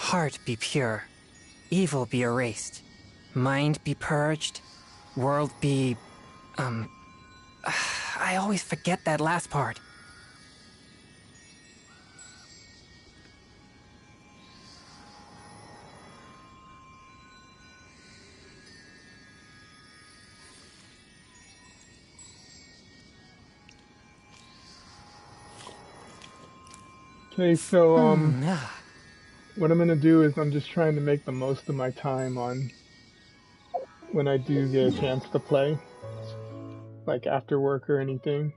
Heart be pure, evil be erased, mind be purged, world be... I always forget that last part. Okay, so Ah. what I'm gonna do is I'm just trying to make the most of my time on when I do get a chance to play, like after work or anything.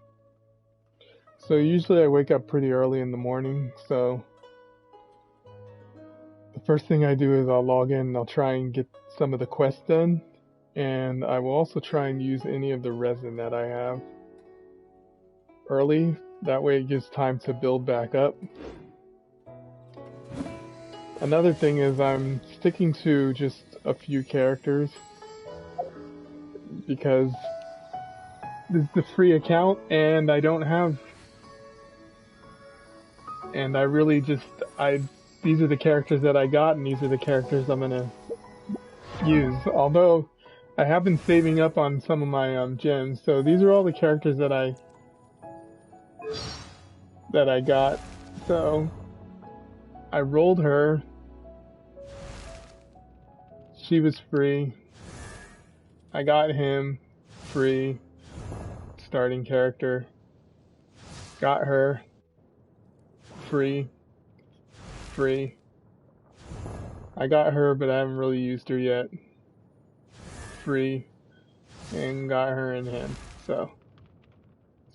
So usually I wake up pretty early in the morning, so the first thing I do is I'll log in and I'll try and get some of the quests done, and I will also try and use any of the resin that I have early. That way it gives time to build back up. Another thing is I'm sticking to just a few characters because this is the free account and I don't have, and I really just, these are the characters that I got and these are the characters I'm gonna use. Although I have been saving up on some of my gems, so these are all the characters that I got. So I rolled her. She was free. I got him free. Starting character. Got her free. Free. I got her, but I haven't really used her yet. Free. And got her in him. So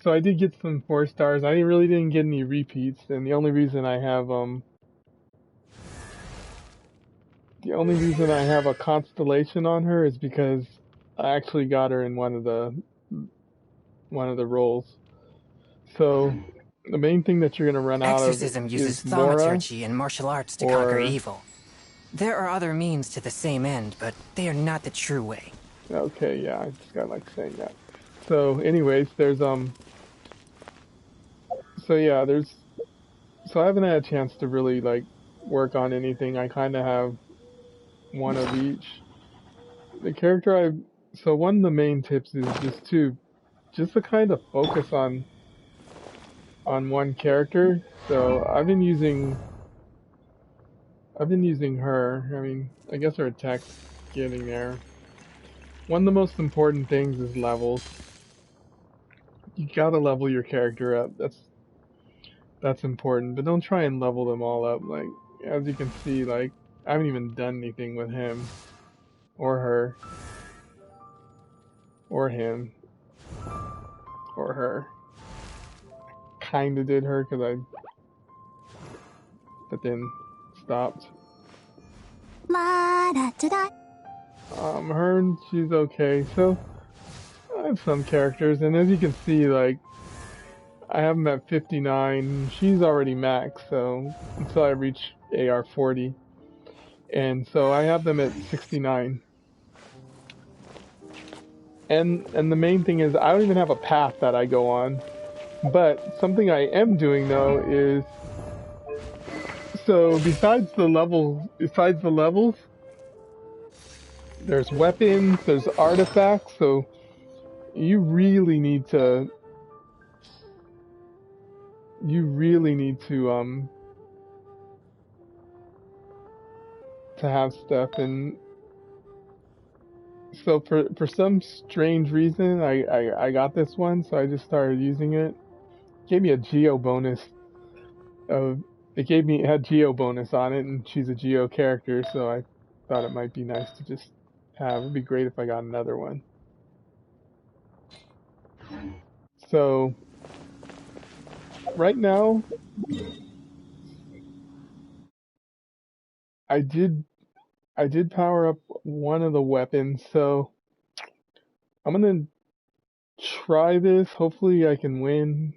I did get some 4 stars. I really didn't get any repeats, and the only reason I have a constellation on her is because I actually got her in one of the roles. So the main thing that you're gonna run out of Exorcism uses is Mora, thaumaturgy and martial arts to conquer or evil. There are other means to the same end, but they are not the true way. okay, yeah, I just got like saying that. So anyways, there's so yeah, so I haven't had a chance to really like work on anything. I kind of have one of each. The character so one of the main tips is just to kind of focus on one character. So I've been using her. I mean, I guess her attack's getting there. One of the most important things is levels. You gotta level your character up. That's important, but don't try and level them all up. Like, as you can see, like, I haven't even done anything with him, or her, or him, or her. Kinda did her, but then stopped. Her, she's okay. So, I have some characters, and as you can see, like, I have them at 59. She's already max, so until I reach AR 40. And so I have them at 69. And the main thing is I don't even have a path that I go on. But something I am doing though is, so besides the levels, there's weapons, there's artifacts, so you really need to to have stuff. And so for some strange reason I got this one, so I just started using it. It gave me a geo bonus of it had geo bonus on it, and she's a geo character, so I thought it might be nice to just have. It'd be great if I got another one. So right now I did power up one of the weapons, so I'm gonna try this. Hopefully I can win.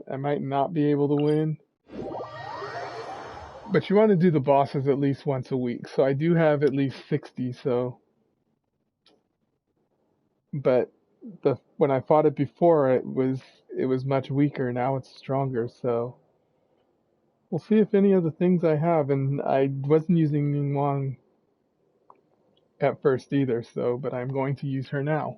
I might not be able to win. But you want to do the bosses at least once a week. So I do have at least 60, so but when I fought it before it was much weaker. Now it's stronger, so We'll see if any of the things I have, and I wasn't using Ning Wang at first either, so, but I'm going to use her now.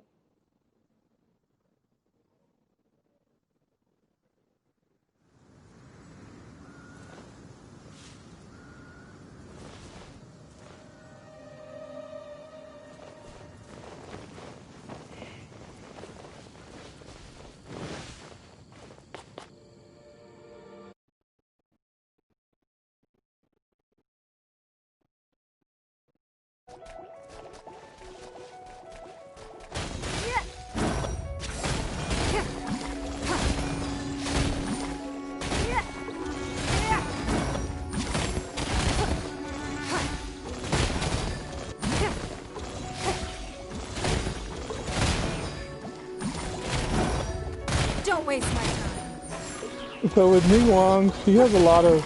Don't waste my time. So with Ning Wang, she has a lot of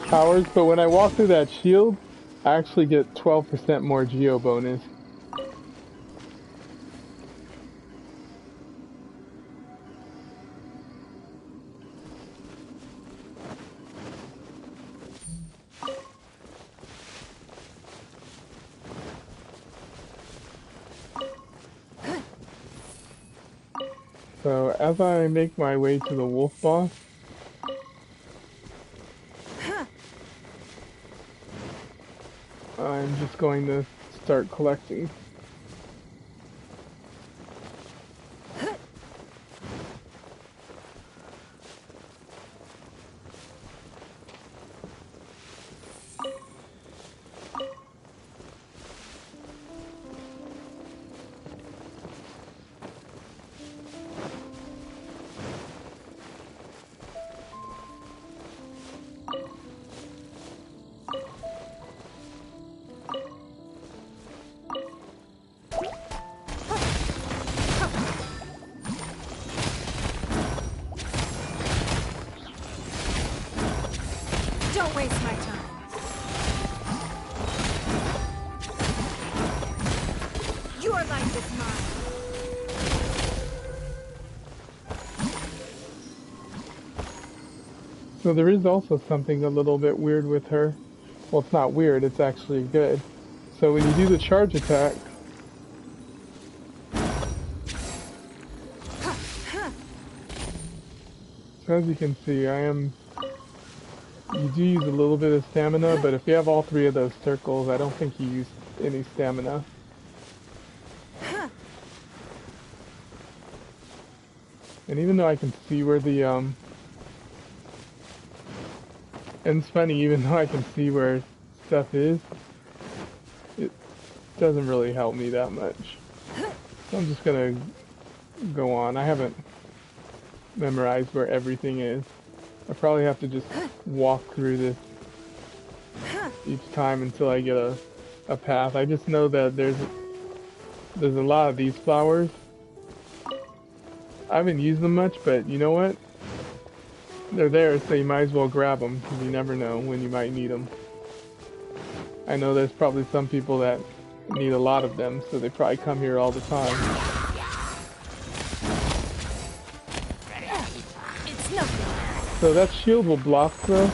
powers, but when I walk through that shield, I actually get 12% more Geo bonus. So as I make my way to the wolf boss, I'm just going to start collecting. Don't waste my time. Your life is mine. So there is also something a little bit weird with her. Well, it's not weird, it's actually good. So when you do the charge attack, so as you can see, you do use a little bit of stamina, but if you have all three of those circles, I don't think you use any stamina. And even though I can see where the, and it's funny, even though I can see where stuff is, it doesn't really help me that much. So I'm just gonna go on. I haven't memorized where everything is. I probably have to just walk through this each time until I get a path. I just know that there's a lot of these flowers. I haven't used them much, but you know what? They're there, so you might as well grab them, because you never know when you might need them. I know there's probably some people that need a lot of them, so they probably come here all the time. It's nothing. So that shield will block throw.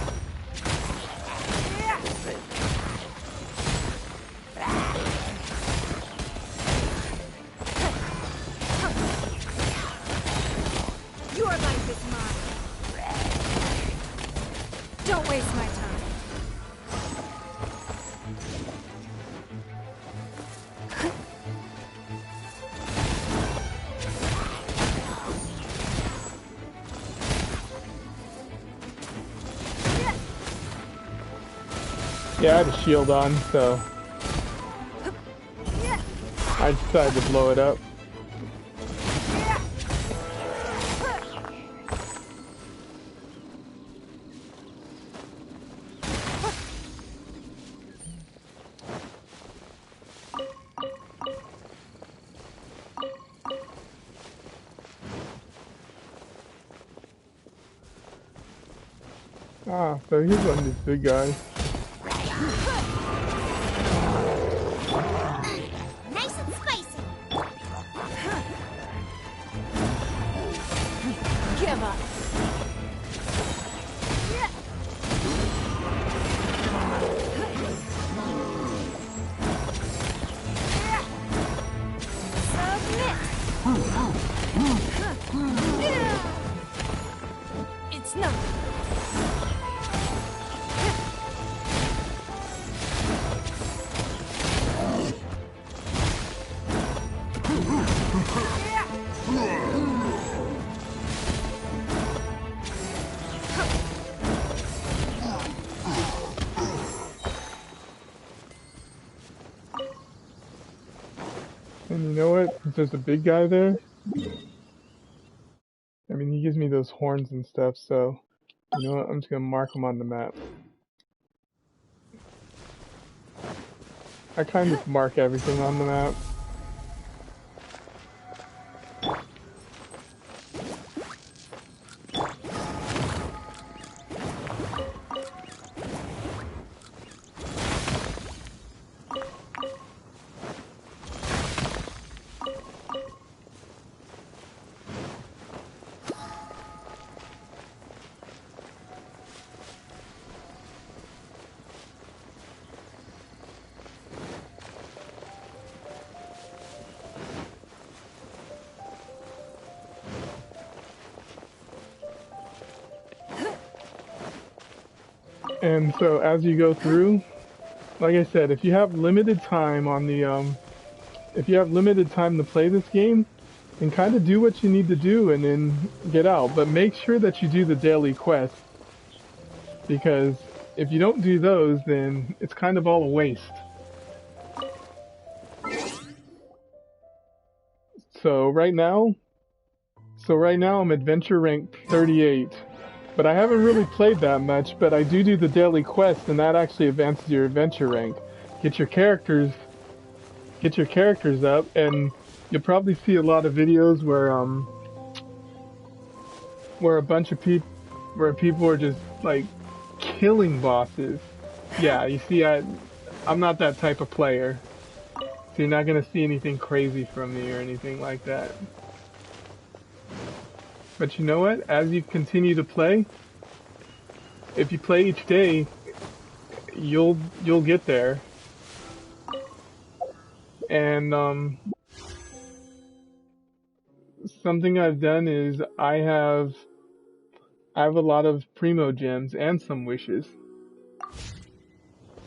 Your life is mine. Don't waste my time. Yeah, I had a shield on, so I decided to blow it up. Ah, so here's one of these big guys. Nice and spicy. Give up. It's nothing. And you know what? Since there's a big guy there, I mean, he gives me those horns and stuff, so you know what? I'm just gonna mark him on the map. I kind of mark everything on the map. And so as you go through, like I said, if you have limited time on the if you have limited time to play this game, then kind of do what you need to do and then get out. But make sure that you do the daily quests, because if you don't do those, then it's kind of all a waste. So right now I'm adventure rank 38. But I haven't really played that much, but I do the daily quest, and that actually advances your adventure rank. Get your characters up, and you'll probably see a lot of videos where a bunch of people are just like killing bosses. Yeah, you see, I'm not that type of player, so you're not gonna see anything crazy from me or anything like that. But you know what? As you continue to play, if you play each day, you'll get there. And something I've done is I have a lot of primo gems and some wishes,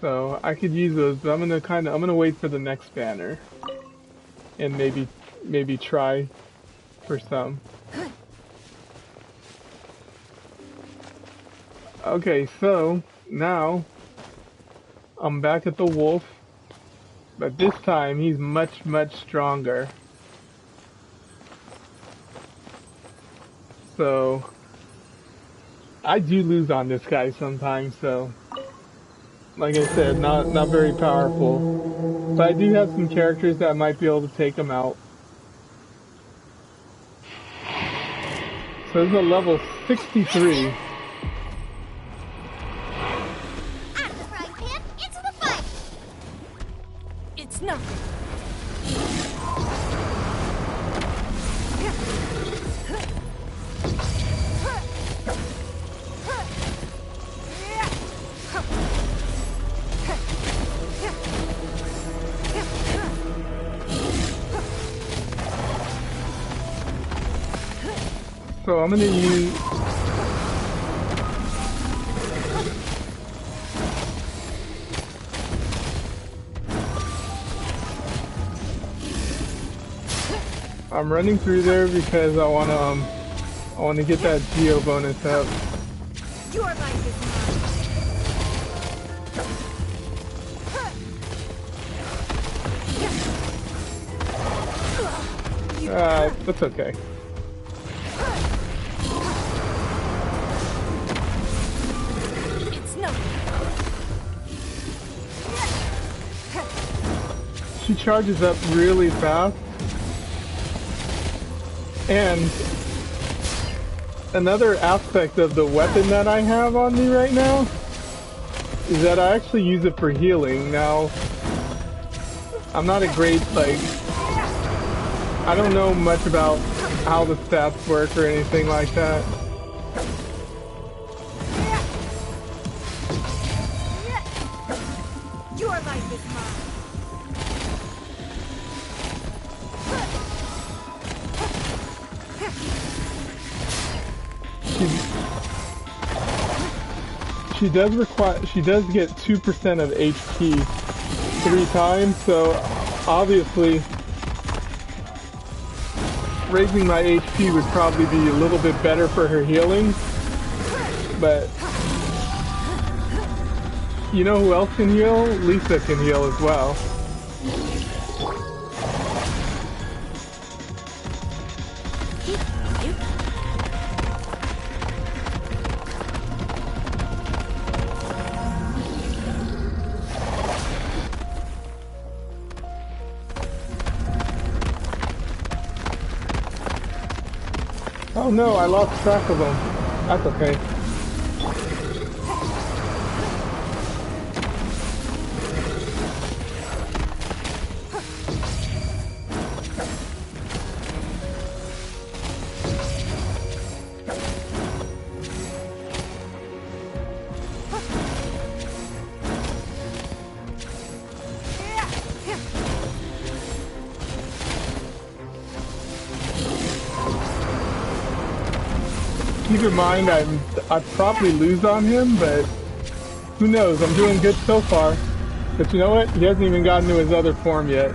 so I could use those. But I'm gonna wait for the next banner and maybe try for some. Okay, so now I'm back at the wolf, but this time he's much stronger. So I do lose on this guy sometimes, so like I said, not very powerful. But I do have some characters that might be able to take him out. So this is a level 63. Out of the frying pan, into the fight! It's nothing. So I'm gonna use... I'm running through there because I wanna get that geo bonus up. Your life is mine. That's okay. It's nothing. She charges up really fast. And another aspect of the weapon that I have on me right now is that I actually use it for healing. Now, I'm not a great, I don't know much about how the stats work or anything like that. Your life is mine. She does get 2% of HP 3 times, so obviously raising my HP would probably be a little bit better for her healing, but you know who else can heal? Lisa can heal as well. Oh no, I lost track of them. That's okay. Keep in mind, I'd probably lose on him, but who knows? I'm doing good so far. But you know what? He hasn't even gotten to his other form yet,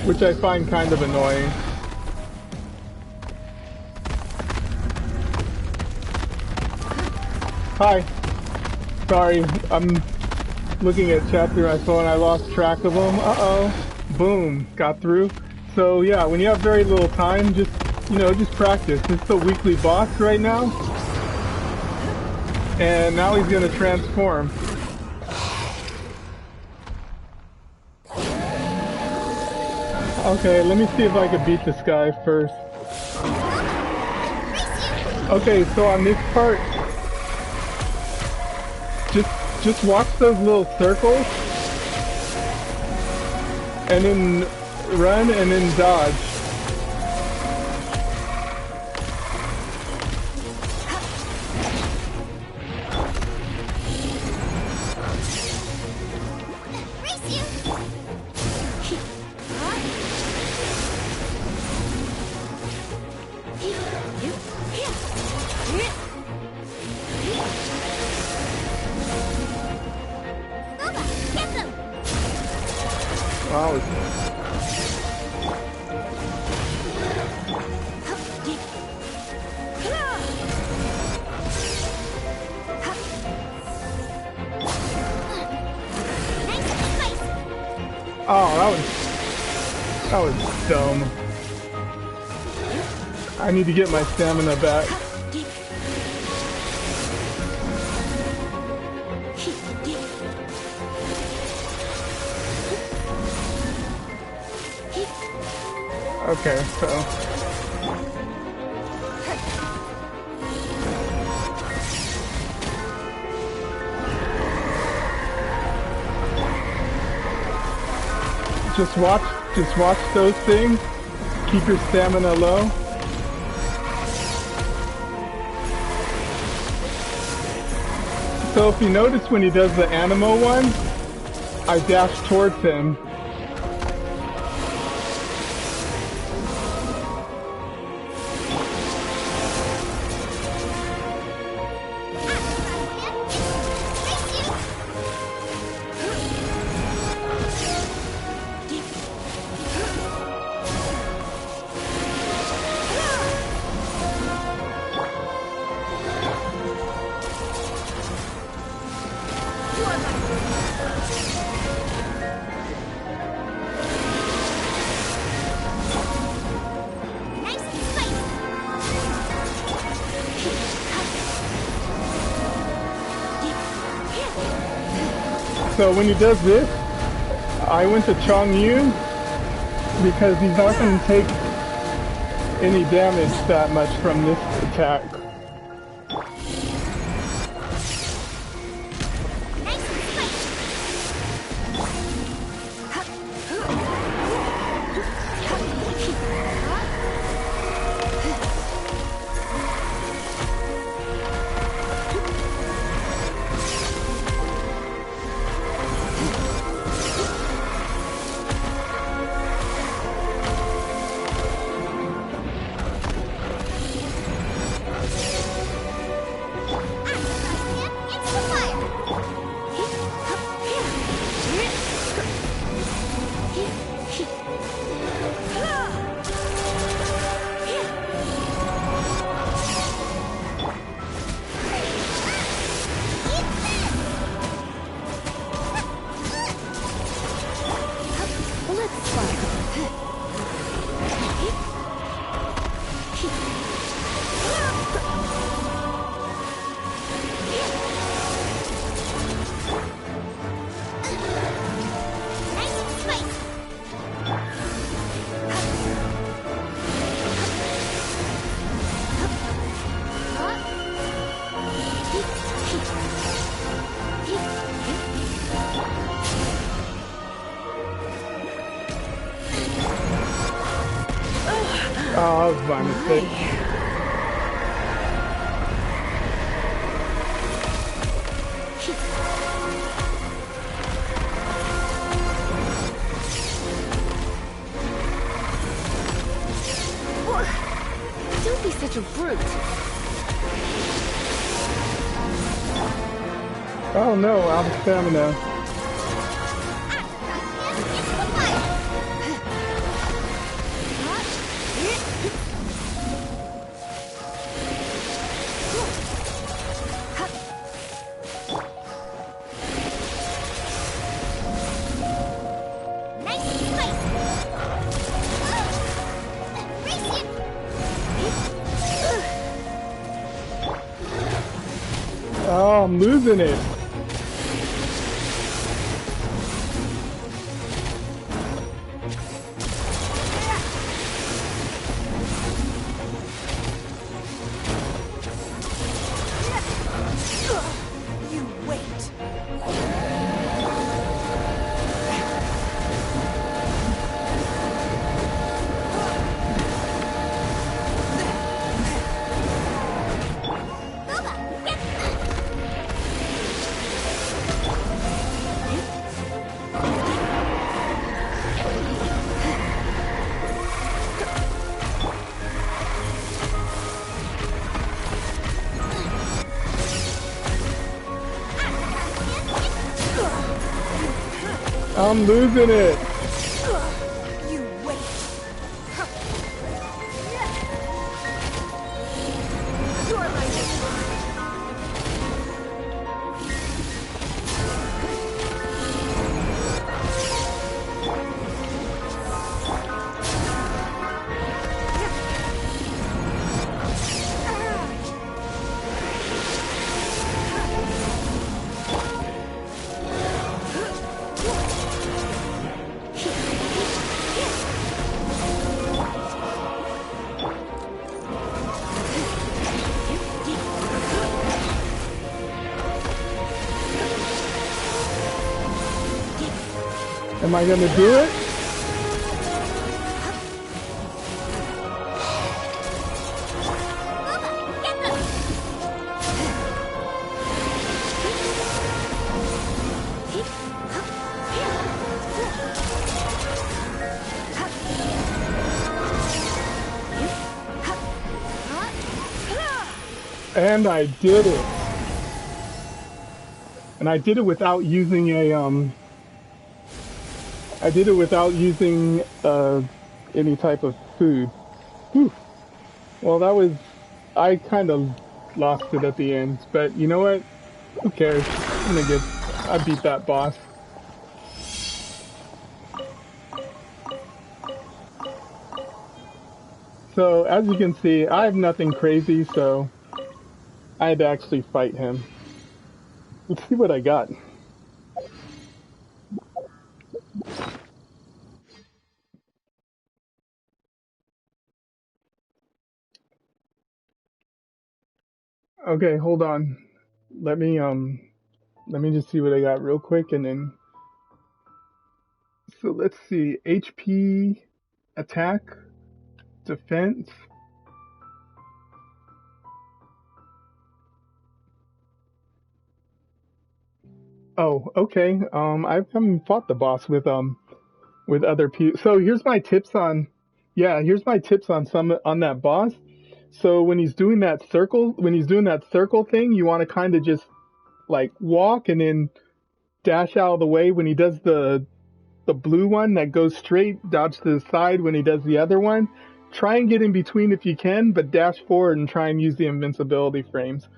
which I find kind of annoying. Hi. Sorry, I'm looking at chat through my phone. I lost track of him. Uh-oh. Boom. Got through. So yeah, when you have very little time, just practice. It's the weekly boss right now. And now he's gonna transform. Okay, let me see if I can beat this guy first. Okay, so on this part, just watch those little circles, and then run and then dodge. Wow. Oh, that was dumb. I need to get my stamina back. Okay, so just watch those things. Keep your stamina low. So if you notice when he does the Animo one, I dash towards him. So when he does this, I went to Chong Yu because he's not going to take any damage that much from this attack. Oh, that was my mistake. Don't be such a brute. Oh no, out of stamina. Oh, I'm losing it. You wait. I'm losing it. You wait. You're my Am I gonna do it? And I did it. And I did it without using I did it without using any type of food. Whew. Well, I kind of lost it at the end, but you know what? Who cares? I beat that boss. So, as you can see, I have nothing crazy, so I had to actually fight him. Let's see what I got. Okay, hold on. Let me let me just see what I got real quick and then so let's see. HP, attack, defense. Oh, okay. I haven't fought the boss with other people. So here's my tips on yeah, here's my tips on some on that boss. So when he's doing that circle thing, you want to kind of just like walk and then dash out of the way when he does the blue one that goes straight, dodge to the side when he does the other one. Try and get in between if you can, but dash forward and try and use the invincibility frames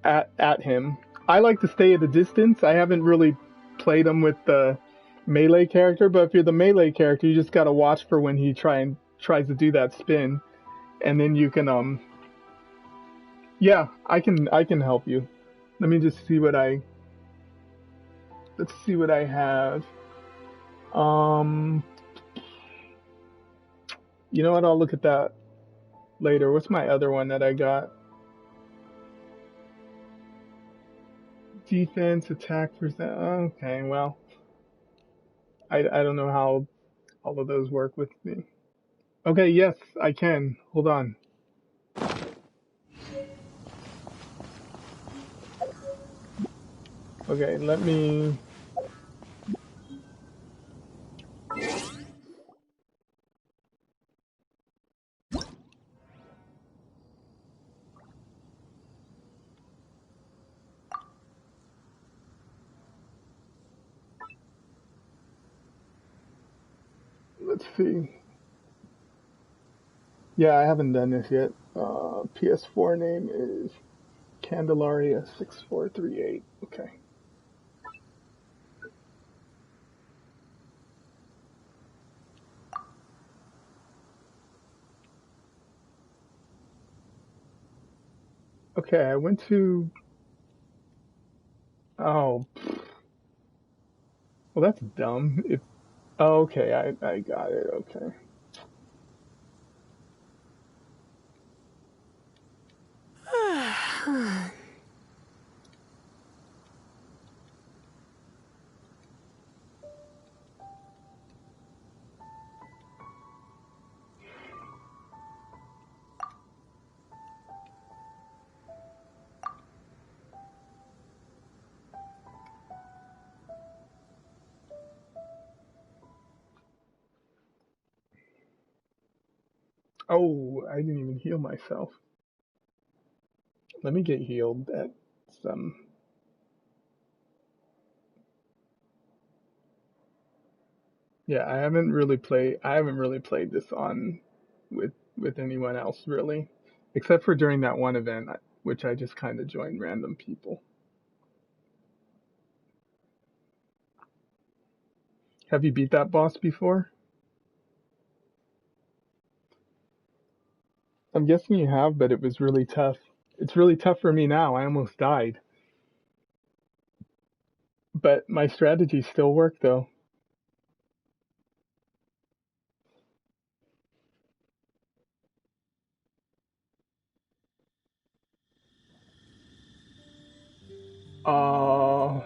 at him. I like to stay at a distance. I haven't really played him with the melee character, but if you're the melee character, you just gotta watch for when he tries to do that spin. and then you can yeah, I can help you. Let me just see what I let's see what I have. Um, you know what? I'll look at that later. What's my other one that I got? Defense, attack percent. Okay, well, I don't know how all of those work with me. Okay, yes, I can. Hold on. Okay, let's see. Yeah, I haven't done this yet. PS4 name is Candelaria 6438. Okay. Okay, I went to. Oh, well, that's dumb. If oh, okay, I got it. Okay. Oh, I didn't even heal myself. Let me get healed at some. Yeah, I haven't really played this on with anyone else really, except for during that one event, which I just kind of joined random people. Have you beat that boss before? I'm guessing you have, but it was really tough. It's really tough for me now. I almost died, but my strategies still work though. Uh,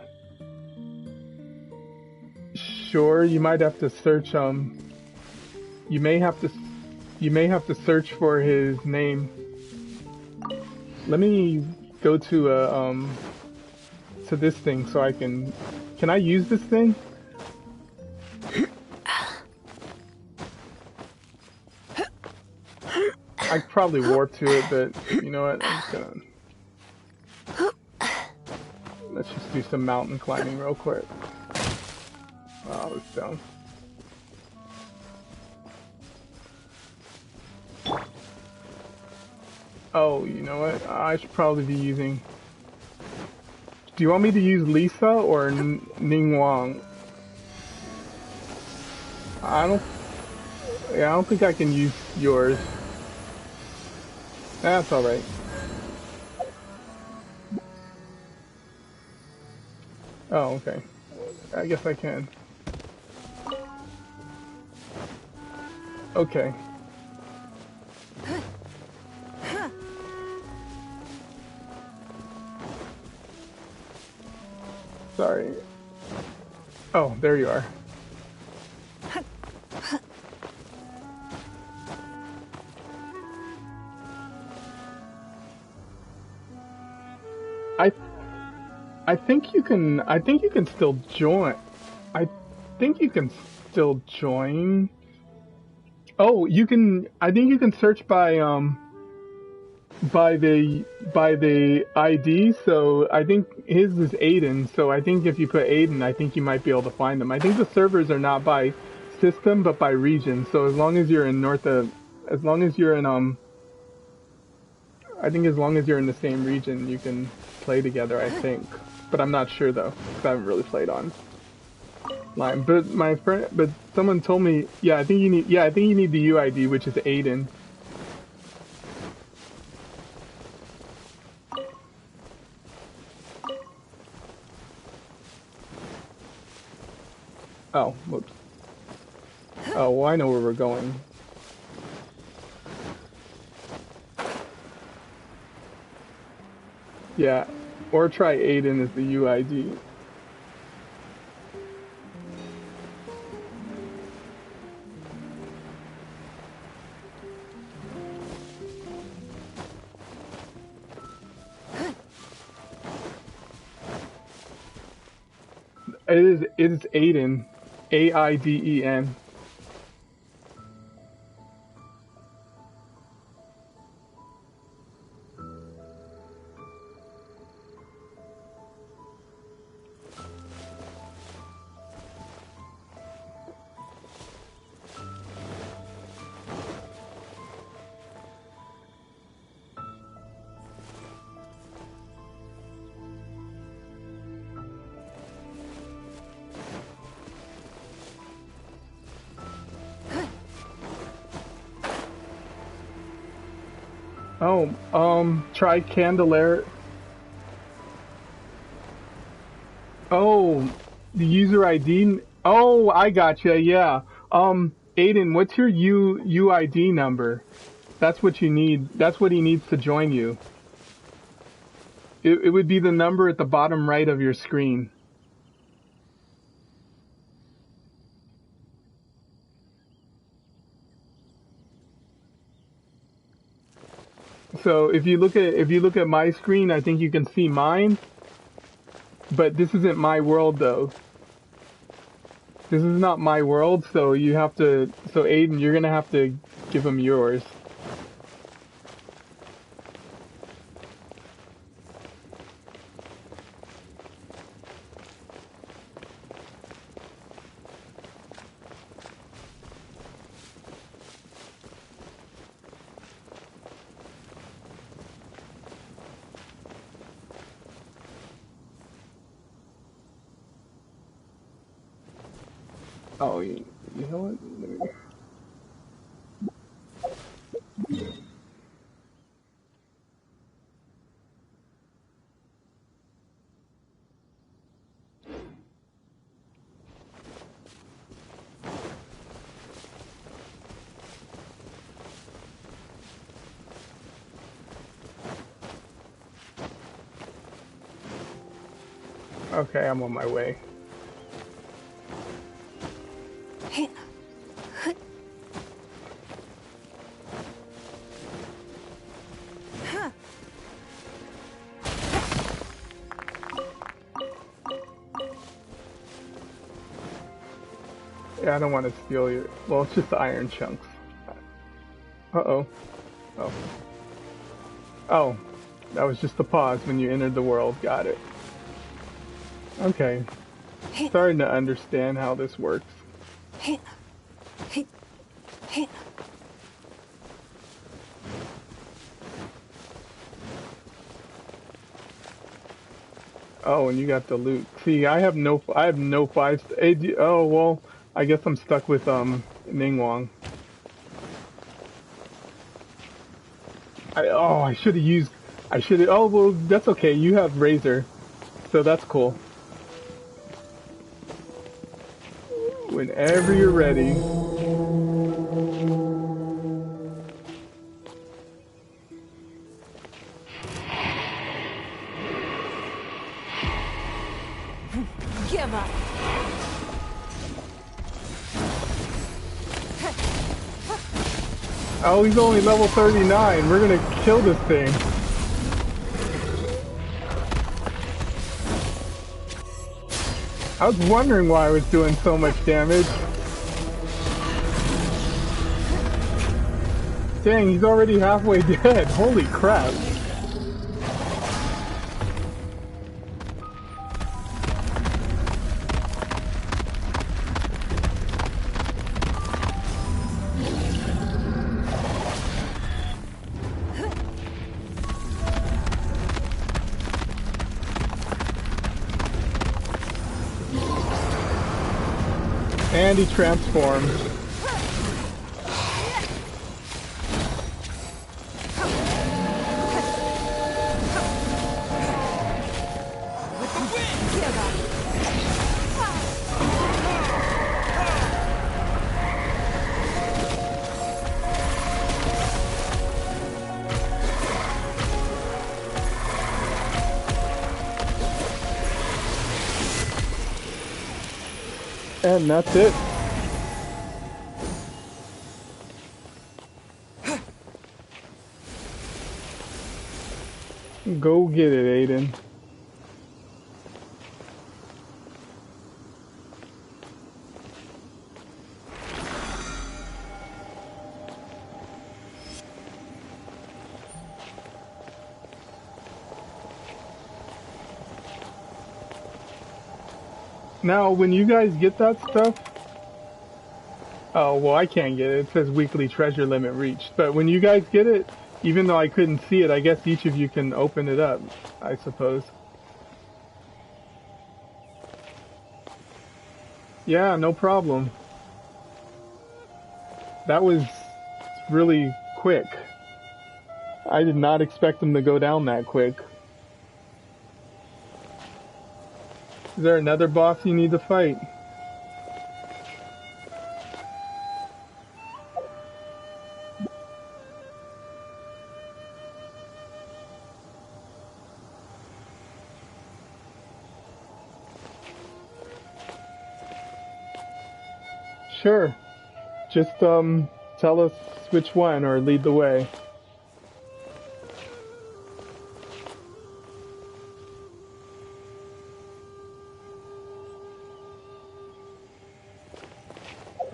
sure. You might have to search. You may have to. You may have to search for his name. Let me go to this thing so I can. Can I use this thing? I could probably warp to it, but you know what? I'm just gonna. Let's just do some mountain climbing real quick. Oh, it's dumb. Oh, you know what? I should probably be using. Do you want me to use Lisa or Ning Wang? I don't. Yeah, I don't think I can use yours. That's all right. Oh, okay. I guess I can. Okay. Sorry. Oh, there you are. I I think you can. I think you can still join. I think you can still join. Oh, you can. I think you can search by the ID. So I think his is Aiden. So I think if you put Aiden, I think you might be able to find them. I think the servers are not by system but by region. So as long as you're in as long as you're in I think as long as you're in the same region, you can play together. I think, but I'm not sure though because I haven't really played online. But someone told me, yeah, I think you need the UID, which is Aiden. Oh, whoops. Oh, well, I know where we're going. Yeah, or try Aiden as the UID. It is Aiden, Aiden. Oh, try Candelaire. Oh, the user ID. Oh, I gotcha. Yeah. Aiden, what's your UID number? That's what you need. That's what he needs to join you. It would be the number at the bottom right of your screen. So if you look at my screen, I think you can see mine. But this isn't my world though. This is not my world, so you have to. So Aiden, you're gonna have to give him yours. Oh, you know what? Okay, I'm on my way. Yeah, I don't want to steal your. Well, it's just iron chunks. Uh-oh. Oh. Oh. That was just the pause when you entered the world. Got it. Okay. Starting to understand how this works. Oh, and you got the loot. See, I have no 5. Oh, well, I guess I'm stuck with Ningguang. I should have used. I should have. Oh, well, that's okay. You have Razor, so that's cool. Whenever you're ready. Give up. Oh, he's only level 39. We're gonna kill this thing. I was wondering why I was doing so much damage. Dang, he's already halfway dead. Holy crap. And he transformed. And that's it. Go get it, Aiden. Now, when you guys get that stuff, oh, well, I can't get it. It says weekly treasure limit reached. But when you guys get it, even though I couldn't see it, I guess each of you can open it up, I suppose. Yeah, no problem. That was really quick. I did not expect them to go down that quick. Is there another boss you need to fight? Sure. Just tell us which one or lead the way.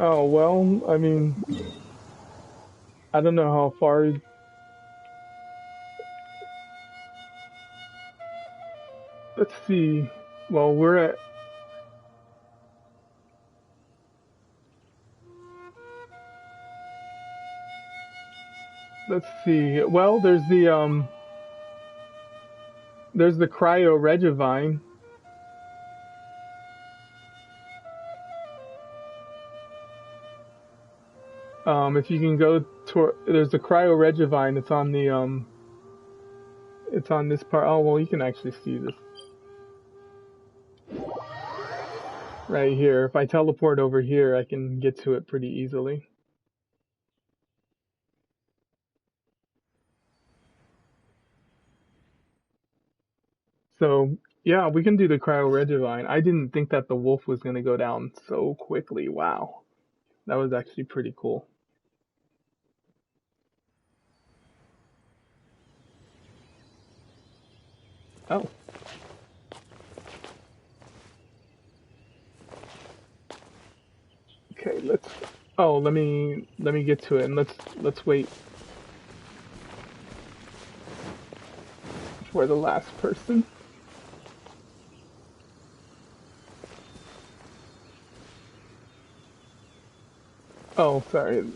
Oh, well, I mean, I don't know how far. Let's see. Well, we're at. Let's see. Well, there's the cryo regivine. If you can go toward, there's the cryo regivine. It's on the it's on this part. Oh, well, you can actually see this right here. If I teleport over here, I can get to it pretty easily. So, yeah, we can do the cryo regivine. I didn't think that the wolf was going to go down so quickly. Wow. That was actually pretty cool. Oh. Okay, let's. Oh, let me get to it and let's wait for the last person. Oh, sorry.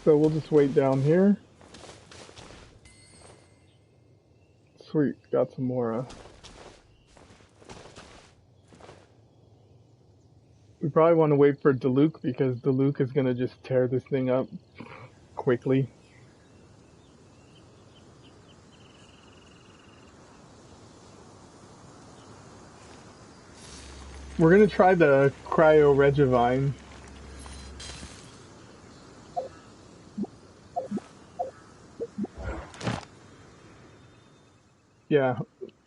So we'll just wait down here. Sweet, got some more. We probably want to wait for Diluc because Diluc is gonna just tear this thing up quickly. We're gonna try the cryo regivine. Yeah,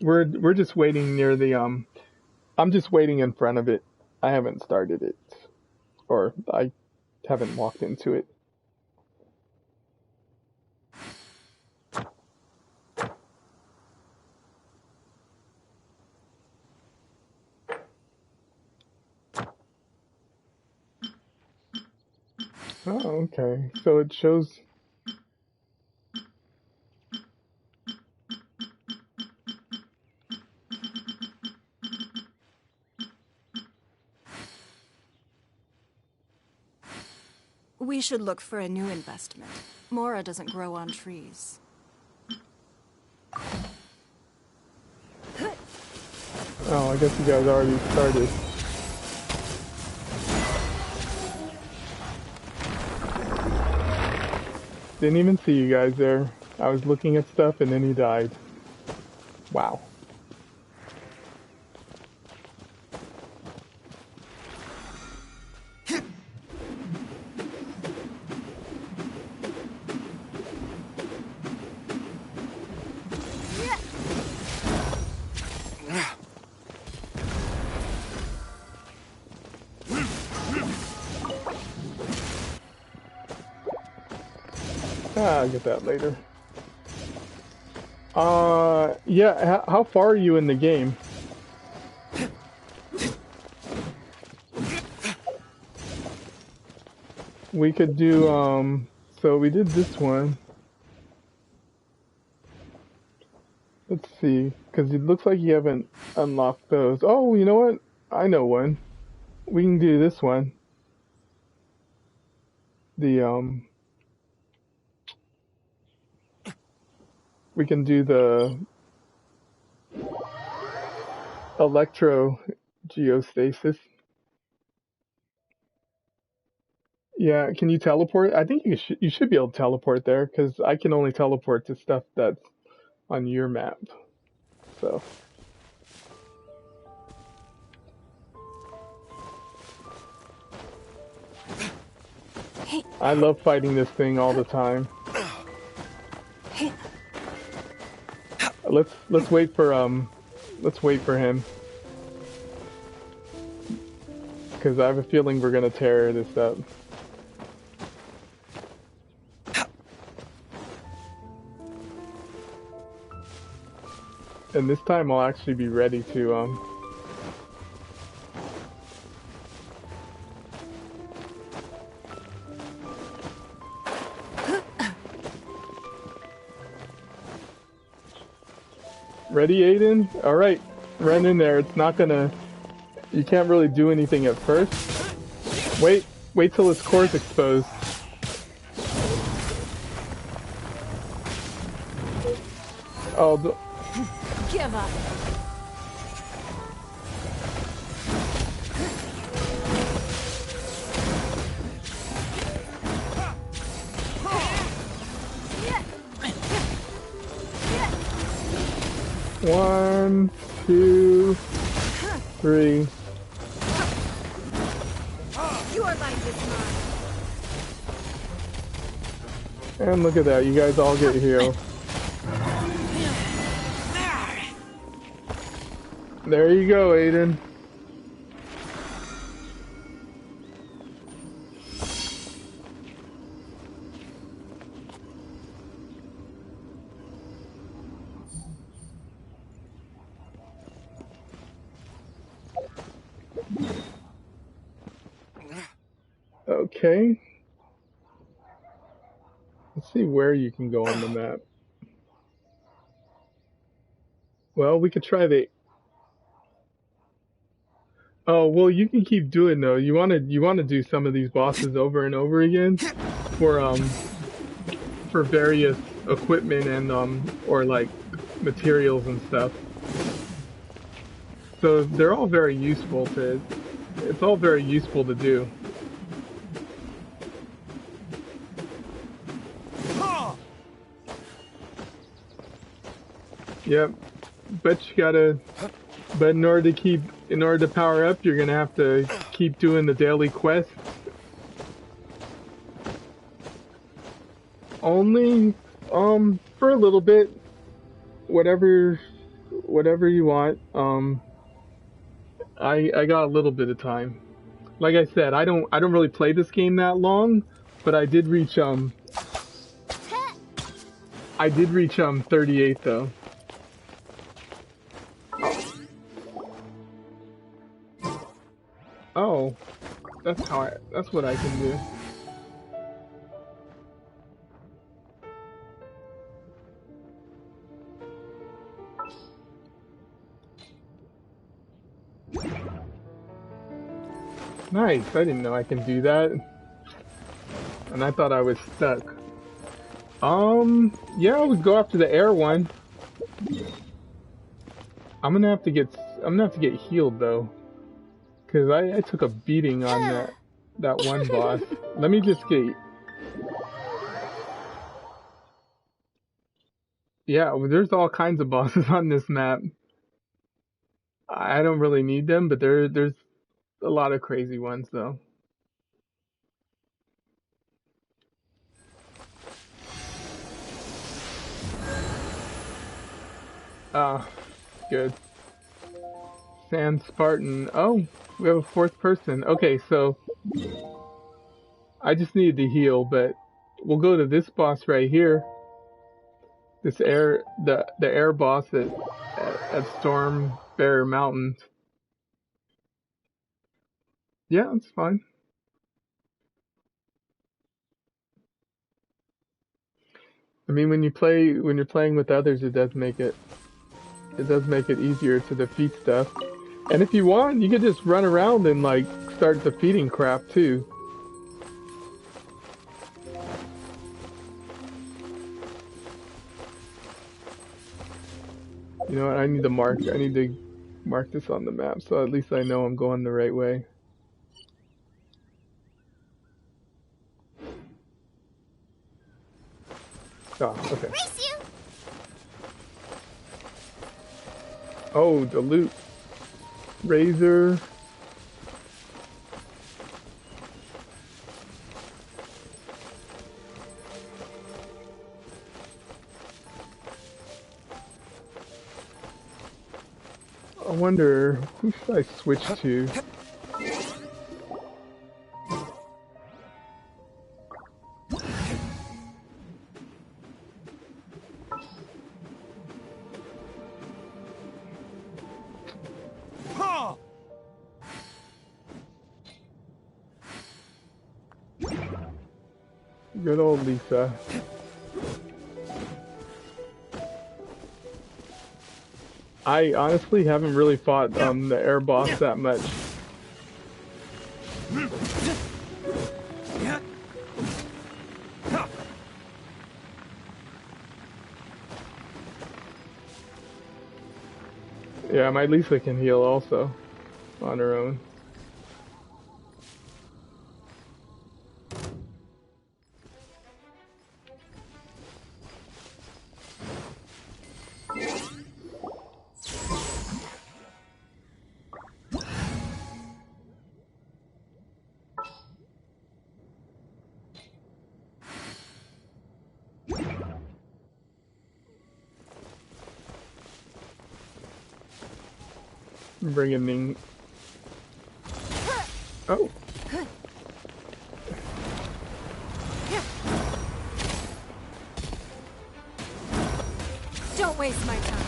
we're just waiting near the I'm just waiting in front of it. I haven't started it, or I haven't walked into it. Oh, okay. So it shows. We should look for a new investment. Mora doesn't grow on trees. Oh, I guess you guys already started. Didn't even see you guys there. I was looking at stuff and then he died. Wow. I'll get that later. Yeah, how far are you in the game? We could do, so we did this one. Let's see, because it looks like you haven't unlocked those. Oh, you know what? I know one. We can do this one. The, we can do the electro geostasis. Yeah, can you teleport? I think you should be able to teleport there, because I can only teleport to stuff that's on your map. So. I love fighting this thing all the time. Let's wait for him. Because I have a feeling we're gonna tear this up. And this time I'll actually be ready to Ready, Aiden? Alright, run in there. It's not gonna... You can't really do anything at first. Wait till its core's exposed. Oh, Give up. One, two, three. Your life is mine. And look at that, you guys all get healed. There you go, Aiden. Okay. Let's see where you can go on the map. Well, we could try the... Oh, well, you can keep doing though. You wanna do some of these bosses over and over again for various equipment and or like materials and stuff. So they're all very useful to... It's all very useful to do. Yep. But in order to power up, you're gonna have to keep doing the daily quests. Only, for a little bit. Whatever you want. I got a little bit of time. Like I said, I don't really play this game that long, but I did reach 38 though. Oh, that's what I can do. Nice, I didn't know I can do that. And I thought I was stuck. Yeah, I would go after the air one. I'm gonna have to get healed though. Cause I took a beating on that one boss. Let me just get... Yeah, well, there's all kinds of bosses on this map. I don't really need them, but there's a lot of crazy ones though. Ah, good. Sand Spartan. Oh, we have a fourth person. Okay, so I just needed to heal, but we'll go to this boss right here. This the air boss at Storm Bear Mountain. Yeah, it's fine. I mean, when you're playing with others, it does make it easier to defeat stuff. And if you want, you could just run around and like start defeating crap too. You know what? I need to mark this on the map so at least I know I'm going the right way. Oh, okay. Race you! Oh, the loot. Razor. I wonder who should I switch to? Good old Lisa. I honestly haven't really fought the air boss that much. Yeah, my Lisa can heal also on her own. I'm bringing Ming. Oh. Don't waste my time.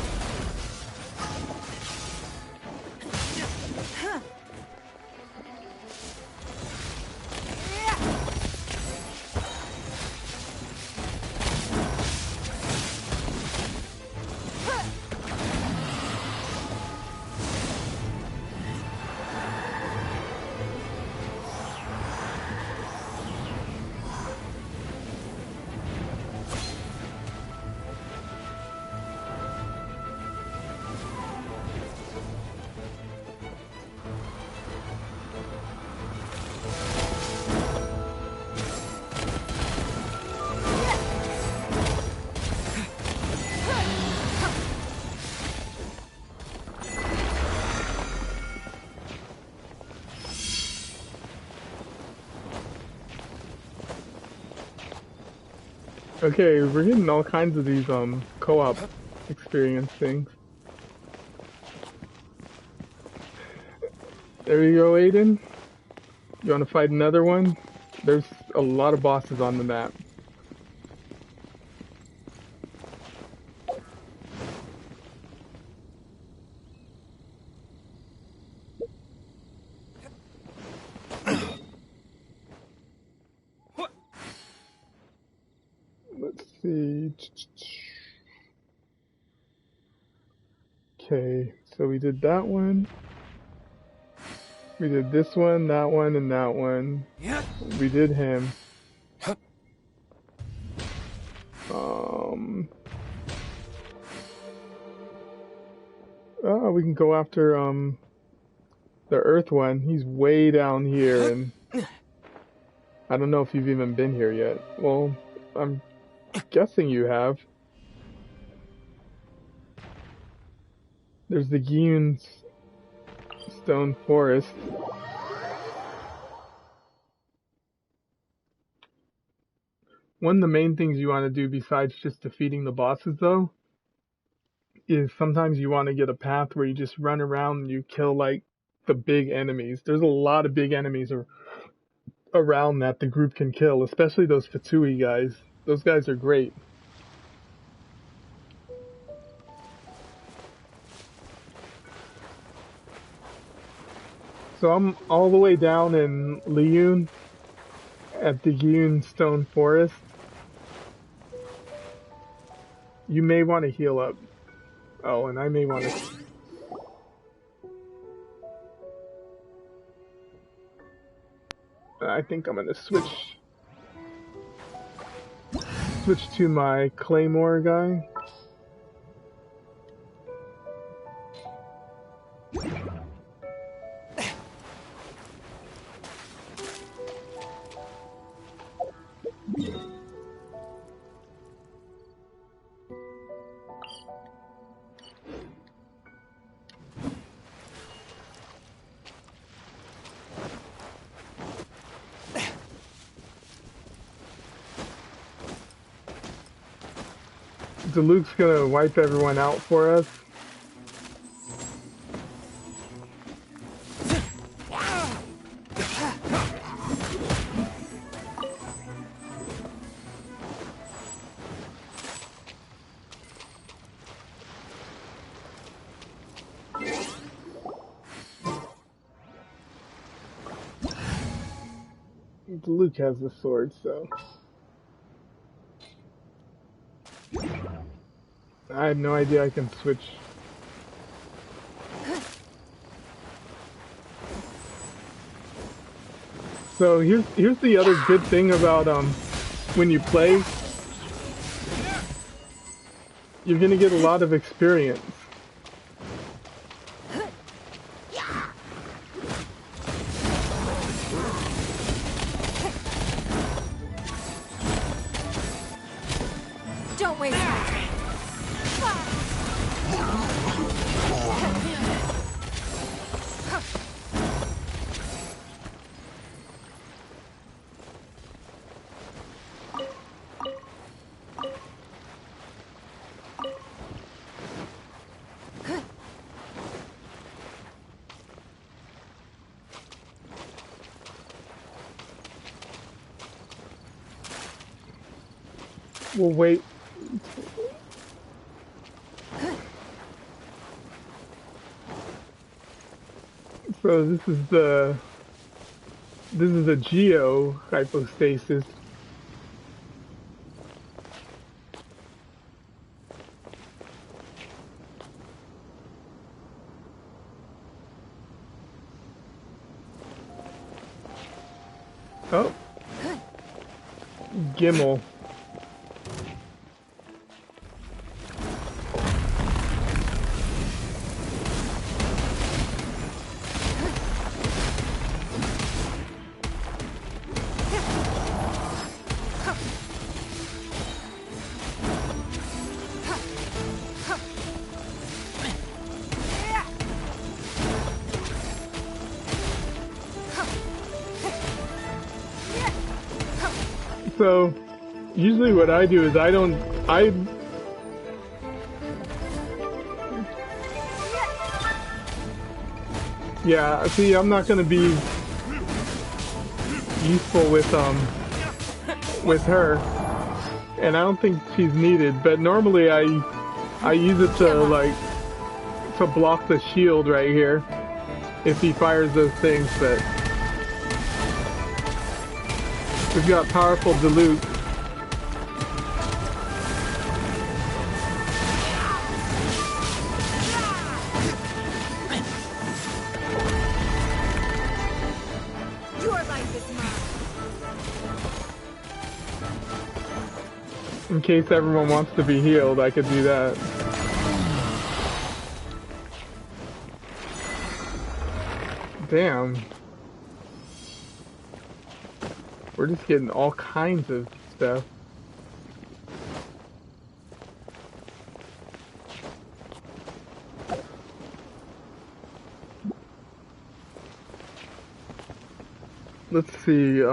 Okay, we're getting all kinds of these co-op experience things. There you go, Aiden. You want to fight another one? There's a lot of bosses on the map. Let's see. Okay, so we did that one. We did this one, that one, and that one. We did him. Oh, we can go after the Earth one. He's way down here, and I don't know if you've even been here yet. Well, I'm guessing you have. There's the Gyun Stone Forest. One of the main things you want to do besides just defeating the bosses, though, is sometimes you want to get a path where you just run around and you kill, like, the big enemies. There's a lot of big enemies around that the group can kill, especially those Fatui guys. Those guys are great. So I'm all the way down in Liyun at the Gyun Stone Forest. You may want to heal up. Oh, and I may want to... I think I'm going to switch to my Claymore guy. Luke's gonna wipe everyone out for us. Luke has the sword, so... I have no idea I can switch. So here's the other good thing about when you play, you're gonna get a lot of experience. Don't waste time. We'll wait. So this is a geo hypostasis. Oh, Gimel. So, usually what I do is yeah, see, I'm not gonna be useful with her, and I don't think she's needed, but normally I use it to block the shield right here, if he fires those things, but we've got powerful Diluc. Your life is mine. In case everyone wants to be healed, I could do that. Damn. We're just getting all kinds of stuff. let's see.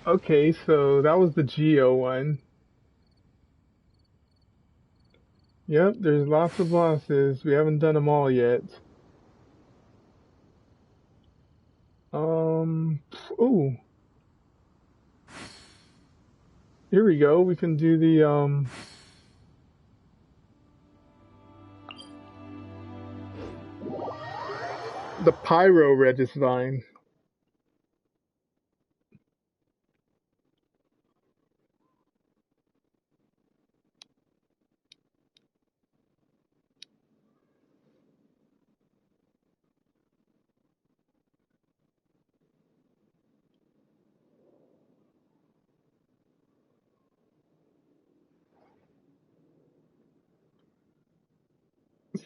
Okay, so that was the Geo one. Yep, there's lots of bosses. We haven't done them all yet. Ooh. Here we go. We can do the Pyro Regisvine.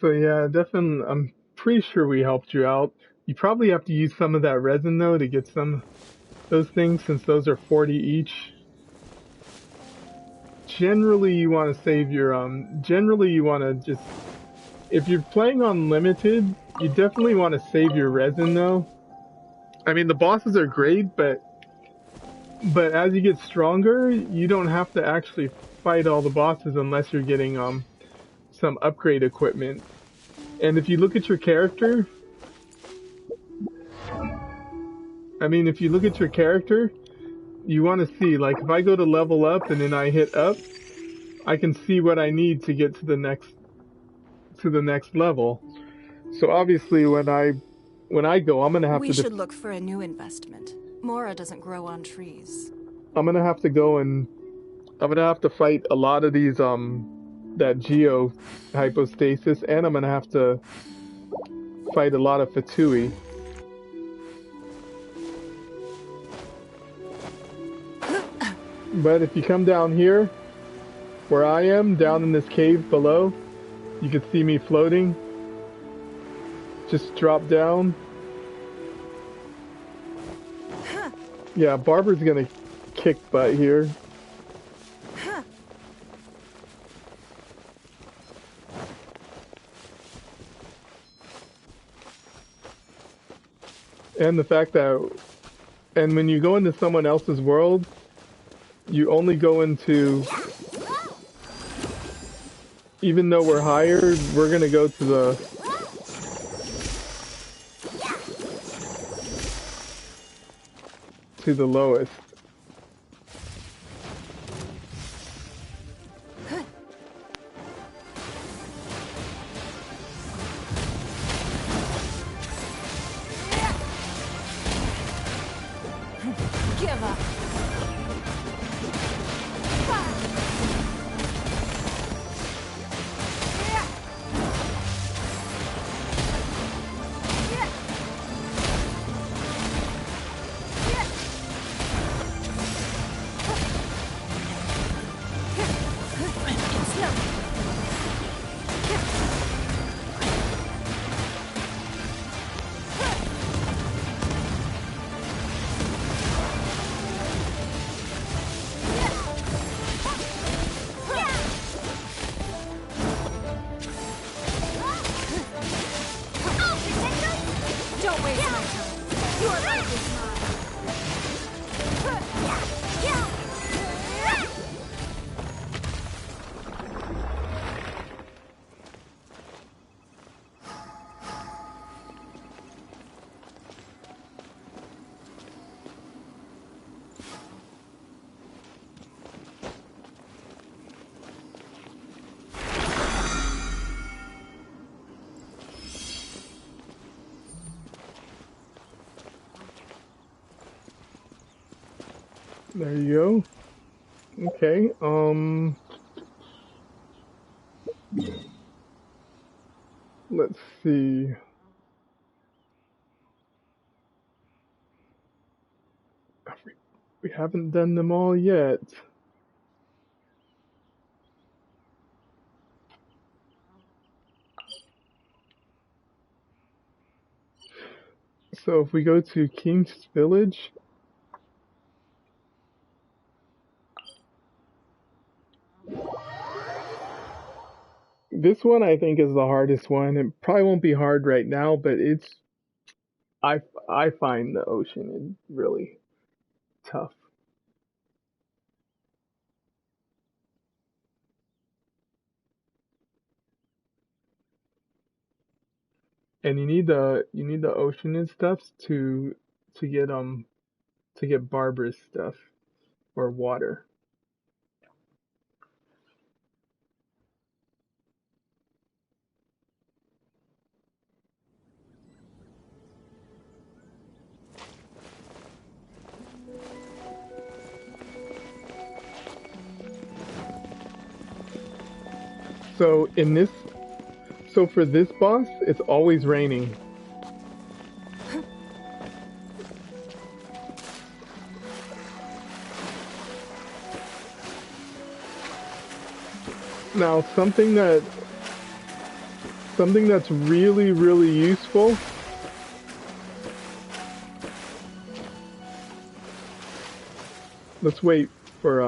So yeah, definitely, I'm pretty sure we helped you out. You probably have to use some of that resin though to get some those things since those are 40 each. Generally, you want to save your generally you want to just if you're playing on limited, you definitely want to save your resin though. I mean, the bosses are great, but as you get stronger, you don't have to actually fight all the bosses unless you're getting some upgrade equipment. And if you look at your character, I mean, if you look at your character, you want to see, like, if I go to level up and then I hit up, I can see what I need to get to the next level. So obviously, when I go, I'm gonna have We to. should look for a new investment. Mora doesn't grow on trees. I'm gonna have to go and I'm gonna have to fight a lot of these that Geo hypostasis, and I'm gonna have to fight a lot of Fatui. But if you come down here, where I am, down in this cave below, you can see me floating. Just drop down. Yeah, Barber's gonna kick butt here. And the fact that, and when you go into someone else's world, you only go into, even though we're higher, we're gonna go to the lowest. Give up. Don't waste my time. Your life is There you go. Okay, let's see. We haven't done them all yet. So if we go to King's Village, This one I think is the hardest one. It probably won't be hard right now, but I I find the ocean really tough. And you need the ocean and stuff to get to get Barbara's stuff or water. So in this so for this boss, it's always raining. Now something that's really really useful. Let's wait for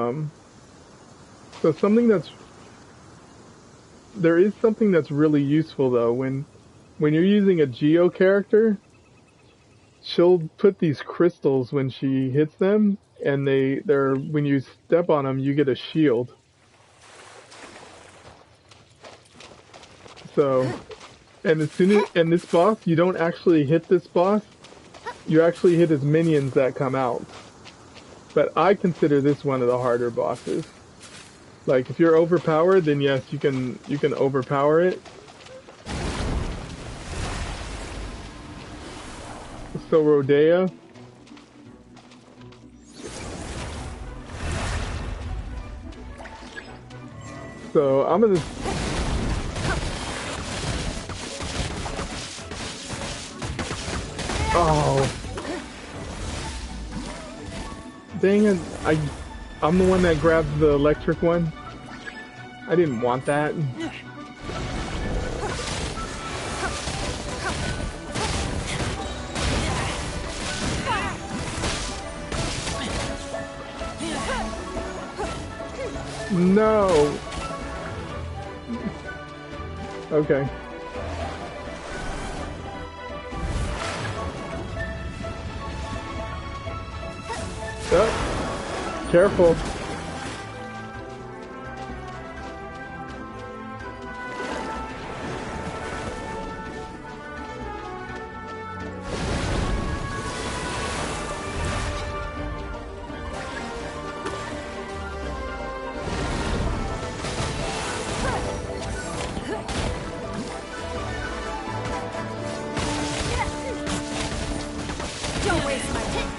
so there is something that's really useful though when you're using a Geo character, she'll put these crystals when she hits them, and they're when you step on them, you get a shield. So, and and this boss, you don't actually hit this boss. You actually hit his minions that come out. But I consider this one of the harder bosses. Like if you're overpowered, then yes, you can overpower it. So Rodea. So I'm gonna. Oh, dang it! I'm the one that grabbed the electric one. I didn't want that. No. Okay. Oh, careful. Don't waste my time.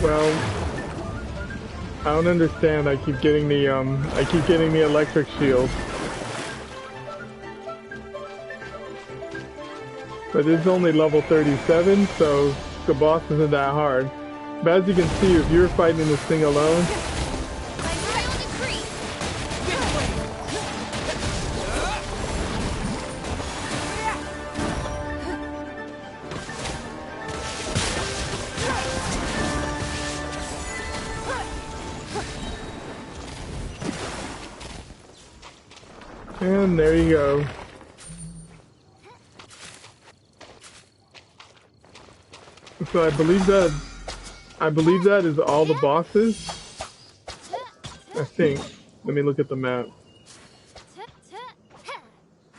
Well, I don't understand. I keep getting the electric shield. But this is only level 37, so the boss isn't that hard. But as you can see, if you're fighting this thing alone, and there you go. So I believe that is all the bosses. I think. Let me look at the map.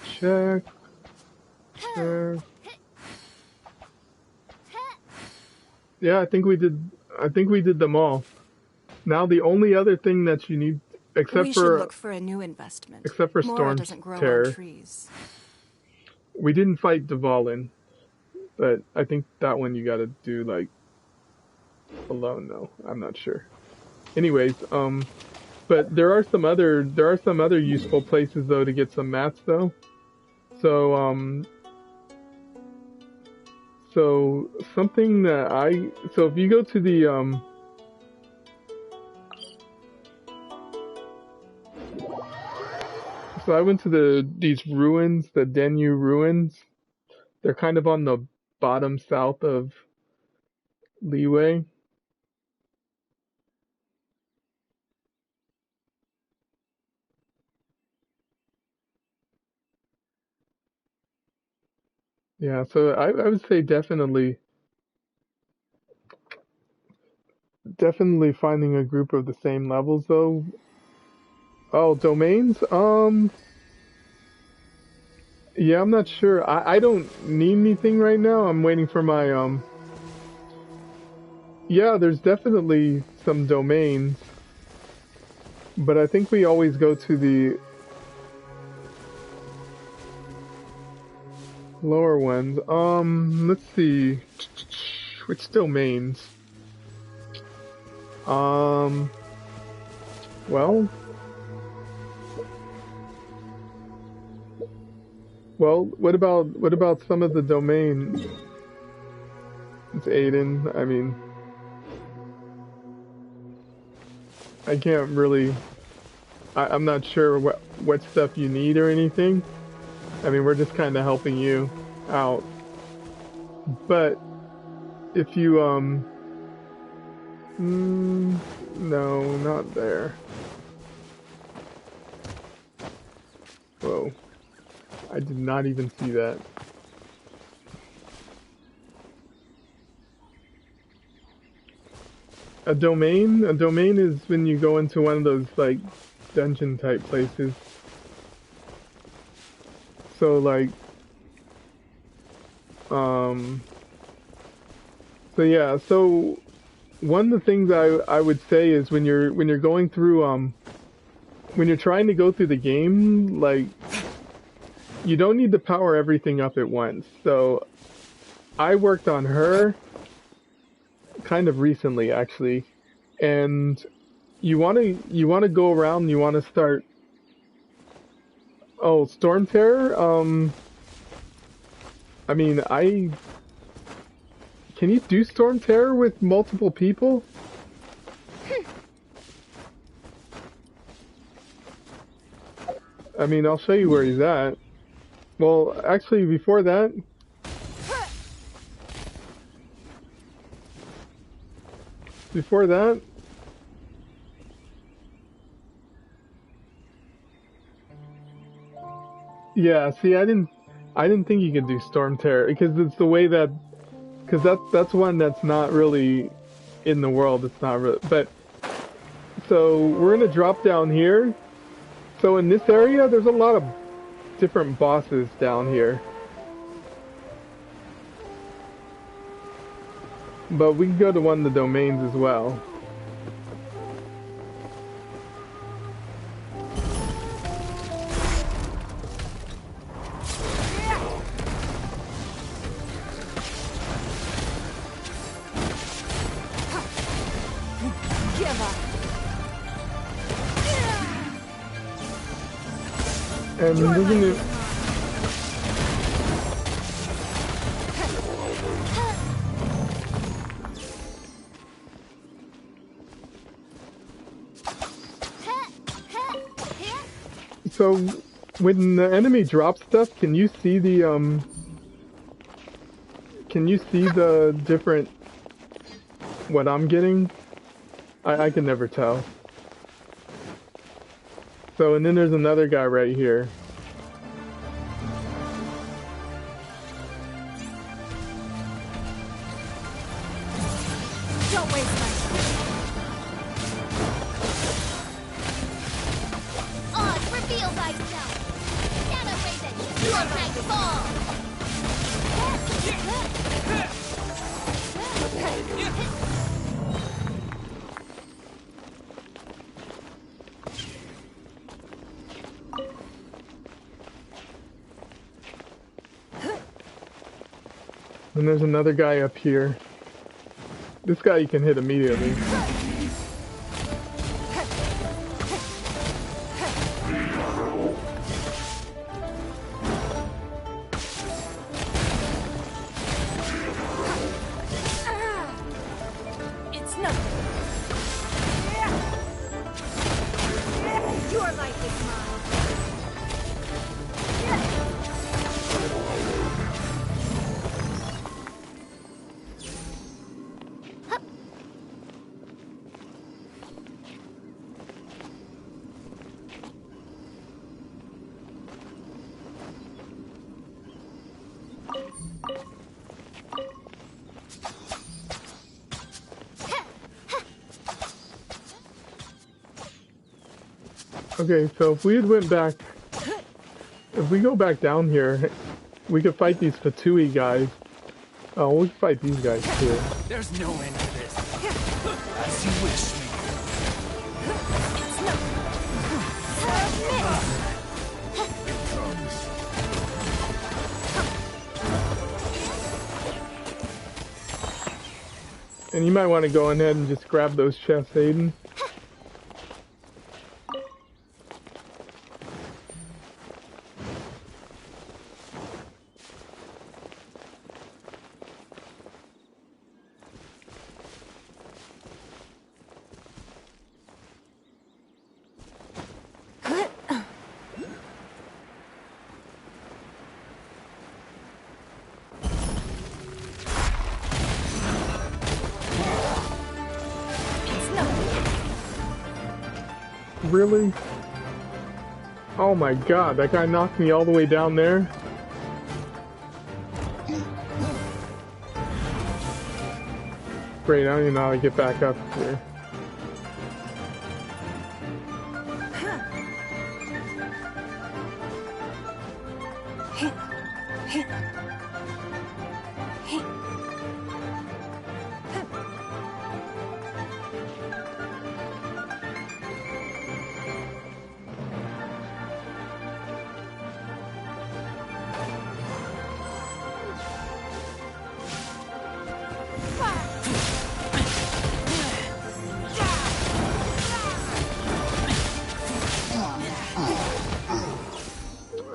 Check. Check. Yeah, I think we did them all. Now the only other thing that you need, We except should for look for a new investment. except for Mora Storm doesn't grow Terror, on trees. we didn't fight Dvalin, but I think that one you gotta do like alone though. I'm not sure. Anyways, but there are some other useful places though to get some mats though. So, so something that so if you go to the, so I went to these ruins, the Denu ruins. They're kind of on the bottom south of Leeway. Yeah, so I would say definitely finding a group of the same levels though. Oh, domains? Yeah, I'm not sure. I don't need anything right now. I'm waiting for my yeah, there's definitely some domains, but I think we always go to the lower ones. Let's see. Which domains? Well, what about some of the domain? It's Aiden. I mean, I can't really. I'm not sure what stuff you need or anything. I mean, we're just kind of helping you out. But if you no, not there. Whoa, I did not even see that. A domain? A domain is when you go into one of those, like, dungeon type places. So, like, so yeah, so one of the things I would say is when you're going through, when you're trying to go through the game, like, you don't need to power everything up at once. So, I worked on her kind of recently, actually, and you wanna go around. You wanna start. Oh, Storm Terror. I mean, can you do Storm Terror with multiple people? I mean, I'll show you where he's at. Well, actually, before that. Before that. Yeah, see, I didn't think you could do Storm Terror because it's the way that, because that's one that's not really in the world. It's not really, but so we're gonna drop down here. So in this area, there's a lot of different bosses down here, but we can go to one of the domains as well. And doesn't it? So when the enemy drops stuff, can you see the Can you see the different what I'm getting? I can never tell. So, and then there's another guy right here. Don't waste my time. Oz, reveal thyself. Shadow Raven, your time to fall. And there's another guy up here. This guy you can hit immediately. It's mine. Okay, so if we had went back, if we go back down here, we could fight these Fatui guys. Oh, we can fight these guys too. There's no end to this. As you wish me. And you might want to go ahead and just grab those chests, Aiden. Really? Oh my god, that guy knocked me all the way down there. Great, I don't even know how to get back up here.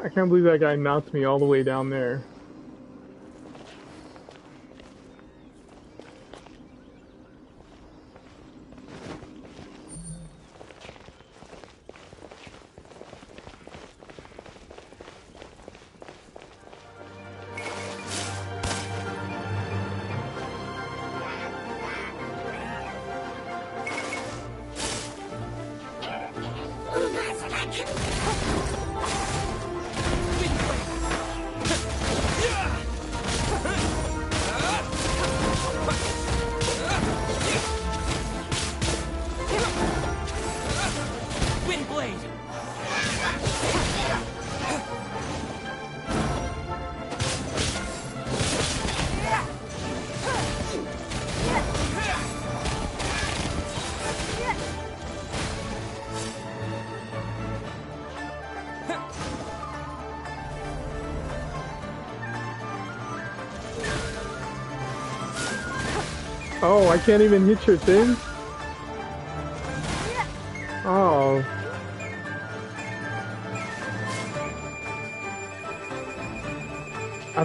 I can't believe that guy knocked me all the way down there. Oh, I can't even hit your thing? Oh. I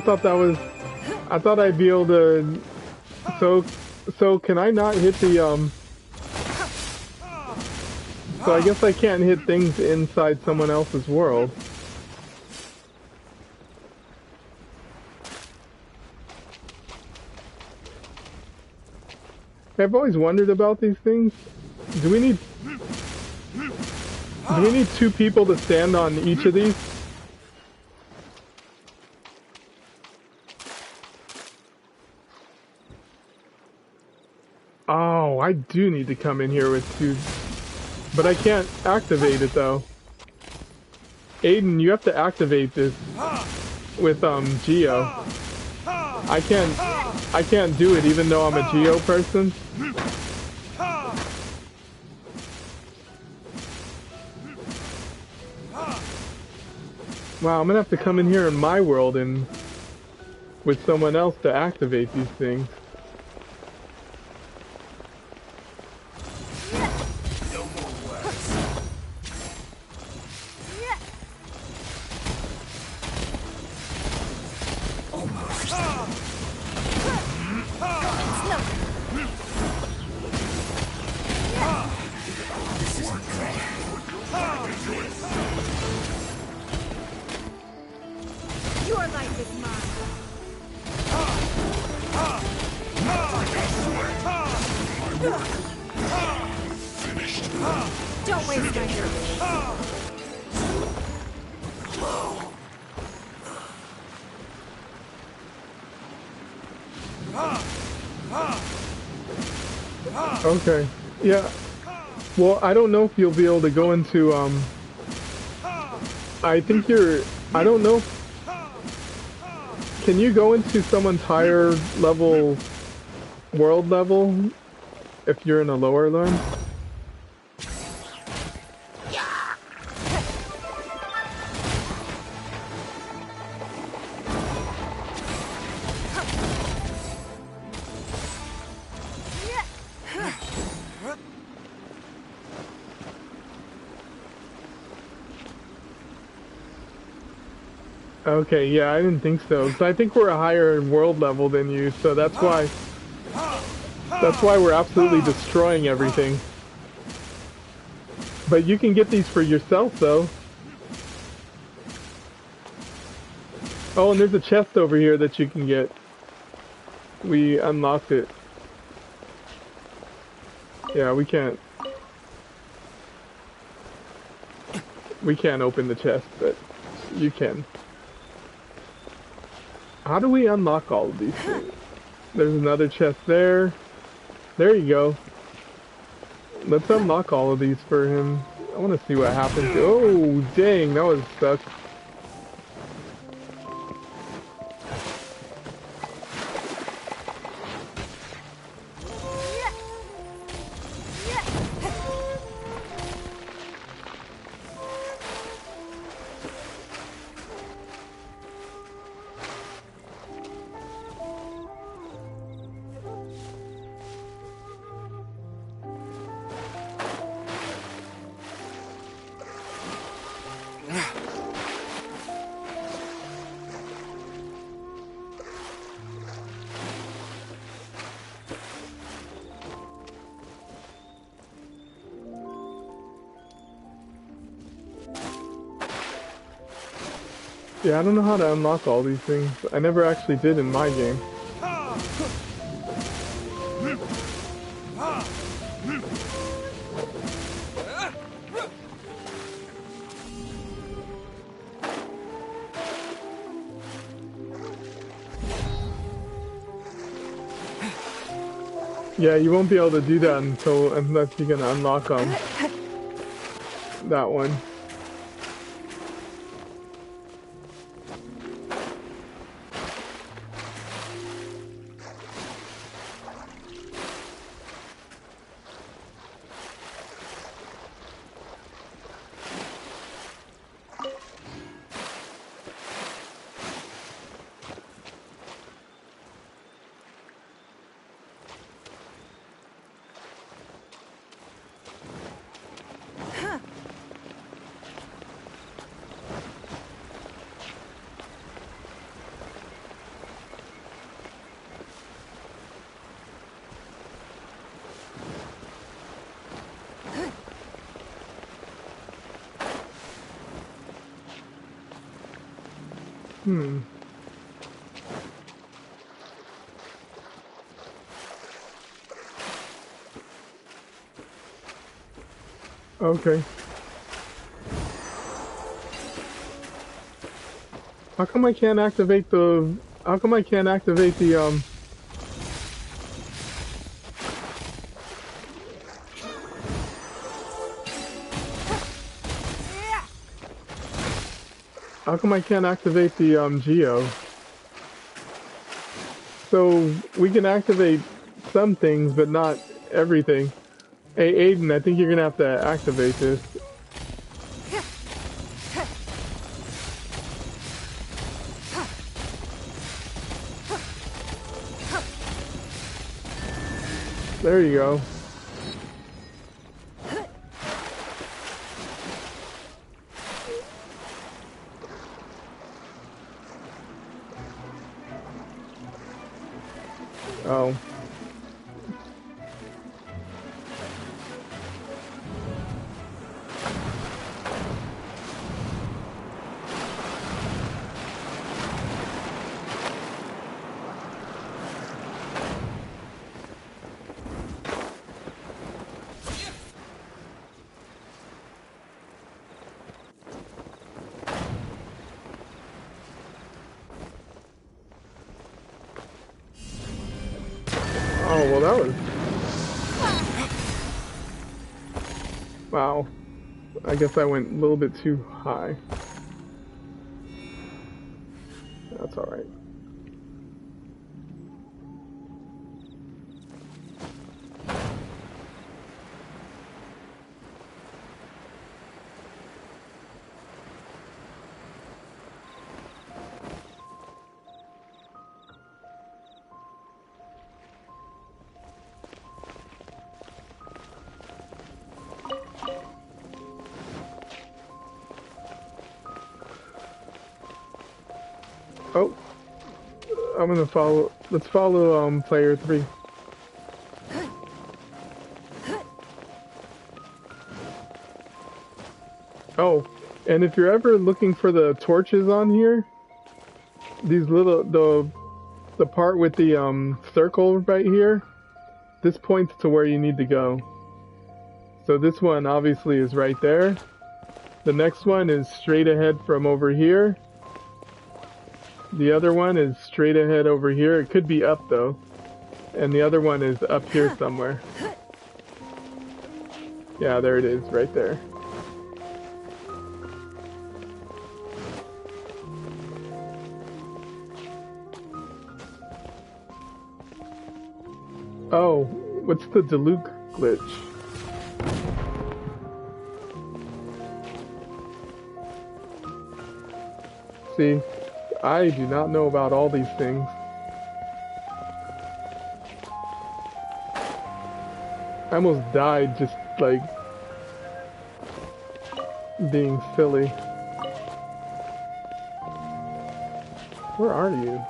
thought I'd be able to, so can I not hit the, so I guess I can't hit things inside someone else's world. I've always wondered about these things. Do we need two people to stand on each of these? Oh, I do need to come in here with two, but I can't activate it though. Aiden, you have to activate this with Geo. I can't do it even though I'm a Geo person. Wow, I'm gonna have to come in here in my world and with someone else to activate these things. Your life is mine. Don't waste my time. Okay. Yeah. Well, I don't know if you'll be able to go into, I think you're, I don't know. Can you go into someone's higher level, world level, if you're in a lower one? Okay, yeah, I didn't think so. 'Cause I think we're a higher world level than you, so that's why we're absolutely destroying everything. But you can get these for yourself, though. Oh, and there's a chest over here that you can get. We unlocked it. Yeah, we can't open the chest, but you can. How do we unlock all of these things? There's another chest there. There you go. Let's unlock all of these for him. I want to see what happens. Oh, dang, that was suck. Yeah, I don't know how to unlock all these things. I never actually did in my game. Yeah, you won't be able to do that unless you're gonna unlock that one. Okay. How come I can't activate the... How come I can't activate the, How come I can't activate the, Geo? So, we can activate some things, but not everything. Hey, Aiden, I think you're gonna have to activate this. There you go. Oh. Oh, well, that was... Wow. I guess I went a little bit too high. That's alright. Oh, I'm gonna follow. Let's follow player 3. Oh, and if you're ever looking for the torches on here, these little the part with the circle right here, this points to where you need to go. So this one obviously is right there. The next one is straight ahead from over here. The other one is straight ahead over here. It could be up though. And the other one is up here somewhere. Yeah, there it is, right there. Oh, what's the Diluc glitch? See, I do not know about all these things. I almost died just, like, being silly. Where are you?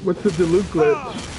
What's the Diluc glitch?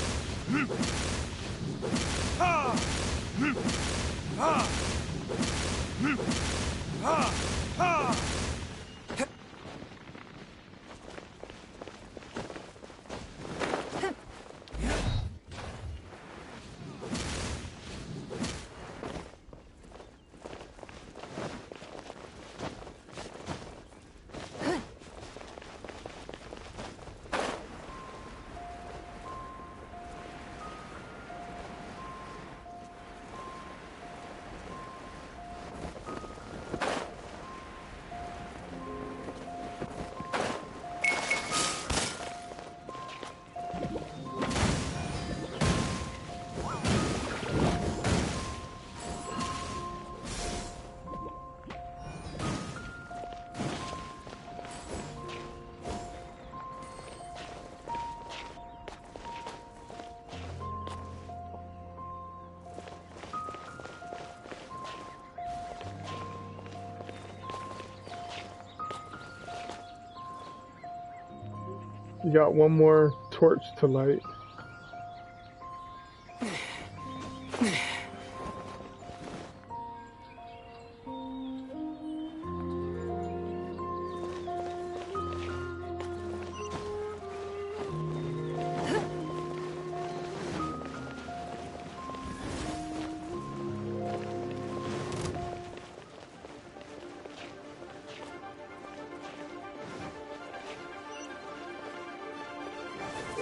You got one more torch to light.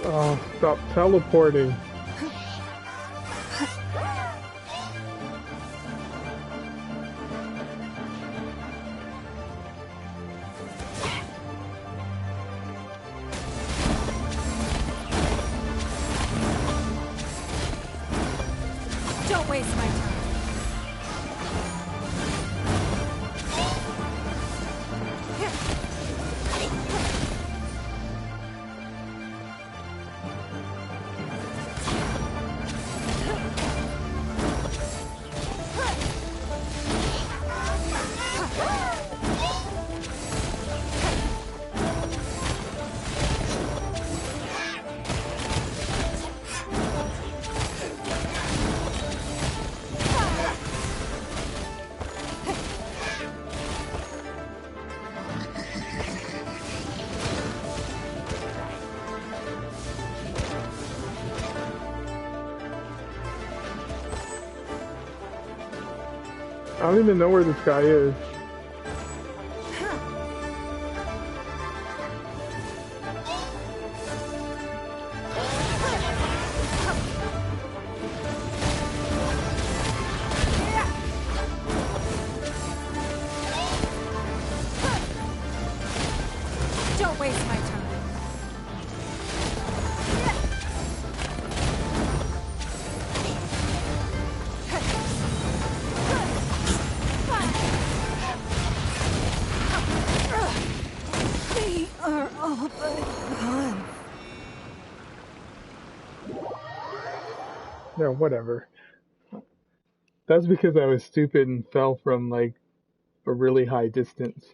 Oh, stop teleporting. Don't waste my time. don't even know where this guy is. Don't waste my time. They are all but gone. Yeah, whatever. That's because I was stupid and fell from like a really high distance.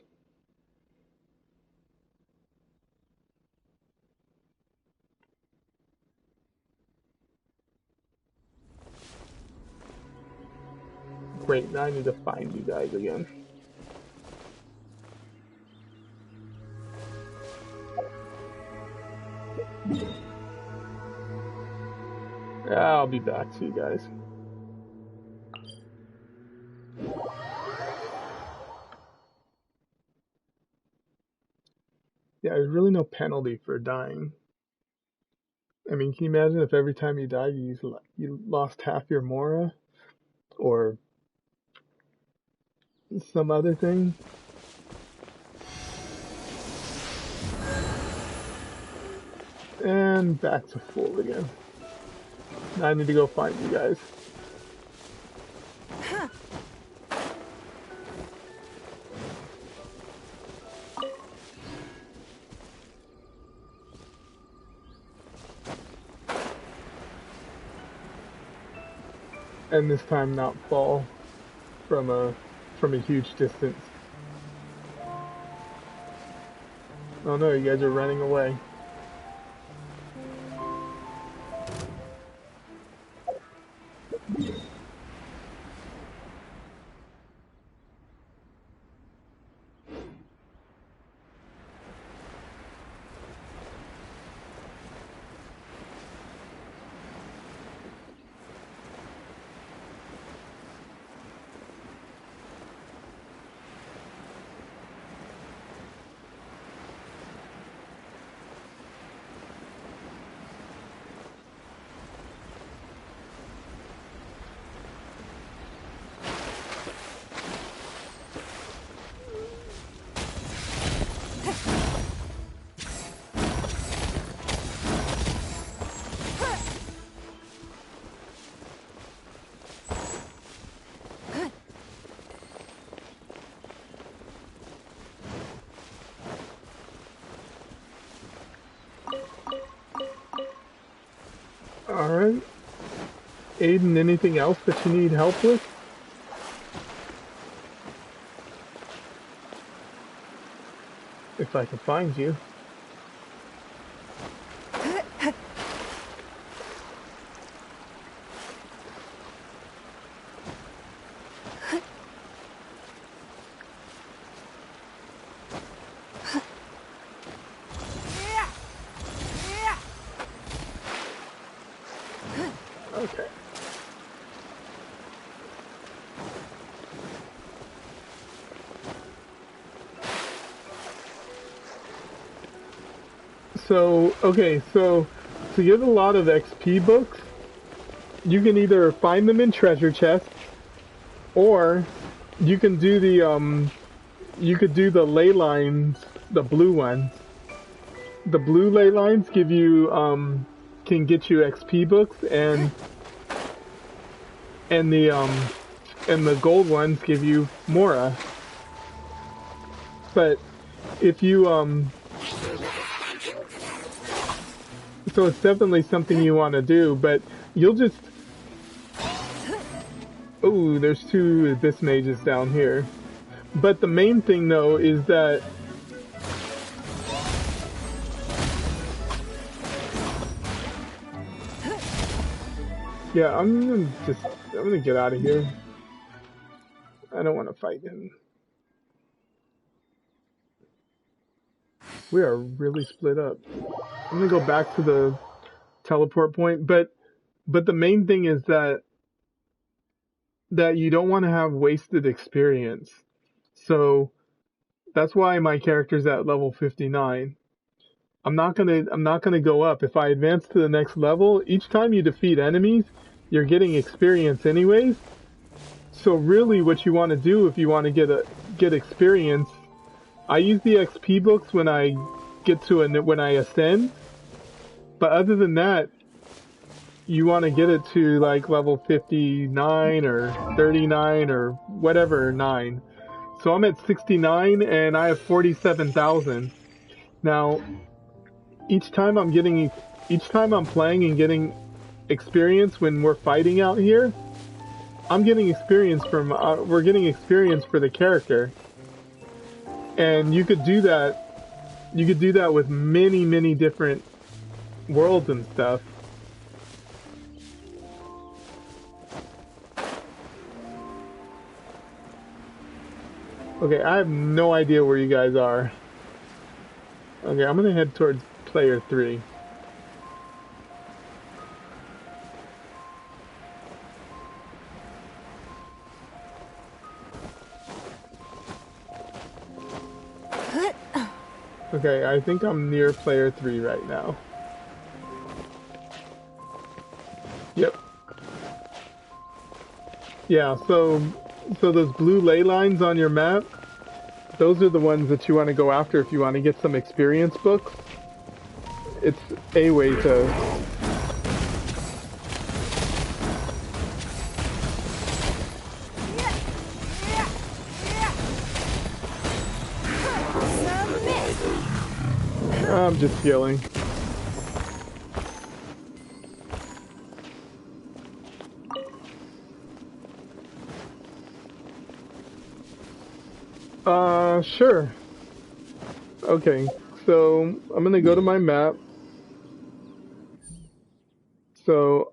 Great, now I need to find you guys again. I'll be back to you guys. Yeah, there's really no penalty for dying. I mean, can you imagine if every time you died you lost half your Mora? Or some other thing? And back to full again. Now I need to go find you guys. And this time not fall from a huge distance. Oh no, you guys are running away. Alright. Aiden, anything else that you need help with? If I can find you. Okay. So to get a lot of XP books, you can either find them in treasure chests, or you can do you could do the ley lines, the blue ones. The blue ley lines give you can get you XP books, and the gold ones give you Mora. But if you so it's definitely something you want to do, but you'll just... Oh, there's two Abyss Mages down here. But the main thing, though, is that... Yeah, I'm gonna get out of here. I don't want to fight him. We are really split up. I'm gonna go back to the teleport point, but the main thing is that that you don't want to have wasted experience. So that's why my character's at level 59. I'm not gonna go up. If I advance to the next level, each time you defeat enemies, you're getting experience anyways. So really what you want to do if you want to get experience, I use the XP books when I when I ascend, but other than that, you want to get it to like level 59 or 39 or whatever 9. So I'm at 69 and I have 47,000. Now, each time I'm playing and getting experience when we're fighting out here, I'm getting experience from we're getting experience for the character. And you could do that with many different worlds and stuff. Okay, I have no idea where you guys are. Okay, I'm gonna head towards player 3. Okay, I think I'm near player 3 right now. Yep. Yeah, so those blue ley lines on your map, those are the ones that you want to go after if you want to get some experience books. It's a way to... I'm just yelling. Sure. Okay, so I'm gonna go to my map. So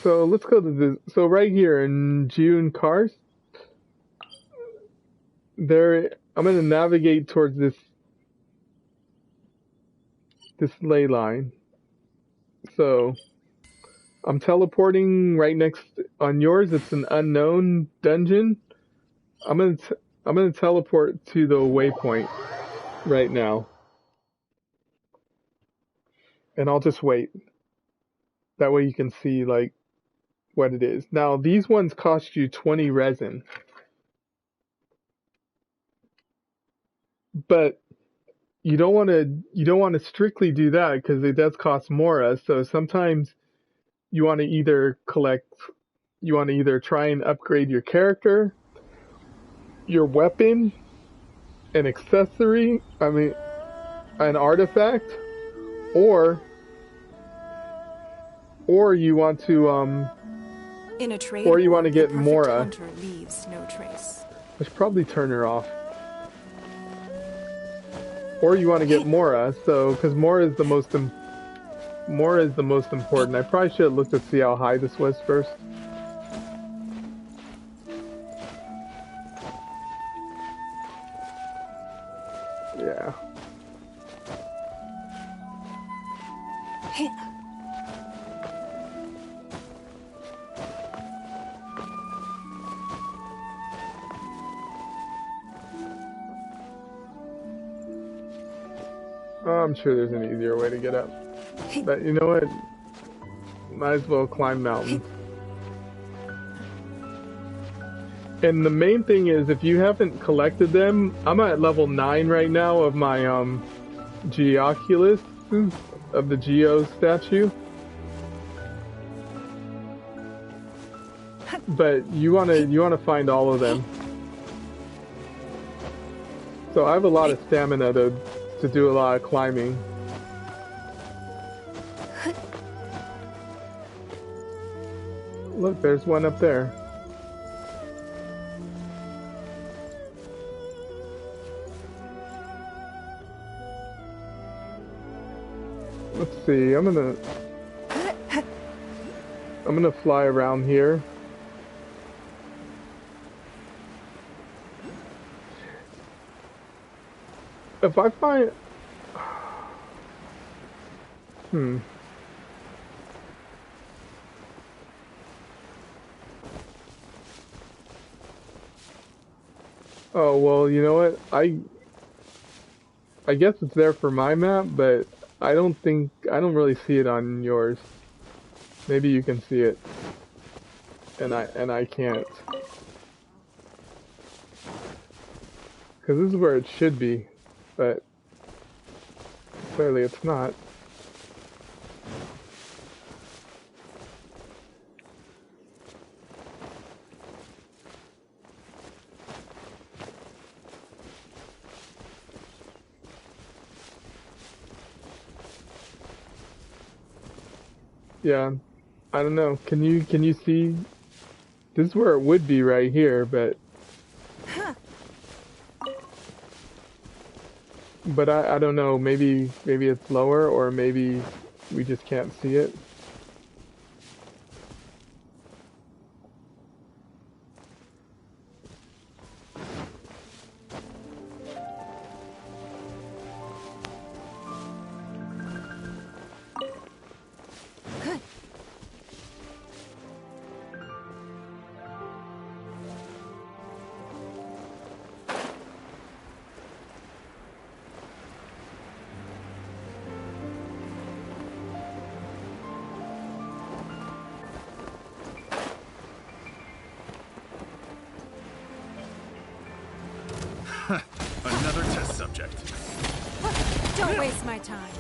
let's go to this. So right here in June Cars, there I'm gonna navigate towards this ley line. So I'm teleporting right next on yours. It's an unknown dungeon. I'm gonna teleport to the waypoint right now, and I'll just wait. That way you can see like what it is. Now these ones cost you 20 resin, but you don't want to strictly do that because it does cost more. So sometimes you want to either try and upgrade your character, your weapon, an accessory, an artifact, or you want to In a trade or you want war, to get the perfect Mora. hunter leaves no trace. I should probably turn her off. Or you want to get Mora, so because Mora is the most important. I probably should have looked to see how high this was first. Yeah. I'm sure there's an easier way to get up. But you know what? Might as well climb mountains. And the main thing is, if you haven't collected them, I'm at level 9 right now of my Geoculus, of the Geo statue. But you wanna find all of them. So I have a lot of stamina to do a lot of climbing. Look, there's one up there. Let's see, I'm gonna fly around here. If I find... Oh, well, you know what? I guess it's there for my map, but I don't really see it on yours. Maybe you can see it, and I can't. Because this is where it should be, but clearly it's not. Yeah, I don't know. Can you see? This is where it would be right here, but I don't know. Maybe it's lower, or maybe we just can't see it. Another test subject. Don't waste my time.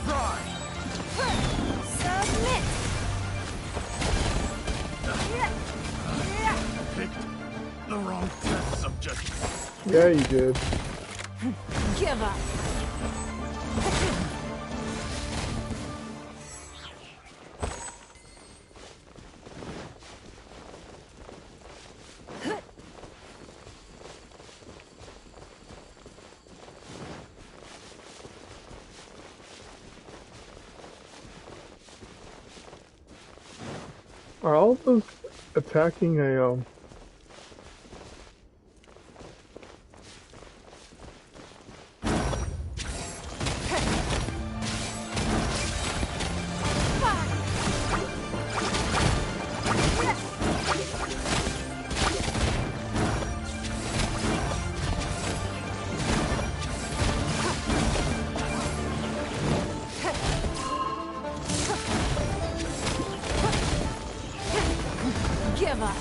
Fry! Submit. Picked the wrong test subject. Yeah, you did. Give up. Are all of those attacking a Give up.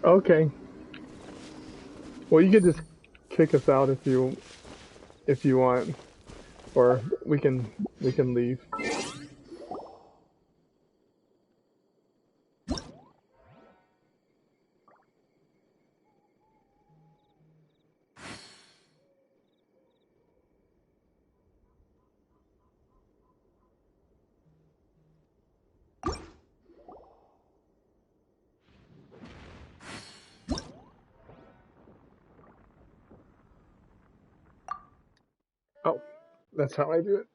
Okay. Well, you could just kick us out if you want, or we can leave. Oh, that's how I do it.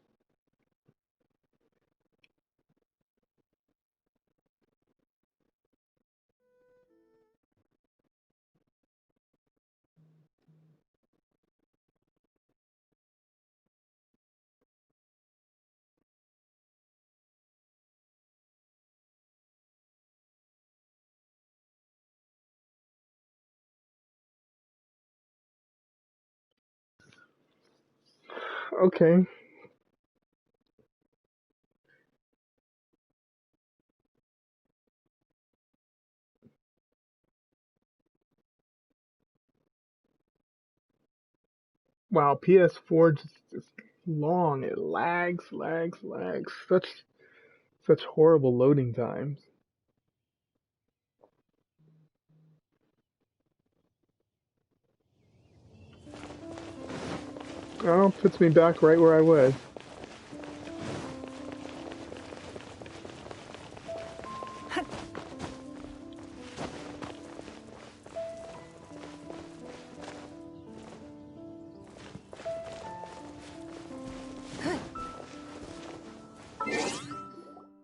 Okay. Wow, PS4 just is long. It lags. Such horrible loading times. Oh, puts me back right where I was.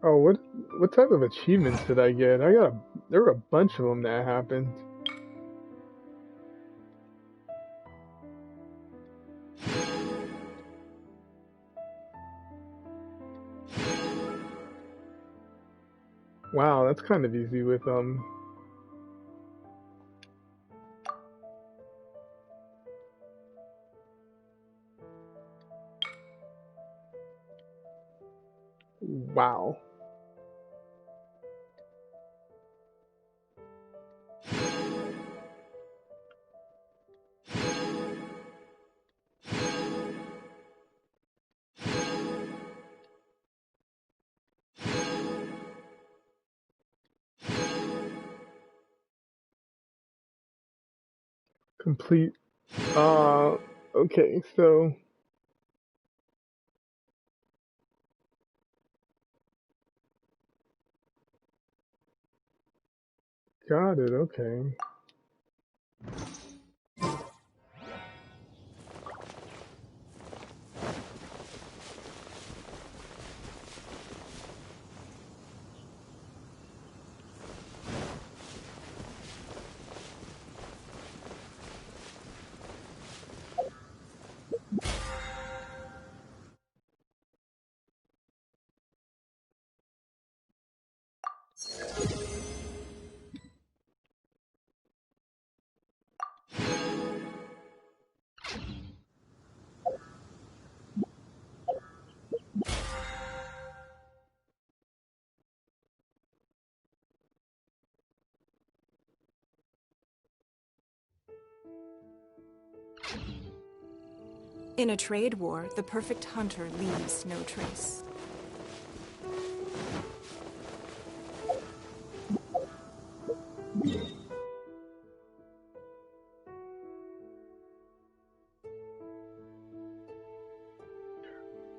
Oh, what type of achievements did I get? There were a bunch of them that happened. Wow, that's kind of easy with wow. Complete. Okay, so got it. Okay. In a trade war, the perfect hunter leaves no trace.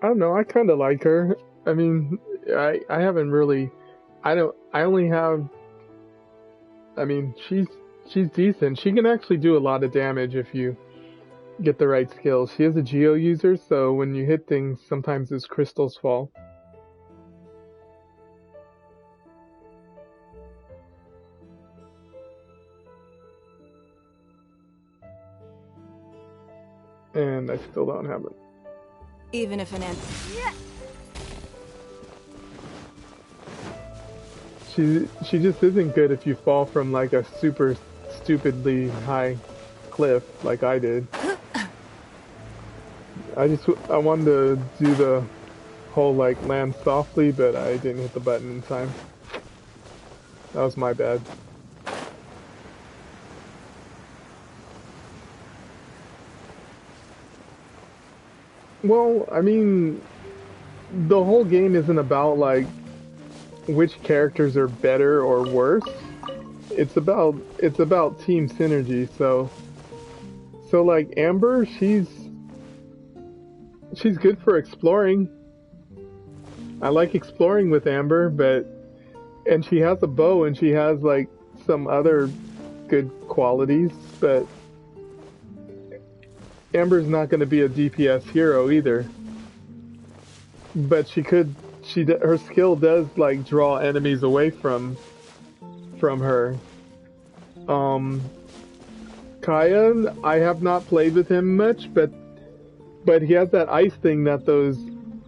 I don't know. I kind of like her. I mean, I haven't really. I don't. I only have. I mean, she's decent. She can actually do a lot of damage if you get the right skills. She is a Geo user, so when you hit things, sometimes his crystals fall. And I still don't have it. Even if an She just isn't good if you fall from like a super stupidly high cliff like I did. I wanted to do the whole like land softly, but I didn't hit the button in time. That was my bad. Well, I mean, the whole game isn't about like which characters are better or worse. It's about team synergy. So like Amber, she's good for exploring. I like exploring with Amber, and she has a bow and she has like some other good qualities, but Amber's not going to be a DPS hero either. But her skill does like draw enemies away from her. Kaya, I have not played with him much, but he has that ice thing that those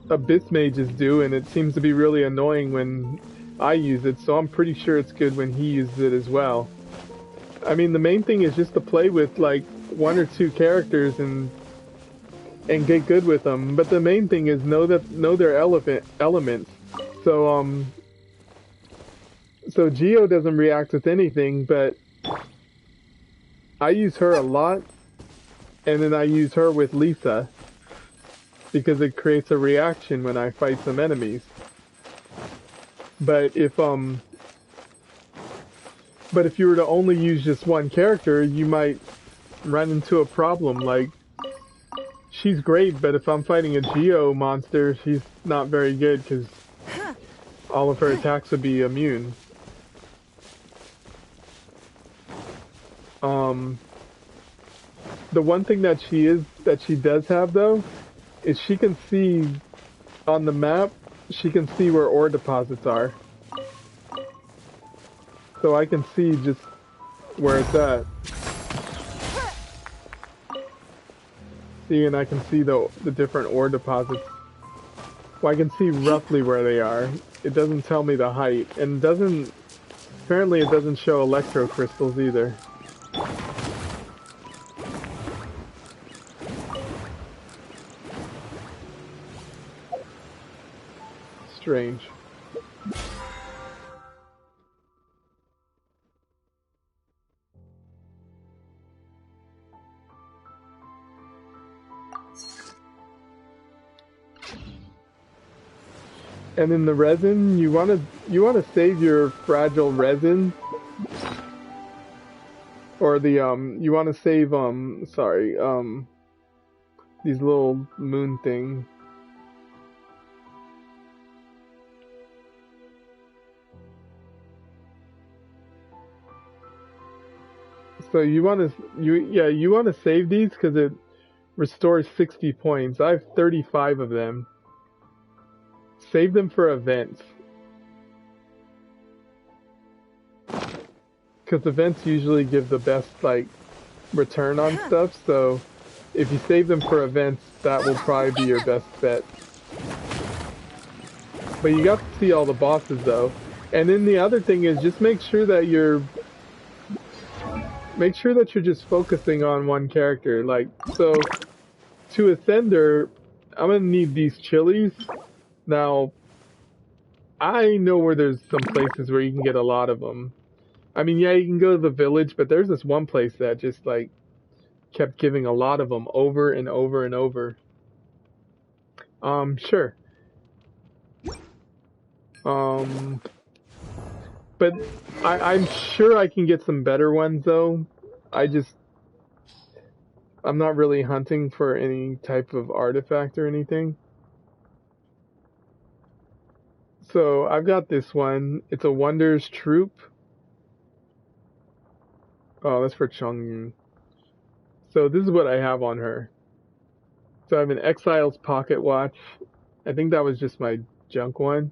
abyss mages do, and it seems to be really annoying when I use it, so I'm pretty sure it's good when he uses it as well. I mean, the main thing is just to play with like one or two characters and get good with them. But the main thing is know their elements. So so Geo doesn't react with anything, but I use her a lot, and then I use her with Lisa because it creates a reaction when I fight some enemies. But if you were to only use just one character, you might run into a problem. Like, she's great, but if I'm fighting a Geo monster, she's not very good because all of her attacks would be immune. The one thing that she does have though, is she can see on the map, she can see where ore deposits are. So I can see just where it's at. See, and I can see the different ore deposits. Well, I can see roughly where they are. it doesn't tell me the height, and doesn't apparently it doesn't show electro crystals either. Strange. And in the resin, you wanna save your fragile resin, or the you wanna save these little moon things. So you wanna save these because it restores 60 points. I have 35 of them. Save them for events. Because events usually give the best, like, return on stuff, so if you save them for events, that will probably be your best bet. But you got to see all the bosses, though. And then the other thing is just make sure that you're just focusing on one character. Like, so, to ascend her, I'm gonna need these chilies. Now, I know where there's some places where you can get a lot of them. I mean, yeah, you can go to the village, but there's this one place that just, like, kept giving a lot of them over and over and over. Sure. But I'm sure I can get some better ones, though. I'm not really hunting for any type of artifact or anything. So I've got this one. It's a Wonders Troop. Oh, that's for Chongyun. So this is what I have on her. So I have an Exile's Pocket Watch. I think that was just my junk one.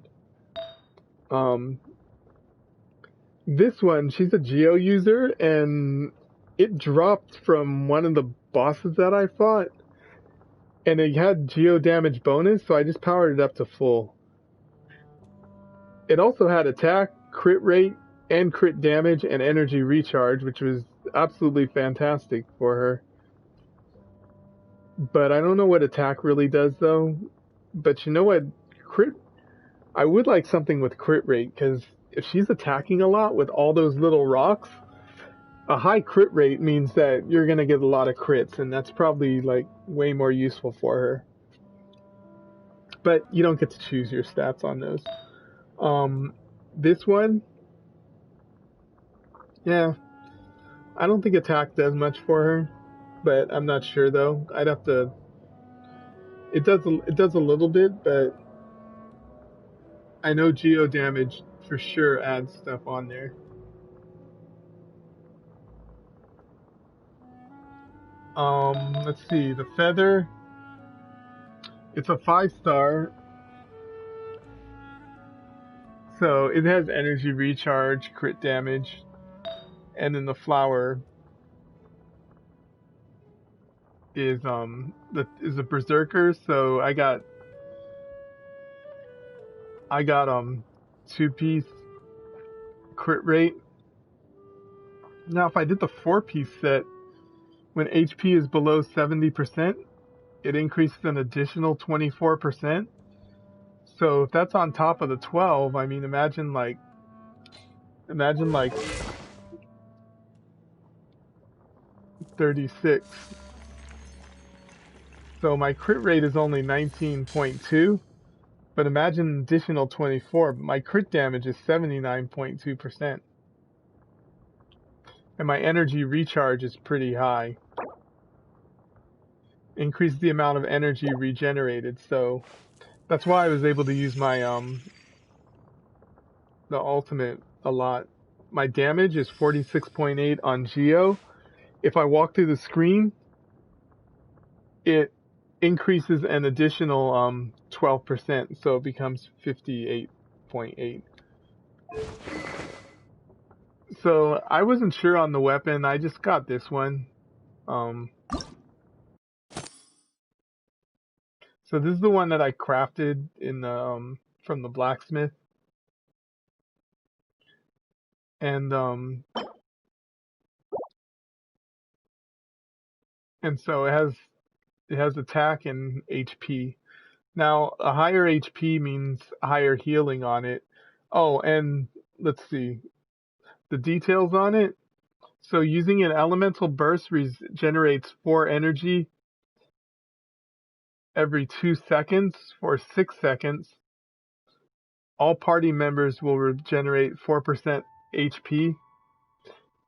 This one, she's a Geo user, and it dropped from one of the bosses that I fought. And it had Geo damage bonus, so I just powered it up to full. It also had attack, crit rate, and crit damage and energy recharge, which was absolutely fantastic for her. But I don't know what attack really does, though. But you know what? I would like something with crit rate, because if she's attacking a lot with all those little rocks, a high crit rate means that you're going to get a lot of crits, and that's probably, like, way more useful for her. But you don't get to choose your stats on those. This one, yeah, I don't think attack does much for her, but I'm not sure, though. I'd have to... It does a little bit, but I know Geo damage for sure adds stuff on there. Let's see, the feather, it's a 5-star, so it has energy recharge, crit damage, and then the flower is is a berserker, so I got 2-piece crit rate. Now if I did the 4-piece set, when HP is below 70%, it increases an additional 24%. So if that's on top of the 12, I mean, imagine like 36. So my crit rate is only 19.2, but imagine an additional 24. My crit damage is 79.2%. And my energy recharge is pretty high. Increase the amount of energy regenerated, so that's why I was able to use my the ultimate a lot. My damage is 46.8 on Geo. If I walk through the screen, it increases an additional 12%, so it becomes 58.8. So I wasn't sure on the weapon. I just got this one. So this is the one that I crafted in the from the blacksmith. and so it has attack and HP. Now a higher HP means higher healing on it. Oh, and let's see the details on it. So using an elemental burst regenerates 4 energy every 2 seconds for 6 seconds. All party members will regenerate 4% HP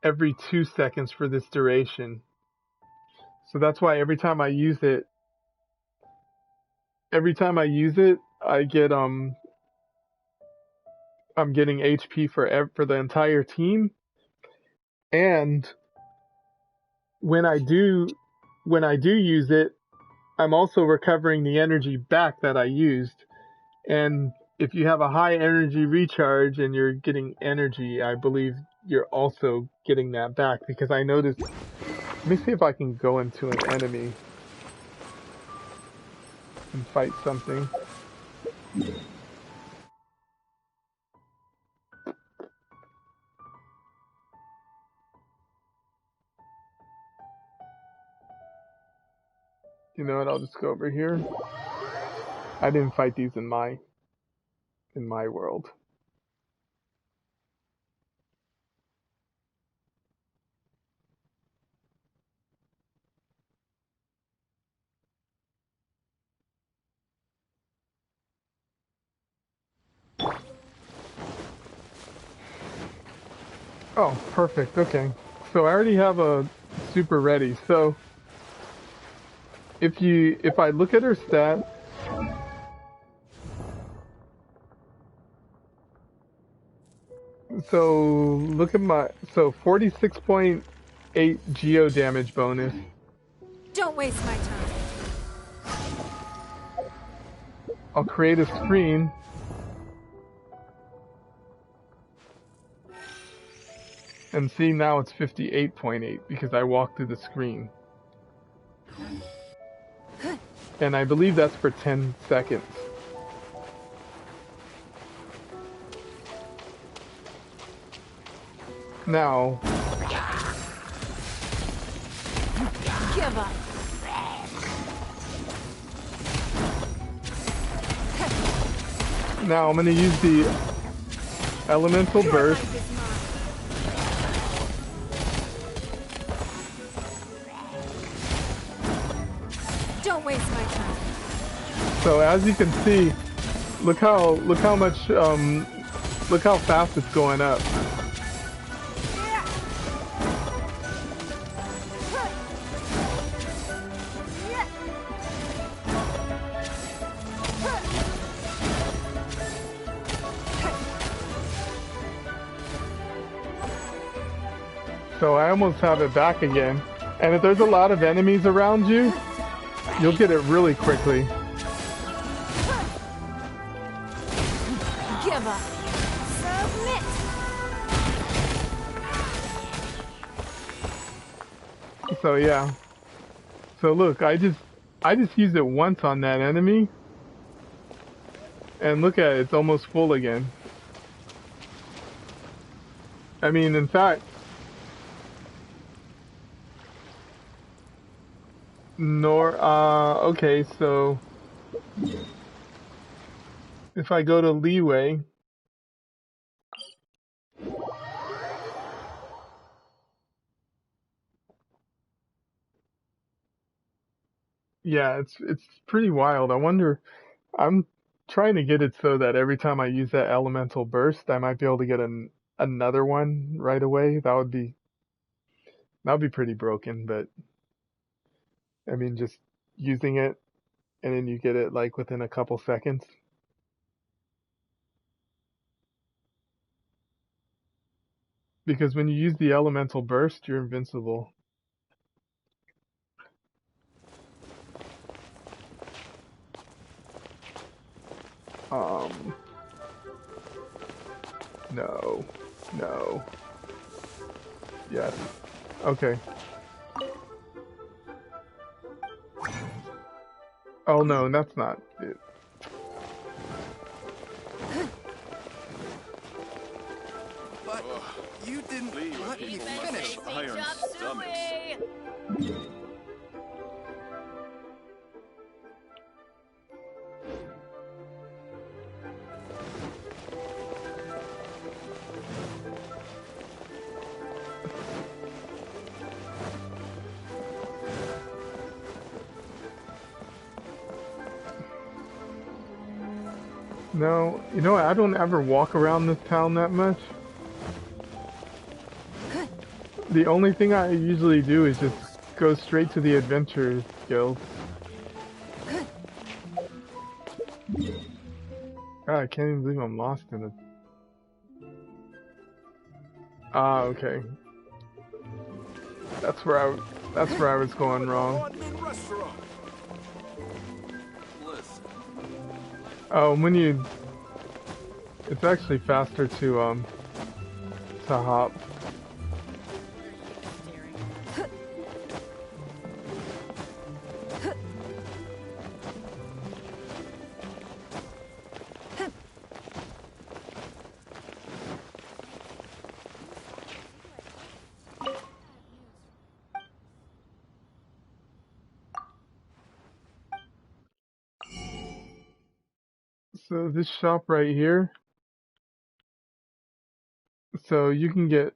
every 2 seconds for this duration. So that's why every time I use it, I get I'm getting HP for the entire team, and when I do use it, I'm also recovering the energy back that I used. And if you have a high energy recharge and you're getting energy, I believe you're also getting that back, because I noticed. Let me see if I can go into an enemy and fight something. You know what? I'll just go over here. I didn't fight these in my world. Oh, perfect. Okay. So I already have a super ready. So if I look at her stat, so look at my 46.8 geo damage bonus. Don't waste my time. I'll create a screen. And see, now it's 58.8 because I walked through the screen. And I believe that's for 10 seconds. Now, Give up. now I'm going to use the elemental burst. Don't waste my time. So as you can see, look how much look how fast it's going up. So I almost have it back again. And if there's a lot of enemies around you, you'll get it really quickly. Give up. Submit. So yeah. So look, I just used it once on that enemy. And look at it, it's almost full again. I mean, in fact, okay, so if I go to leeway, yeah, it's pretty wild. I wonder, I'm trying to get it so that every time I use that elemental burst, I might be able to get another one right away. That would be pretty broken, but I mean, just using it and then you get it like within a couple seconds. Because when you use the elemental burst, you're invincible. No. No. Yes. Okay. Oh no, that's not it. But You didn't let me finish. Iron stomachs. No, you know what? I don't ever walk around this town that much. The only thing I usually do is just go straight to the Adventurers Guild. God, I can't even believe I'm lost in it. Ah, okay. That's where I was going wrong. Oh, when you, it's actually faster to hop. So this shop right here, so you can get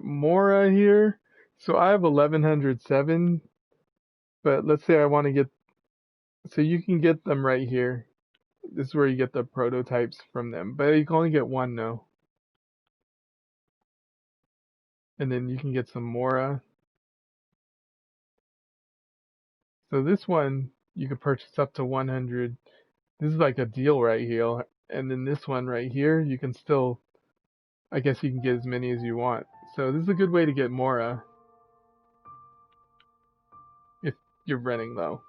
Mora here. So I have 1107, but let's say I want to get, so you can get them right here. This is where you get the prototypes from them, but you can only get one though. And then you can get some Mora. So this one you can purchase up to 100. This is like a deal right here. And then this one right here, you can still, I guess you can get as many as you want. So this is a good way to get Mora if you're running low.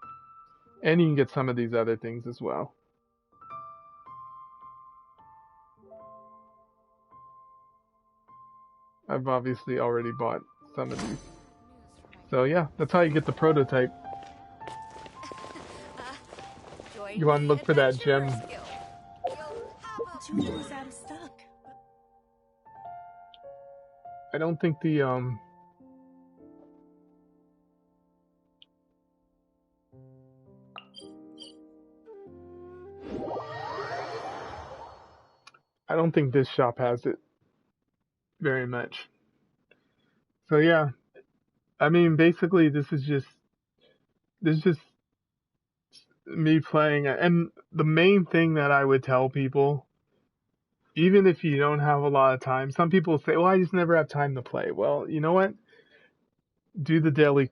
And you can get some of these other things as well. I've obviously already bought some of these. So yeah, that's how you get the prototype. You want to look for that gem. Julie was out of stock. I don't think the I don't think this shop has it very much. So yeah, I mean basically this is just me playing, and the main thing that I would tell people, even if you don't have a lot of time, some people say, well, I just never have time to play. Well, you know what? Do the daily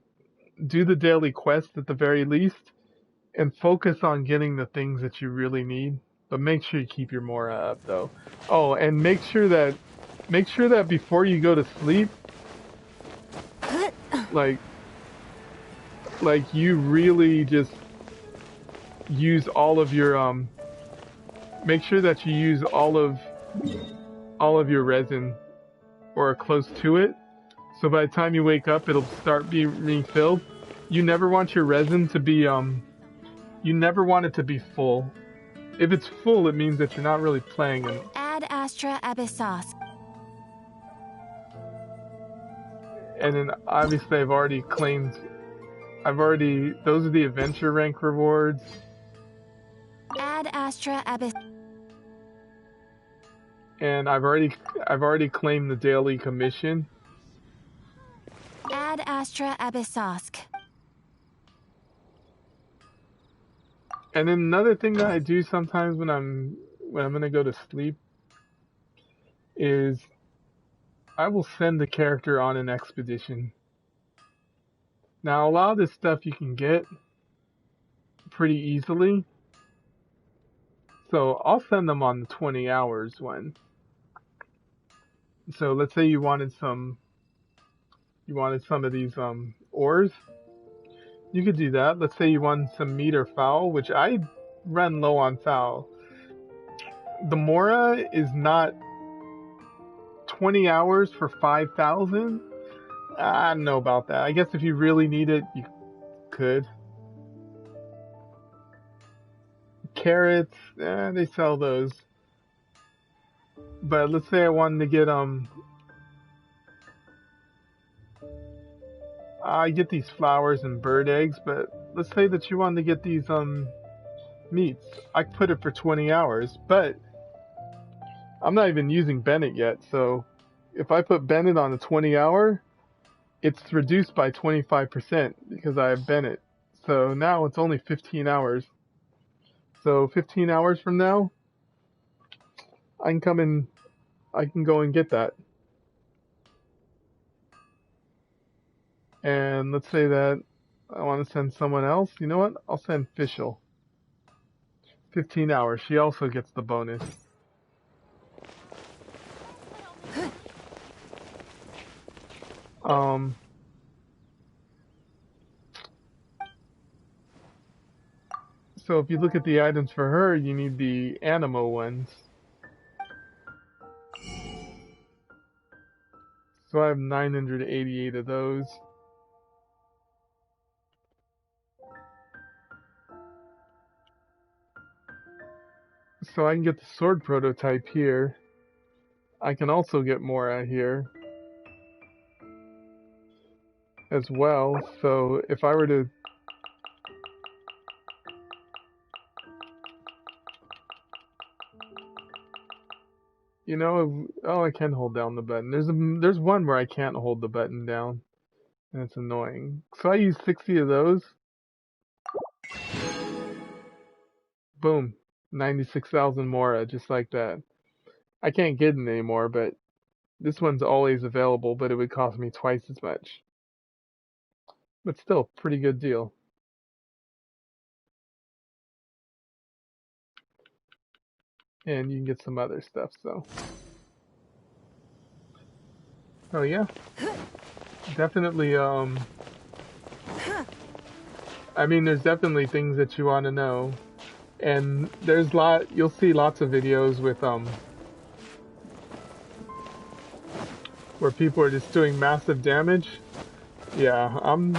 quest at the very least, and focus on getting the things that you really need. But make sure you keep your Mora up though. Oh, and make sure that before you go to sleep, like you really just use all of your make sure that you use all of your resin or close to it, so by the time you wake up it'll start being refilled. You never want your resin to be you never want it to be full. If it's full, it means that you're not really playing. And Ad Astra Abyssos. then obviously those are the adventure rank rewards. Ad Astra Abyss. And I've already claimed the daily commission. Ad Astra Abyssosk. And then another thing that I do sometimes when I'm gonna go to sleep is I will send the character on an expedition. Now a lot of this stuff you can get pretty easily, so I'll send them on the 20 hours one. So let's say you wanted some of these ores. You could do that. Let's say you want some meat or fowl, which I run low on fowl. The Mora is not 20 hours for 5,000. I don't know about that. I guess if you really need it, you could. Carrots, they sell those. But let's say I wanted to get I get these flowers and bird eggs, but let's say that you wanted to get these meats. I put it for 20 hours, but I'm not even using Bennett yet, so if I put Bennett on a 20 hour, it's reduced by 25% because I have Bennett. So now it's only 15 hours. So 15 hours from now, I can come in, I can go and get that. And let's say that I want to send someone else. You know what? I'll send Fischl. 15 hours. She also gets the bonus. So if you look at the items for her, you need the Animo ones. So I have 988 of those. So I can get the sword prototype here. I can also get more out here as well. So if I were to oh, I can hold down the button. There's one where I can't hold the button down, and it's annoying. So I use 60 of those. Boom, 96,000 Mora, just like that. I can't get it anymore, but this one's always available, but it would cost me twice as much. But still, pretty good deal. And you can get some other stuff, so. Oh yeah, definitely, I mean, there's definitely things that you want to know. And you'll see lots of videos with, where people are just doing massive damage. Yeah, I'm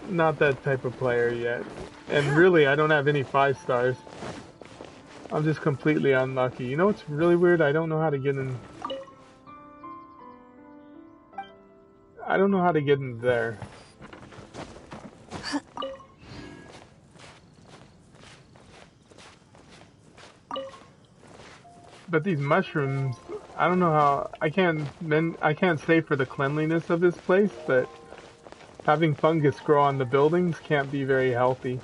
not that type of player yet. And really, I don't have any 5 stars. I'm just completely unlucky. You know what's really weird? I don't know how to get in. I don't know how to get in there. But these mushrooms, I don't know how. I can't say for the cleanliness of this place, but having fungus grow on the buildings can't be very healthy.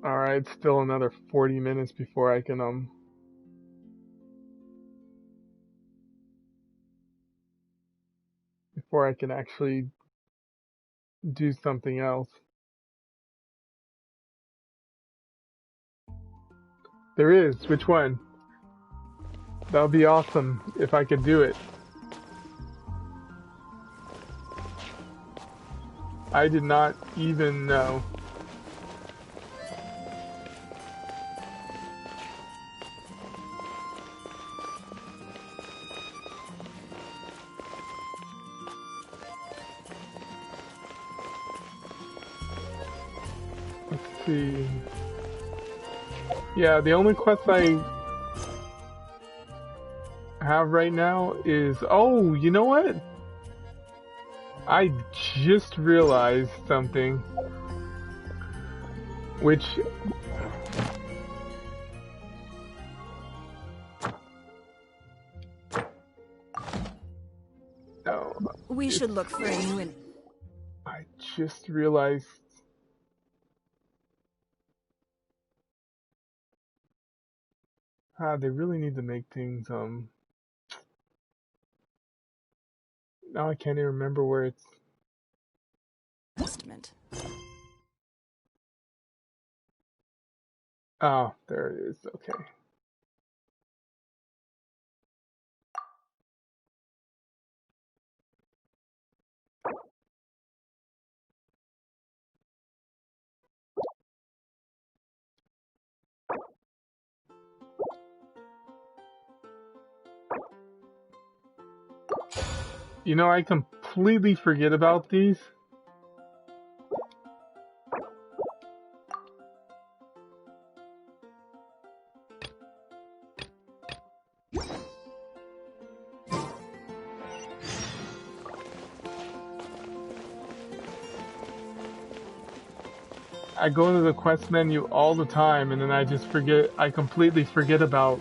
Alright, still another 40 minutes before I can actually do something else. There is. Which one? That would be awesome if I could do it. I did not even know. Let's see. Yeah, the only quest I have right now is... Oh, you know what? I just realized something. Which... Oh, We should look for a new one. I just realized... they really need to make things, Now I can't even remember where it's... Investment. Oh, there it is. Okay. You know, I completely forget about these. I go to the quest menu all the time and then I just forget, I completely forget about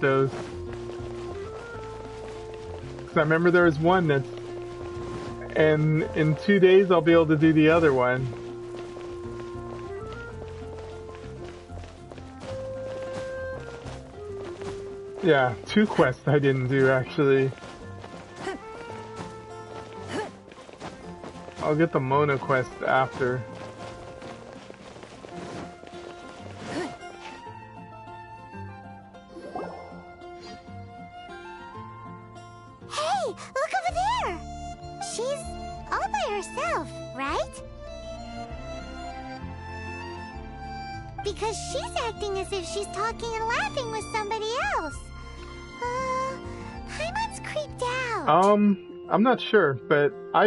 those. Because I remember there was one that's, and in 2 days I'll be able to do the other one. Yeah, 2 quests I didn't do actually. I'll get the Mona quest after. Hey, look over there! She's all by herself, right? Because she's acting as if she's talking and laughing with somebody else. Paimon's creeped out. I'm not sure, but I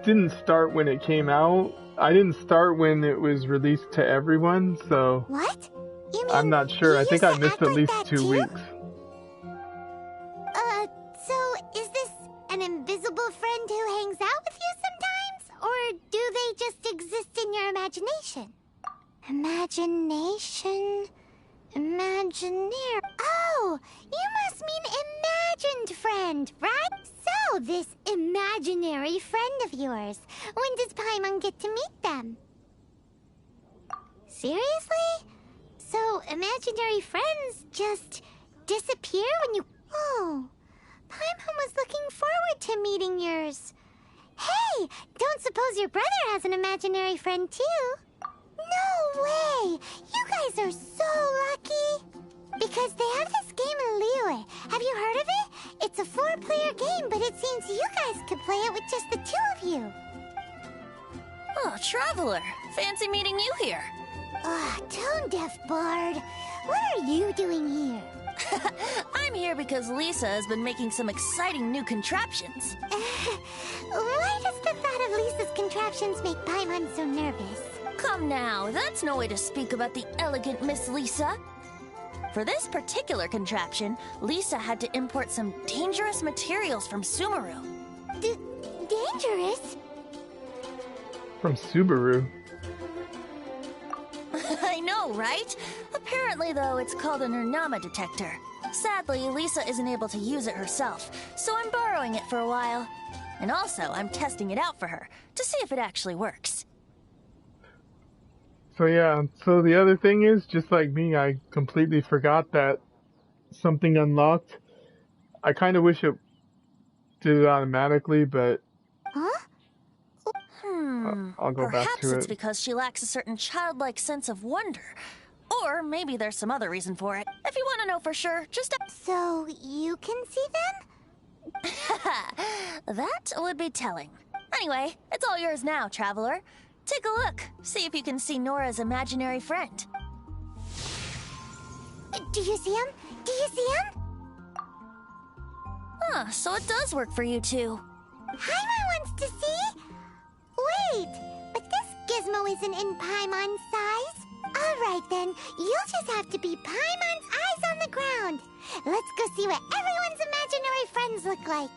didn't start when it came out. I didn't start when it was released to everyone, so What? You mean I'm not sure. you I think used I to missed act at like least that 2 too? weeks. So is this an invisible friend who hangs out with you sometimes? Or do they just exist in your imagination? Imagination? Imagineer. Oh, you must mean imagined friend, right? So, this imaginary friend of yours, when does Paimon get to meet them? Seriously? So, imaginary friends just disappear when you... Oh, Paimon was looking forward to meeting yours. Hey, don't suppose your brother has an imaginary friend too? No way! You guys are so lucky! Because they have this game in Liyue. Have you heard of it? It's a 4-player game, but it seems you guys could play it with just the 2 of you. Oh, Traveler. Fancy meeting you here. Tone deaf bard. What are you doing here? I'm here because Lisa has been making some exciting new contraptions. Why does the thought of Lisa's contraptions make Paimon so nervous? Come now, that's no way to speak about the elegant Miss Lisa. For this particular contraption, Lisa had to import some dangerous materials from Sumeru. Dangerous? From Subaru. I know, right? Apparently, though, it's called an Urnama detector. Sadly, Lisa isn't able to use it herself, so I'm borrowing it for a while. And also, I'm testing it out for her, to see if it actually works. So yeah, so the other thing is, just like me, I completely forgot that something unlocked. I kind of wish it did it automatically, but Huh? I'll go back Perhaps to it's it. because she lacks a certain childlike sense of wonder. Or maybe there's some other reason for it. If you want to know for sure, just... So, you can see them? That would be telling. Anyway, it's all yours now, Traveler. Take a look. See if you can see Nora's imaginary friend. Do you see him? Do you see him? Huh, so it does work for you two. Paimon wants to see? Wait, but this gizmo isn't in Paimon's size. Alright then, you'll just have to be Paimon's eyes on the ground. Let's go see what everyone's imaginary friends look like.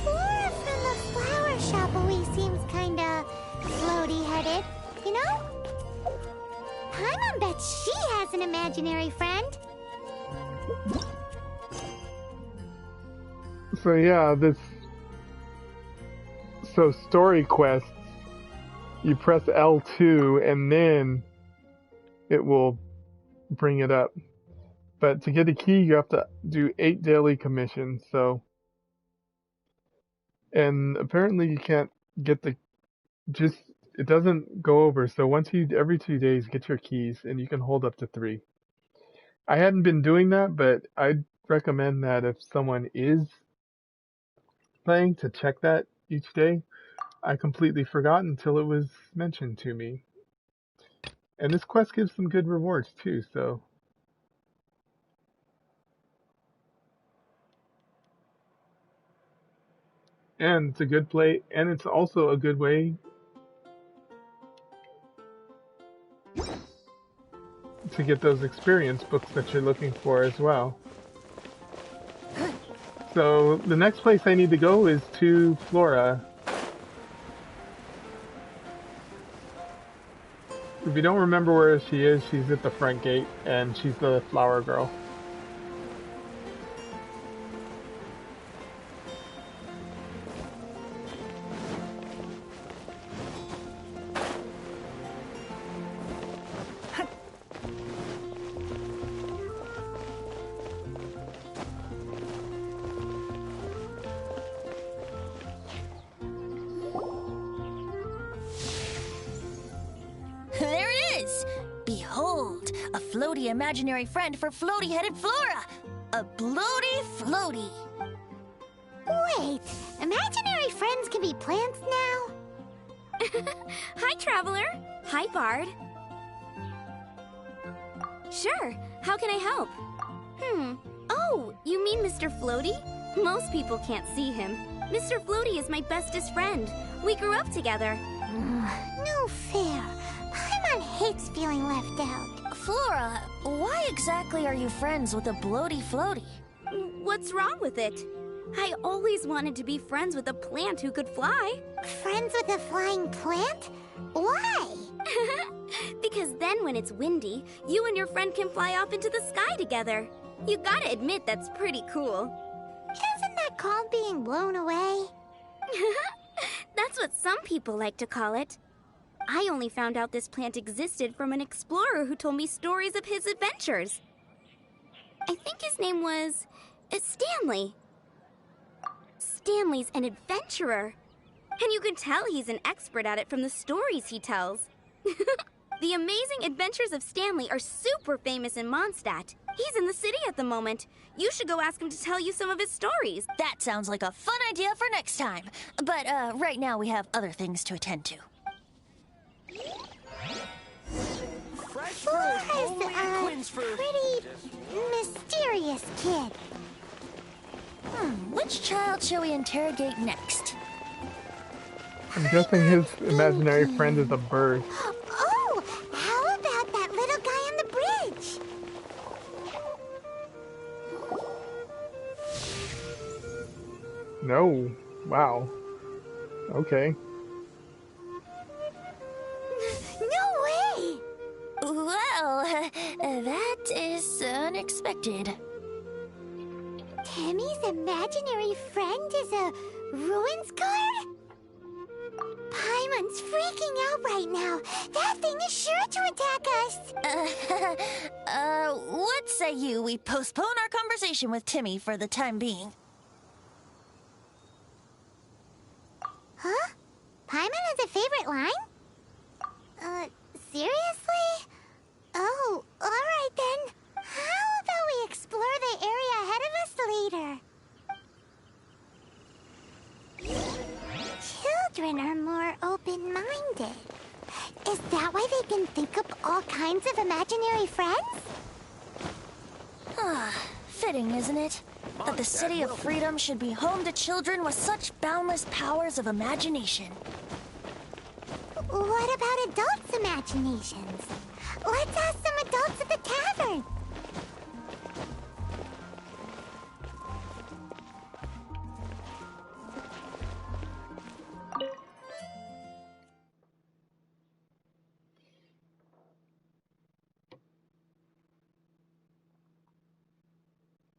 Flora from the flower shop always seems kinda floaty-headed, you know? Paimon bets she has an imaginary friend. So yeah, so story quests, you press L2 and then it will bring it up. But to get a key, you have to do 8 daily commissions, so... And apparently you can't get it doesn't go over, so every 2 days, get your keys, and you can hold up to 3. I hadn't been doing that, but I'd recommend that if someone is playing, to check that each day. I completely forgot until it was mentioned to me. And this quest gives some good rewards too, so. And it's a good play, and it's also a good way to get those experience books that you're looking for as well. So the next place I need to go is to Flora. If you don't remember where she is, she's at the front gate, and she's the flower girl. There it is! Behold, a floaty imaginary friend for floaty-headed Flora! A bloaty floaty! Wait, imaginary friends can be plants now? Hi, Traveler. Hi, Bard. Sure, how can I help? Oh, you mean Mr. Floaty? Most people can't see him. Mr. Floaty is my bestest friend. We grew up together. No fair. Paimon hates feeling left out. Flora, why exactly are you friends with a bloaty floaty? What's wrong with it? I always wanted to be friends with a plant who could fly. Friends with a flying plant? Why? Because then when it's windy, you and your friend can fly off into the sky together. You gotta admit that's pretty cool. Isn't that called being blown away? That's what some people like to call it. I only found out this plant existed from an explorer who told me stories of his adventures. I think his name was Stanley. Stanley's an adventurer. And you can tell he's an expert at it from the stories he tells. The amazing adventures of Stanley are super famous in Mondstadt. He's in the city at the moment. You should go ask him to tell you some of his stories. That sounds like a fun idea for next time. But right now we have other things to attend to. Fresh Flora's fruit, only at a Quinn's fruit. pretty mysterious kid. Which child shall we interrogate next? I'm guessing his imaginary friend is a bird. Oh, how about that little guy on the bridge? No. Wow. Okay. No way! Well, that is unexpected. Timmy's imaginary friend is a ruins guard? Paimon's freaking out right now. That thing is sure to attack us. What say we postpone our conversation with Timmy for the time being? Huh? Paimon has a favorite line? Seriously? Oh, alright then. How about we explore the area ahead of us later? Children are more open-minded. Is that why they can think up all kinds of imaginary friends? Fitting, isn't it? That the City of Freedom should be home to children with such boundless powers of imagination. What about adults' imaginations? Let's ask some adults at the tavern.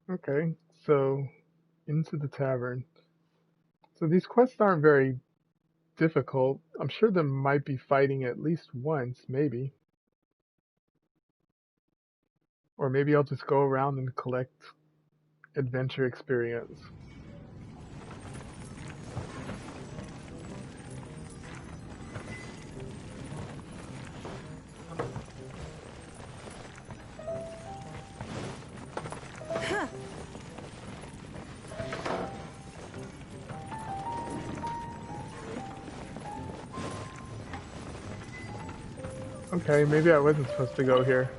Okay, so into the tavern. So these quests aren't very difficult. I'm sure there might be fighting at least once, maybe. Or maybe I'll just go around and collect adventure experience. Okay, maybe I wasn't supposed to go here.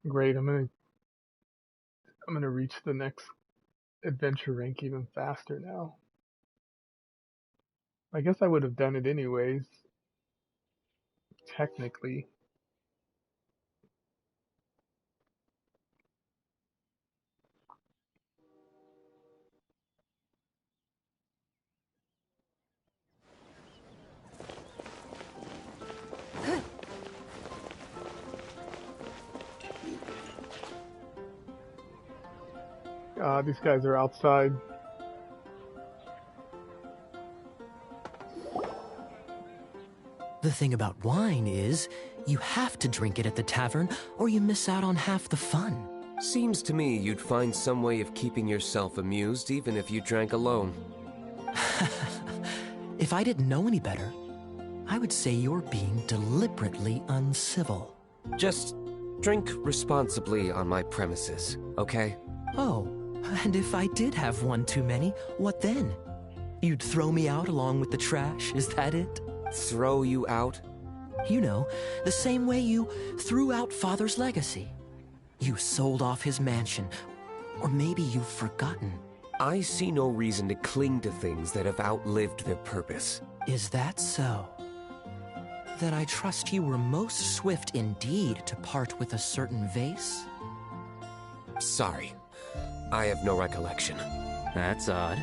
Great, I'm gonna reach the next adventure rank even faster now. I guess I would have done it anyways, technically. These guys are outside. The thing about wine is, you have to drink it at the tavern, or you miss out on half the fun. Seems to me you'd find some way of keeping yourself amused even if you drank alone. If I didn't know any better, I would say you're being deliberately uncivil. Just drink responsibly on my premises, okay? Oh, and if I did have one too many, what then? You'd throw me out along with the trash, is that it? Throw you out? You know, the same way you threw out Father's legacy. You sold off his mansion, or maybe you've forgotten. I see no reason to cling to things that have outlived their purpose. Is that so? Then I trust you were most swift indeed to part with a certain vase? Sorry, I have no recollection. That's odd.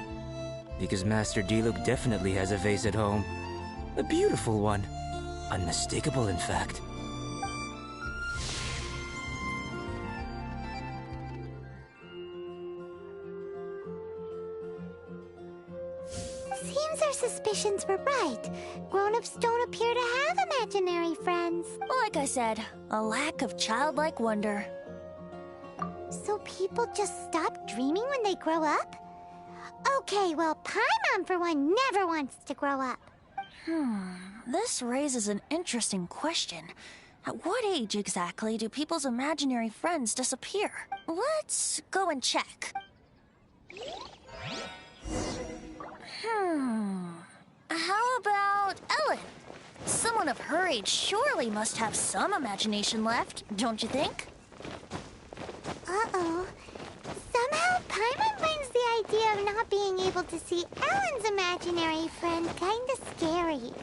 Because Master Diluc definitely has a vase at home. A beautiful one. Unmistakable, in fact. Seems our suspicions were right. Grown-ups don't appear to have imaginary friends. Like I said, a lack of childlike wonder. So people just stop dreaming when they grow up? Okay, well, Paimon, for one, never wants to grow up. This raises an interesting question. At what age exactly do people's imaginary friends disappear? Let's go and check. How about Ellen? Someone of her age surely must have some imagination left, don't you think? Uh-oh. Somehow, Paimon finds the idea of not being able to see Ellen's imaginary friend kinda scary.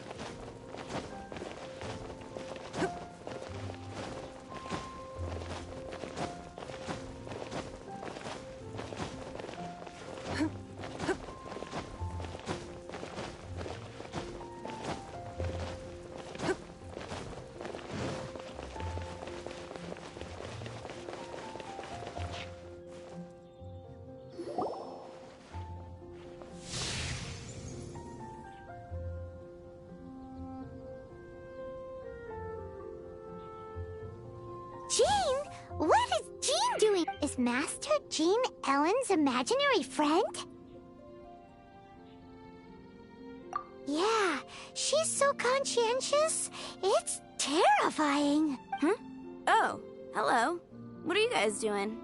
Jean? What is Jean doing? Is Master Jean Ellen's imaginary friend? Yeah, she's so conscientious. It's terrifying. Oh, hello. What are you guys doing?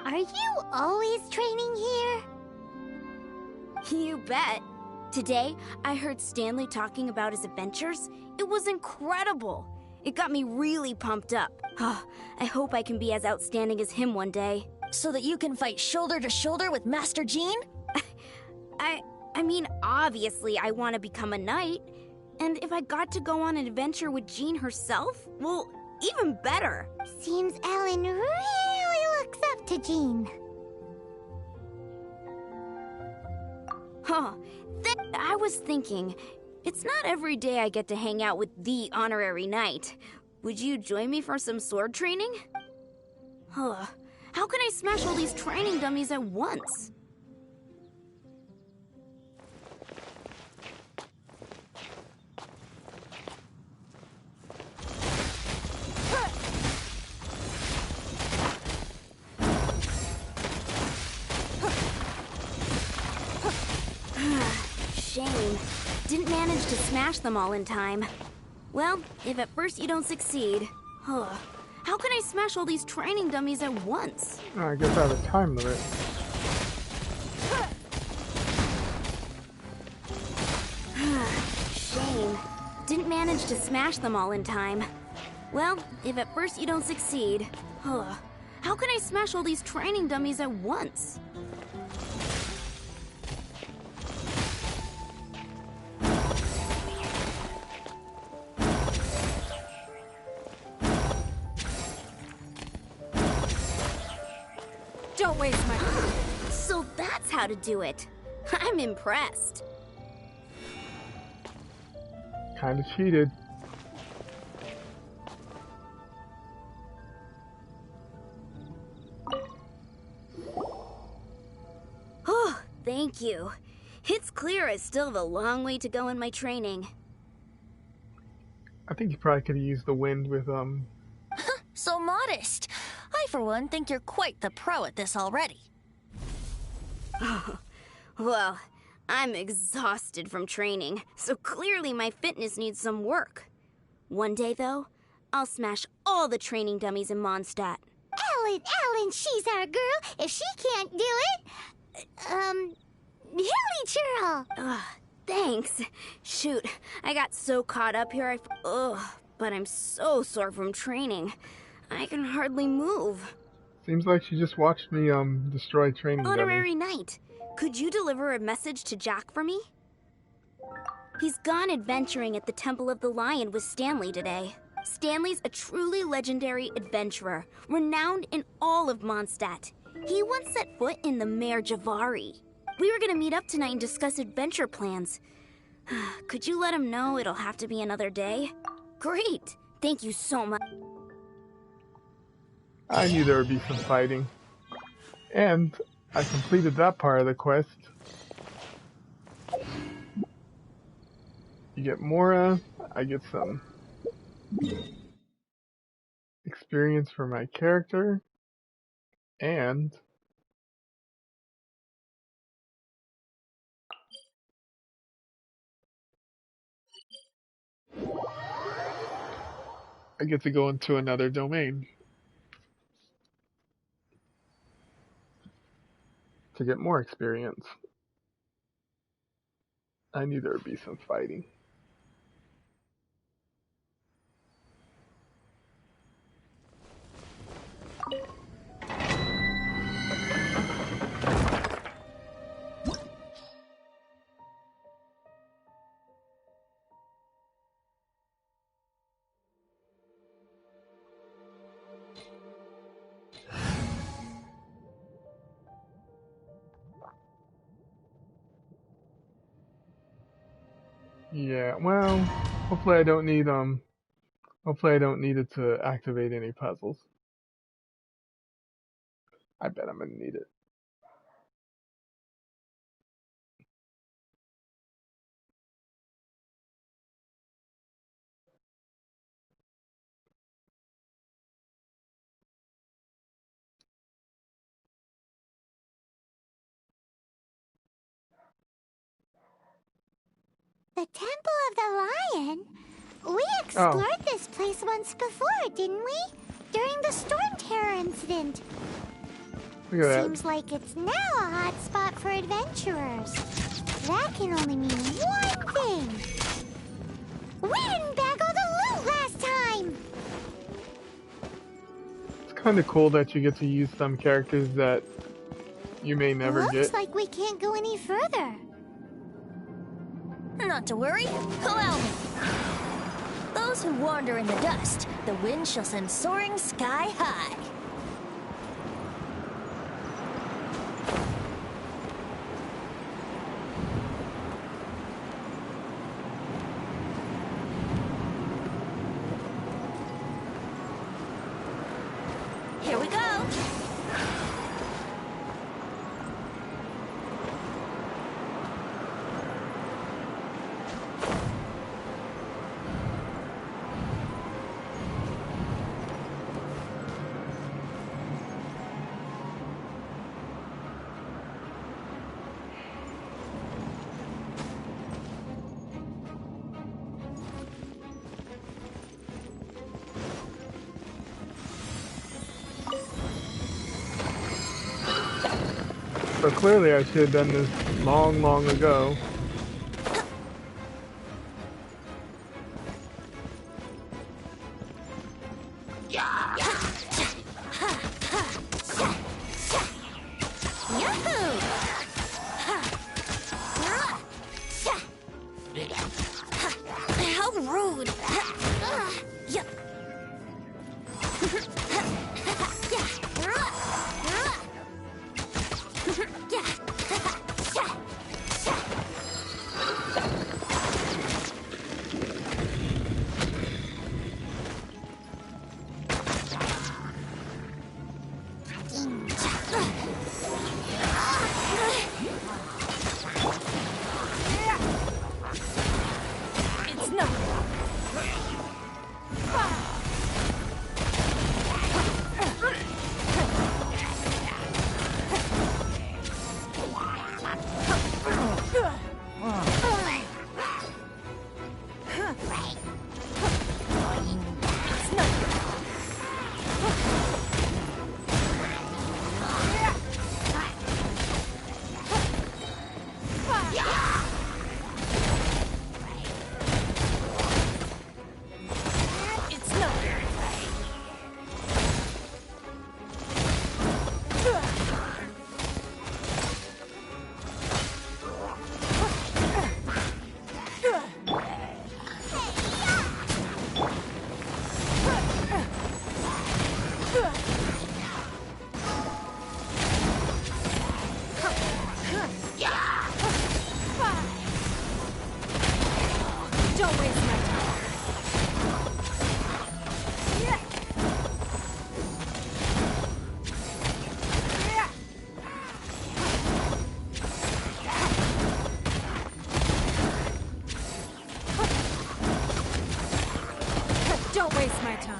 Are you always training here? You bet. Today, I heard Stanley talking about his adventures. It was incredible. It got me really pumped up. I hope I can be as outstanding as him one day. So that you can fight shoulder to shoulder with Master Jean? I mean, obviously I want to become a knight. And if I got to go on an adventure with Jean herself, well, even better. Seems Ellen really looks up to Jean. I was thinking, it's not every day I get to hang out with the honorary knight. Would you join me for some sword training? How can I smash all these training dummies at once? shame. Didn't manage to smash them all in time. Well, if at first you don't succeed... How can I smash all these training dummies at once? Oh, I guess I have a time limit. Shame. Didn't manage to smash them all in time. Well, if at first you don't succeed... How can I smash all these training dummies at once? Don't waste my time. So that's how to do it. I'm impressed. Kinda cheated. Oh, thank you. It's clear I still have a long way to go in my training. I think you probably could have used the wind with, So modest. I, for one, think you're quite the pro at this already. Well, I'm exhausted from training, so clearly my fitness needs some work. One day, though, I'll smash all the training dummies in Mondstadt. Ellen, she's our girl. If she can't do it, Hilly Churl. Thanks. Shoot, I got so caught up here, but I'm so sore from training. I can hardly move. seems like she just watched me, destroy training dummies. Honorary Knight, could you deliver a message to Jack for me? He's gone adventuring at the Temple of the Lion with Stanley today. Stanley's a truly legendary adventurer, renowned in all of Mondstadt. He once set foot in the Mare Javari. We were gonna meet up tonight and discuss adventure plans. Could you let him know it'll have to be another day? Great! Thank you so much. I knew there would be some fighting. And I completed that part of the quest. You get Mora, I get some experience for my character, and I get to go into another domain to get more experience. I knew there would be some fighting. Yeah, well, hopefully I don't need it to activate any puzzles. I bet I'm gonna need it. The Temple of the Lion? We explored this place once before, didn't we? During the Storm Terror incident. Look at that. Seems like it's now a hot spot for adventurers. That can only mean one thing. We didn't bag all the loot last time! It's kind of cool that you get to use some characters that you may never Looks get. like we can't go any further. Not to worry, allow me. Those who wander in the dust, the wind shall send soaring sky high. Here we go. So clearly I should have done this long, long ago. How rude! It's not. Don't waste my time. Don't waste my time.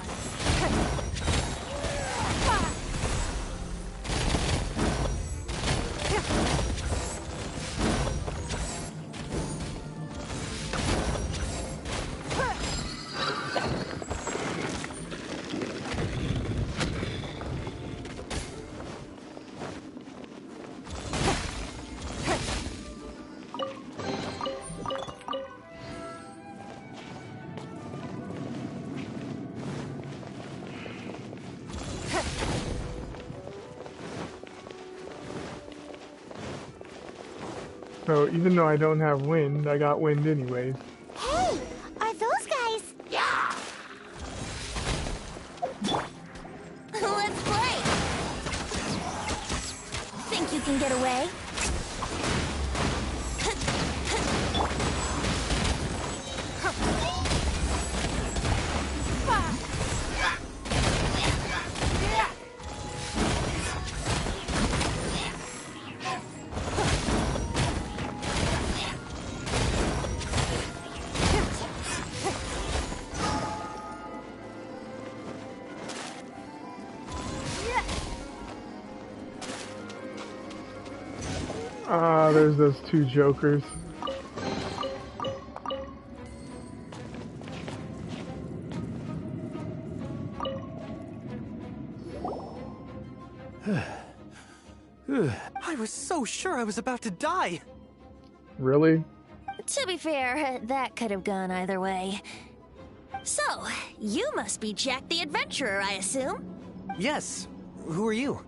So even though I don't have wind, I got wind anyways. Hey, are those guys? Let's play! Think you can get away? Ah, there's those two jokers. I was so sure I was about to die. Really? To be fair, that could have gone either way. So, you must be Jack the Adventurer, I assume? Yes. Who are you?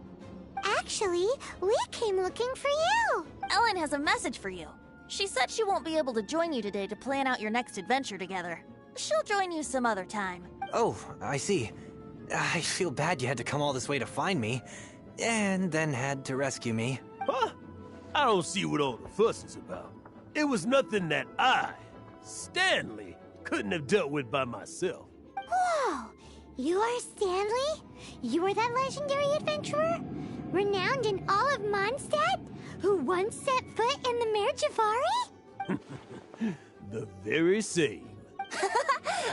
Actually, we came looking for you. Ellen has a message for you. She said she won't be able to join you today to plan out your next adventure together. She'll join you some other time. Oh, I see. I feel bad you had to come all this way to find me, and then had to rescue me. Huh? I don't see what all the fuss is about. It was nothing that I, Stanley, couldn't have dealt with by myself. Whoa, you are Stanley? You are that legendary adventurer? Renowned in all of Mondstadt? Who once set foot in the Mare Javari? The very same.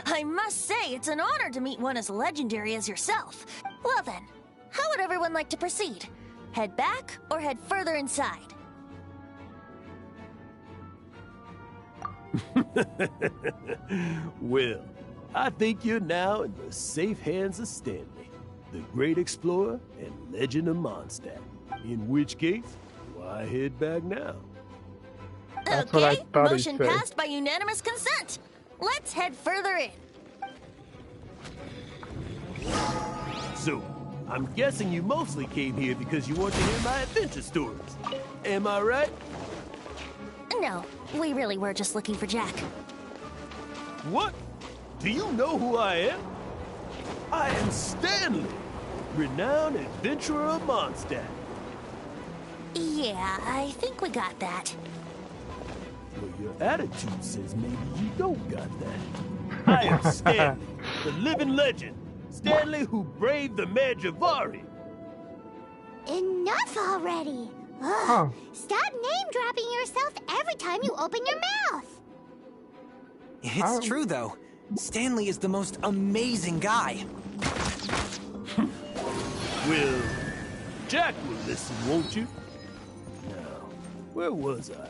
I must say, it's an honor to meet one as legendary as yourself. Well then, how would everyone like to proceed? Head back or head further inside? Well, I think you're now in the safe hands of Stanley, the great explorer and legend of Mondstadt. In which case, I head back now. That's what I Okay, thought he'd motion say. passed by unanimous consent. Let's head further in. So, I'm guessing you mostly came here because you want to hear my adventure stories. Am I right? No, we really were just looking for Jack. What? Do you know who I am? I am Stanley, renowned adventurer of Mondstadt. Yeah, I think we got that. Well, your attitude says maybe you don't got that. I am Stanley, the living legend. Stanley who braved the Medjugorje. Enough already! Ugh. Huh. Stop name-dropping yourself every time you open your mouth! It's true, though. Stanley is the most amazing guy. Well, Jack will listen, won't you? Now, where was I?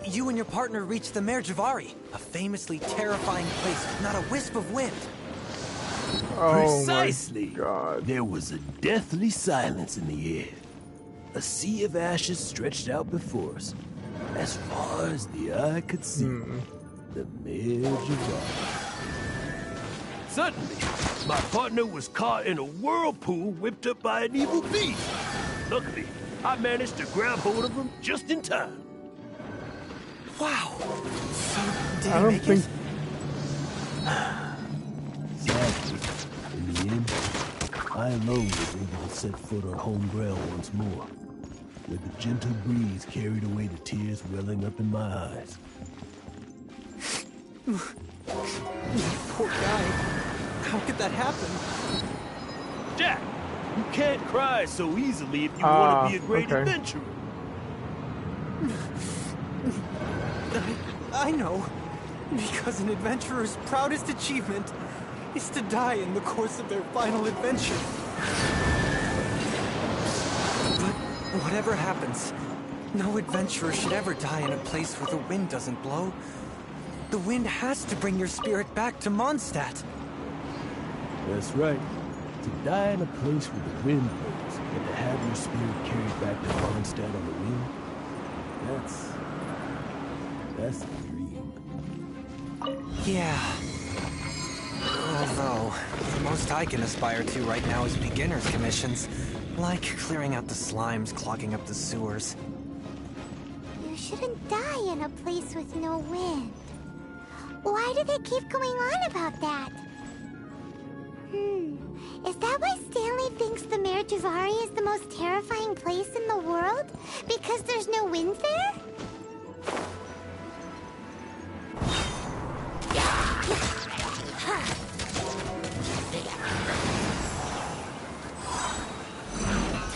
You and your partner reached the Medjugorje, a famously terrifying place with not a wisp of wind. Oh Precisely. my God. There was a deathly silence in the air. A sea of ashes stretched out before us, as far as the eye could see. The Medjugorje. Suddenly, my partner was caught in a whirlpool whipped up by an evil beast. Luckily, I managed to grab hold of him just in time. Wow. So, did I he don't make think. it? Sadly, in the end, I alone was able to set foot on home ground once more, where the gentle breeze carried away the tears welling up in my eyes. Poor guy. How could that happen? Jack, you can't cry so easily if you want to be a great okay. adventurer. I know. Because an adventurer's proudest achievement is to die in the course of their final adventure. But whatever happens, no adventurer should ever die in a place where the wind doesn't blow. The wind has to bring your spirit back to Mondstadt. That's right. To die in a place where the wind blows, and to have your spirit carried back to Mondstadt on the wind, that's the dream. Yeah. Although, the most I can aspire to right now is beginner's commissions. Like clearing out the slimes clogging up the sewers. You shouldn't die in a place with no wind. Why do they keep going on about that? Is that why Stanley thinks the Medjugorje is the most terrifying place in the world? Because there's no wind there?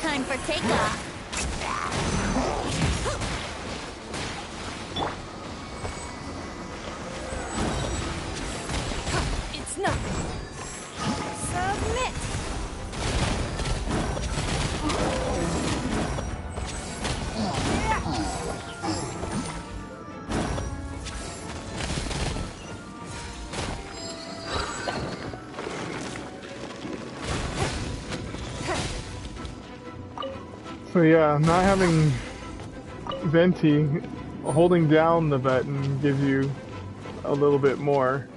Time for takeoff. It's nothing. Submit. So yeah, not having Venti, holding down the button gives you a little bit more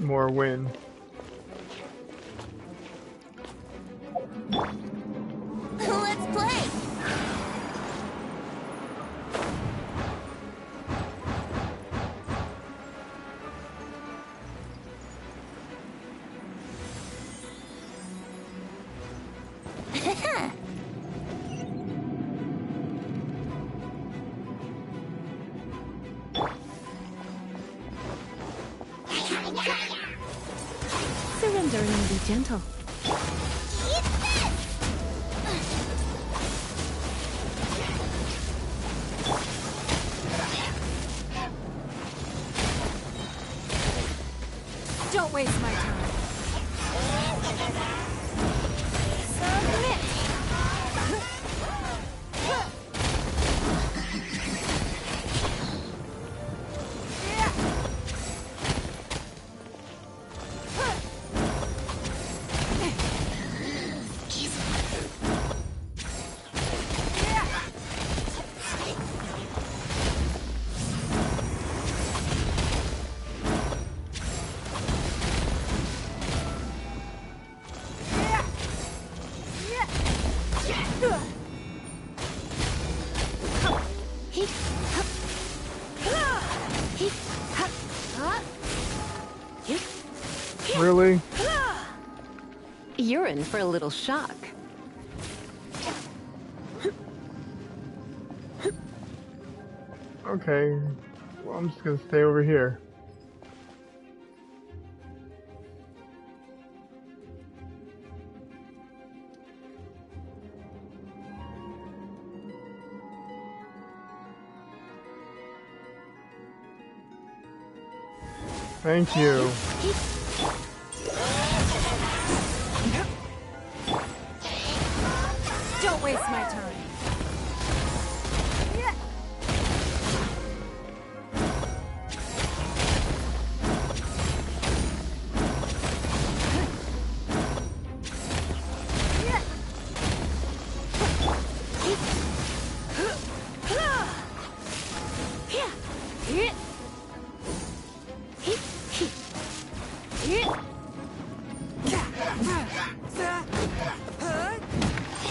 wind. Let's play. Surrendering and be gentle. Don't waste my time. Submit. Really? You're in for a little shock. Okay. Well, I'm just gonna stay over here. Thank you. Don't waste my time.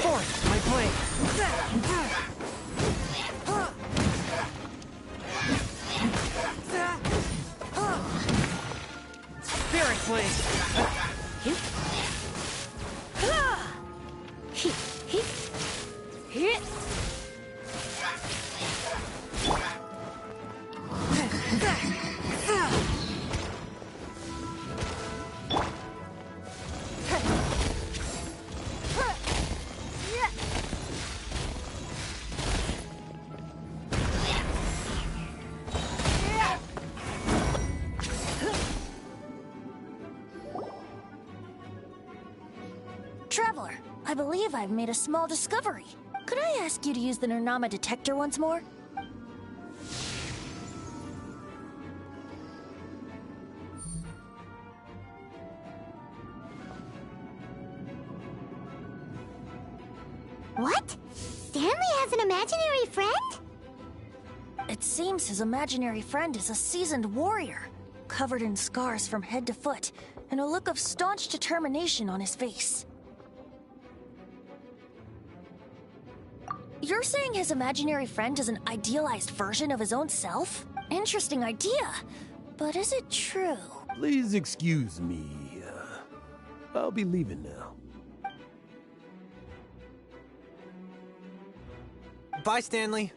Force my blade. Spirit blade. Traveler, I believe I've made a small discovery. Could I ask you to use the Nernama detector once more? What? Stanley has an imaginary friend? It seems his imaginary friend is a seasoned warrior, covered in scars from head to foot, and a look of staunch determination on his face. You're saying his imaginary friend is an idealized version of his own self? Interesting idea, but is it true? Please excuse me. I'll be leaving now. Bye, Stanley.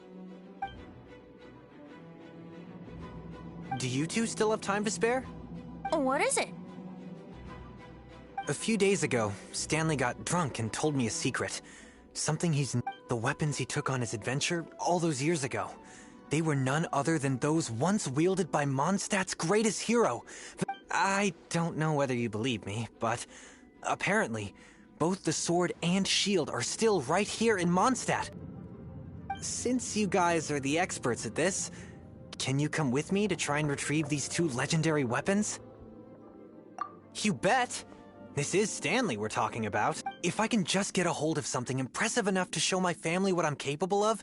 Do you two still have time to spare? What is it? A few days ago, Stanley got drunk and told me a secret. Something the weapons he took on his adventure all those years ago. They were none other than those once wielded by Mondstadt's greatest hero. I don't know whether you believe me, but apparently, both the sword and shield are still right here in Mondstadt. Since you guys are the experts at this, can you come with me to try and retrieve these two legendary weapons? You bet! This is Stanley we're talking about. If I can just get a hold of something impressive enough to show my family what I'm capable of,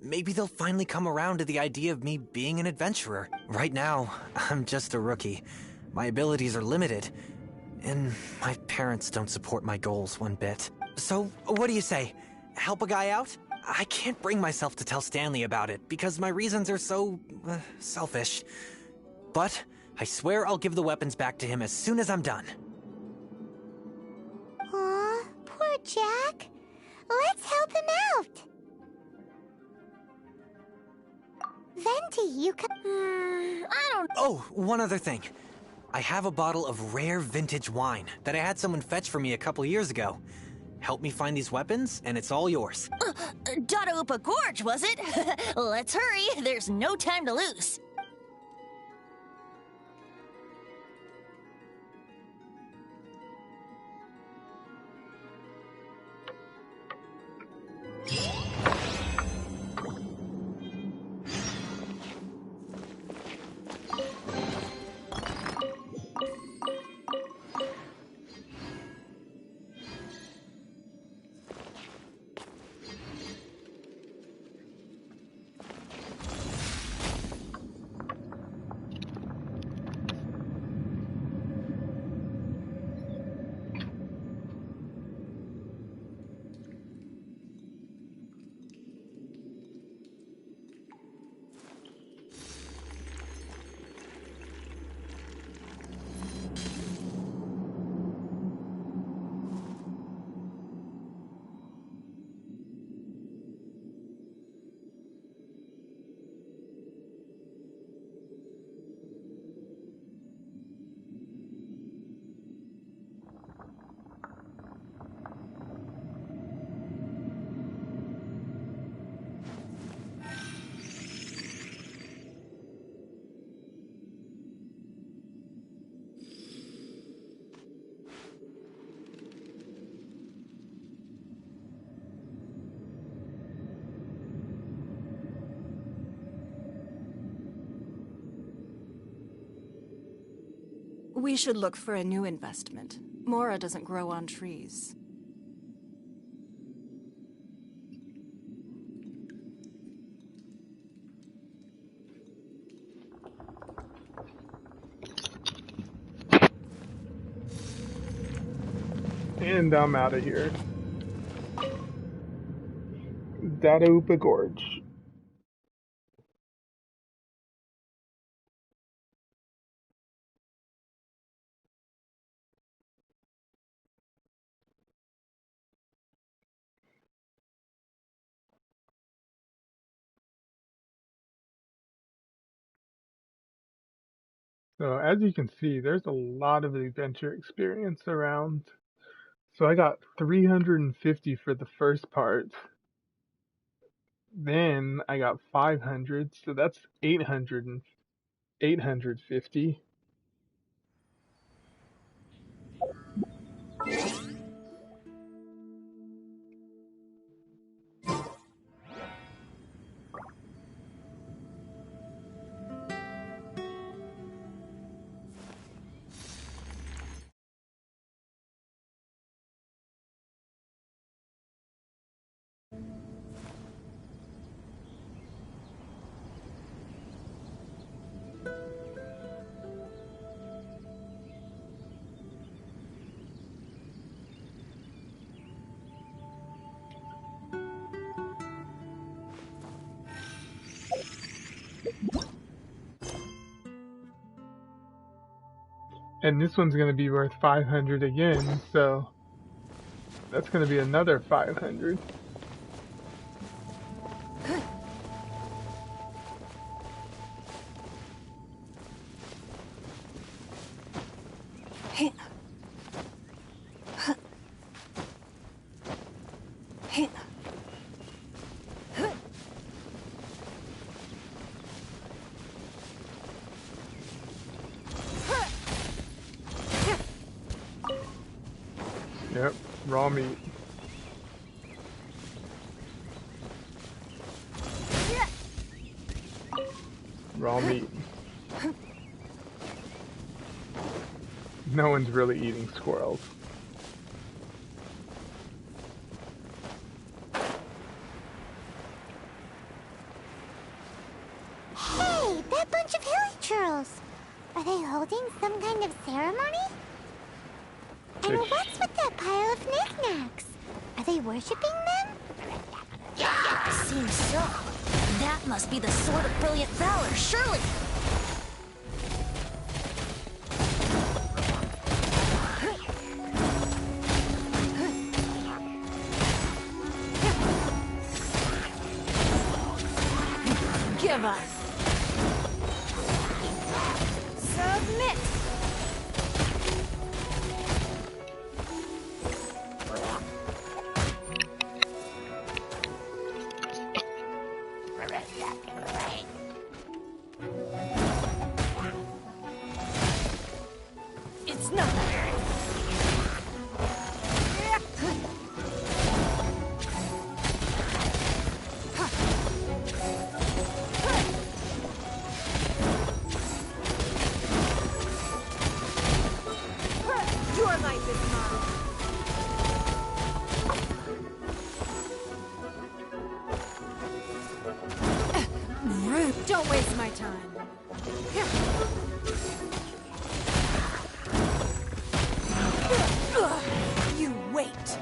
maybe they'll finally come around to the idea of me being an adventurer. Right now, I'm just a rookie. My abilities are limited, and my parents don't support my goals one bit. So, what do you say? Help a guy out? I can't bring myself to tell Stanley about it, because my reasons are so, selfish. But I swear I'll give the weapons back to him as soon as I'm done. Aw, poor Jack. Let's help him out. Venti, you can... I don't... Oh, one other thing. I have a bottle of rare vintage wine that I had someone fetch for me a couple years ago. Help me find these weapons, and it's all yours. Dadaupa Gorge, was it? Let's hurry, there's no time to lose. We should look for a new investment. Mora doesn't grow on trees. And I'm out of here. Dadaupa Gorge. So as you can see, there's a lot of adventure experience around. So I got 350 for the first part. Then I got 500, so that's 800 and 850. And this one's going to be worth 500 again, so that's going to be another 500. Yep, raw meat. Raw meat. No one's really eating squirrels. Hey, that bunch of hilly churls! Are they holding some kind of ceremony? And what's with that pile of knickknacks? Are they worshipping them? Seems so. That must be the Sword of Brilliant Valor, surely! Give us! Submit! It's nothing! Your life is mine! Rude! Don't waste my time! You wait!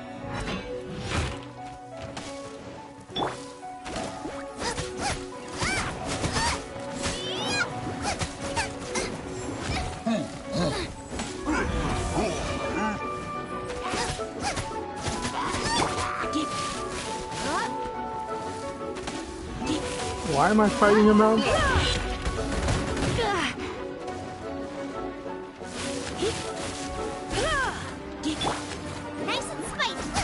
Why am I fighting him out? Nice and spicy!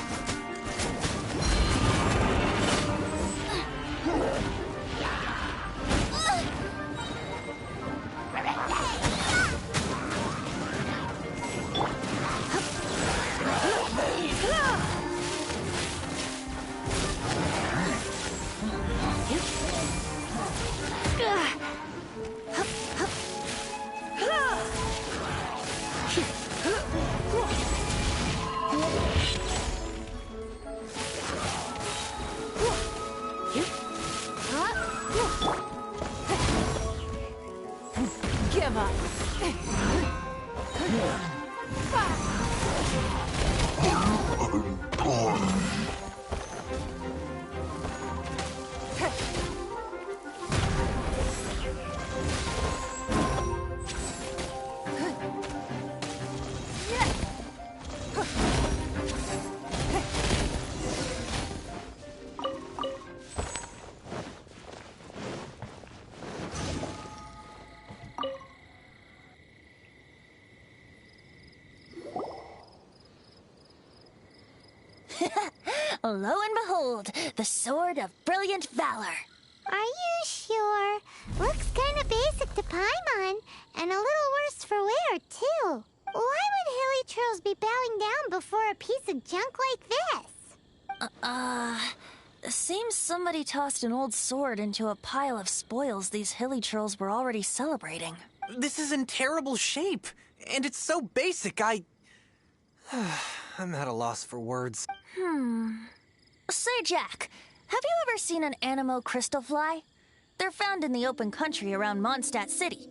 Lo and behold, the Sword of Brilliant Valor. Are you sure? Looks kind of basic to Paimon, and a little worse for wear, too. Why would hilly trolls be bowing down before a piece of junk like this? Seems somebody tossed an old sword into a pile of spoils these hilly trolls were already celebrating. This is in terrible shape, and it's so basic, I'm at a loss for words. Say, Jack, have you ever seen an anemo crystal fly? They're found in the open country around Mondstadt City.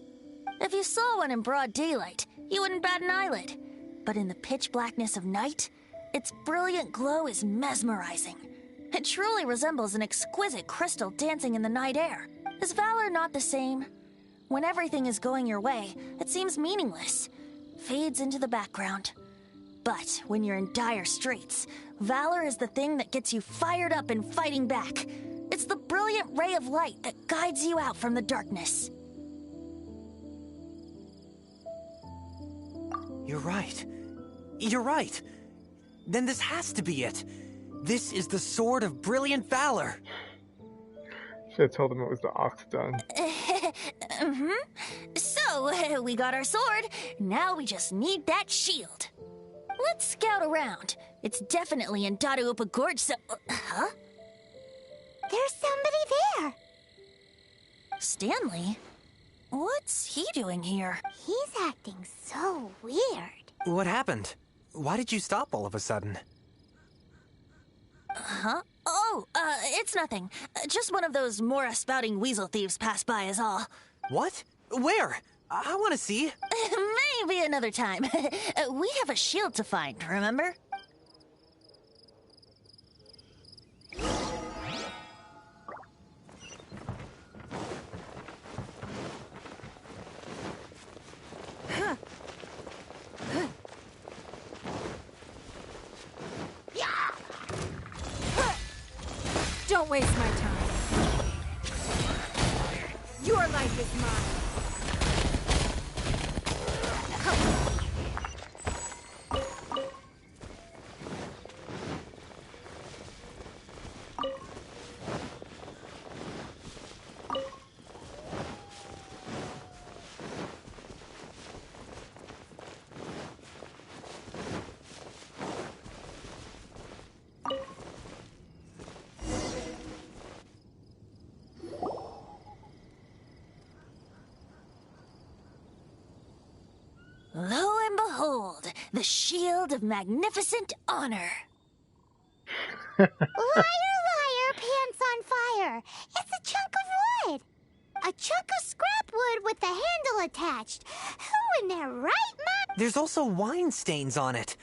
If you saw one in broad daylight, you wouldn't bat an eyelid. But in the pitch blackness of night, its brilliant glow is mesmerizing. It truly resembles an exquisite crystal dancing in the night air. Is valor not the same? When everything is going your way, it seems meaningless, fades into the background. But when you're in dire straits, valor is the thing that gets you fired up and fighting back. It's the brilliant ray of light that guides you out from the darkness. You're right. You're right. Then this has to be it. This is the Sword of Brilliant Valor. Should have told him it was the Oxdon. So, we got our sword. Now we just need that shield. Let's scout around. It's definitely in Dadaupa Gorge, so... Huh? There's somebody there. Stanley? What's he doing here? He's acting so weird. What happened? Why did you stop all of a sudden? Huh? Oh, it's nothing. Just one of those Mora-spouting weasel thieves passed by is all. What? Where? I want to see. Maybe another time. We have a shield to find, remember? Don't waste my time. Your life is mine. Lo and behold, the shield of magnificent honor. Liar, liar, pants on fire. It's a chunk of wood. A chunk of scrap wood with the handle attached. Who in their right mind? There's also wine stains on it.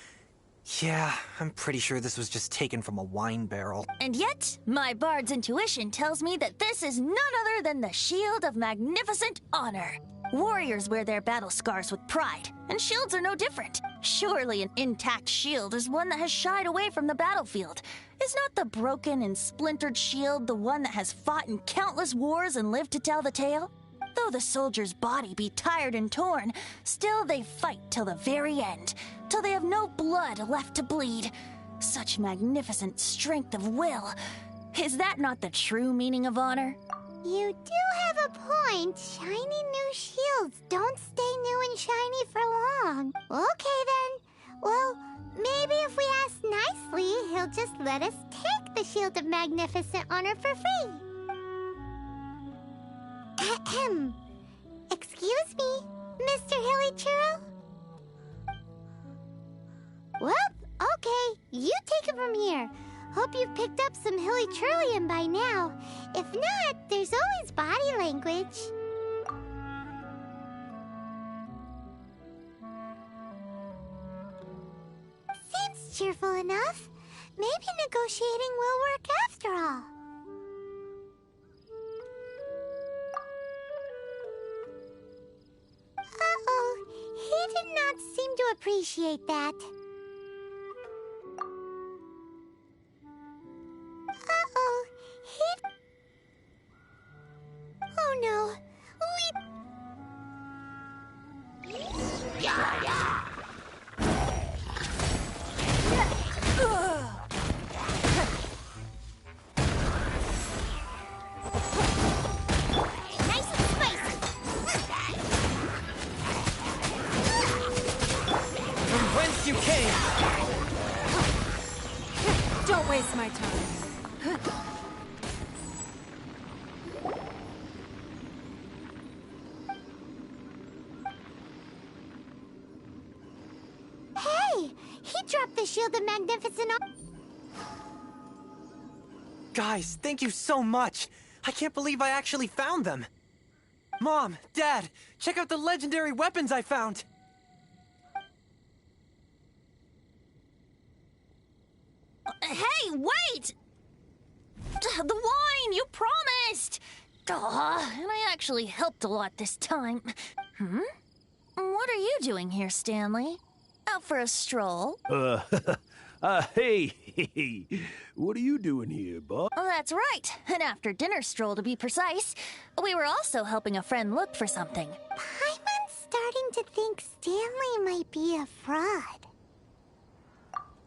Yeah, I'm pretty sure this was just taken from a wine barrel. And yet, my bard's intuition tells me that this is none other than the shield of magnificent honor. Warriors wear their battle scars with pride, and shields are no different. Surely an intact shield is one that has shied away from the battlefield. Is not the broken and splintered shield the one that has fought in countless wars and lived to tell the tale? Though the soldier's body be tired and torn, still they fight till the very end, till they have no blood left to bleed. Such magnificent strength of will. Is that not the true meaning of honor? You do have a point. Shiny new shields don't stay new and shiny for long. Okay then. Well, maybe if we ask nicely, he'll just let us take the Shield of Magnificent Honor for free. Ahem. Excuse me, Mr. Hilly Churro? Well, okay. You take it from here. Hope you've picked up some Hilly Churlian by now. If not, there's always body language. seems cheerful enough. Maybe negotiating will work after all. Uh-oh, he did not seem to appreciate that. Uh-oh, oh no, Nice and spicy. From whence you came! Don't waste my time. Hey, he dropped the shield of magnificent. Guys, thank you so much! I can't believe I actually found them! Mom, Dad, check out the legendary weapons I found! Hey, wait! The wine, you promised! And I actually helped a lot this time. What are you doing here, Stanley? Out for a stroll? Hey, what are you doing here, boss? That's right. An after-dinner stroll, to be precise. We were also helping a friend look for something. Paimon's starting to think Stanley might be a fraud.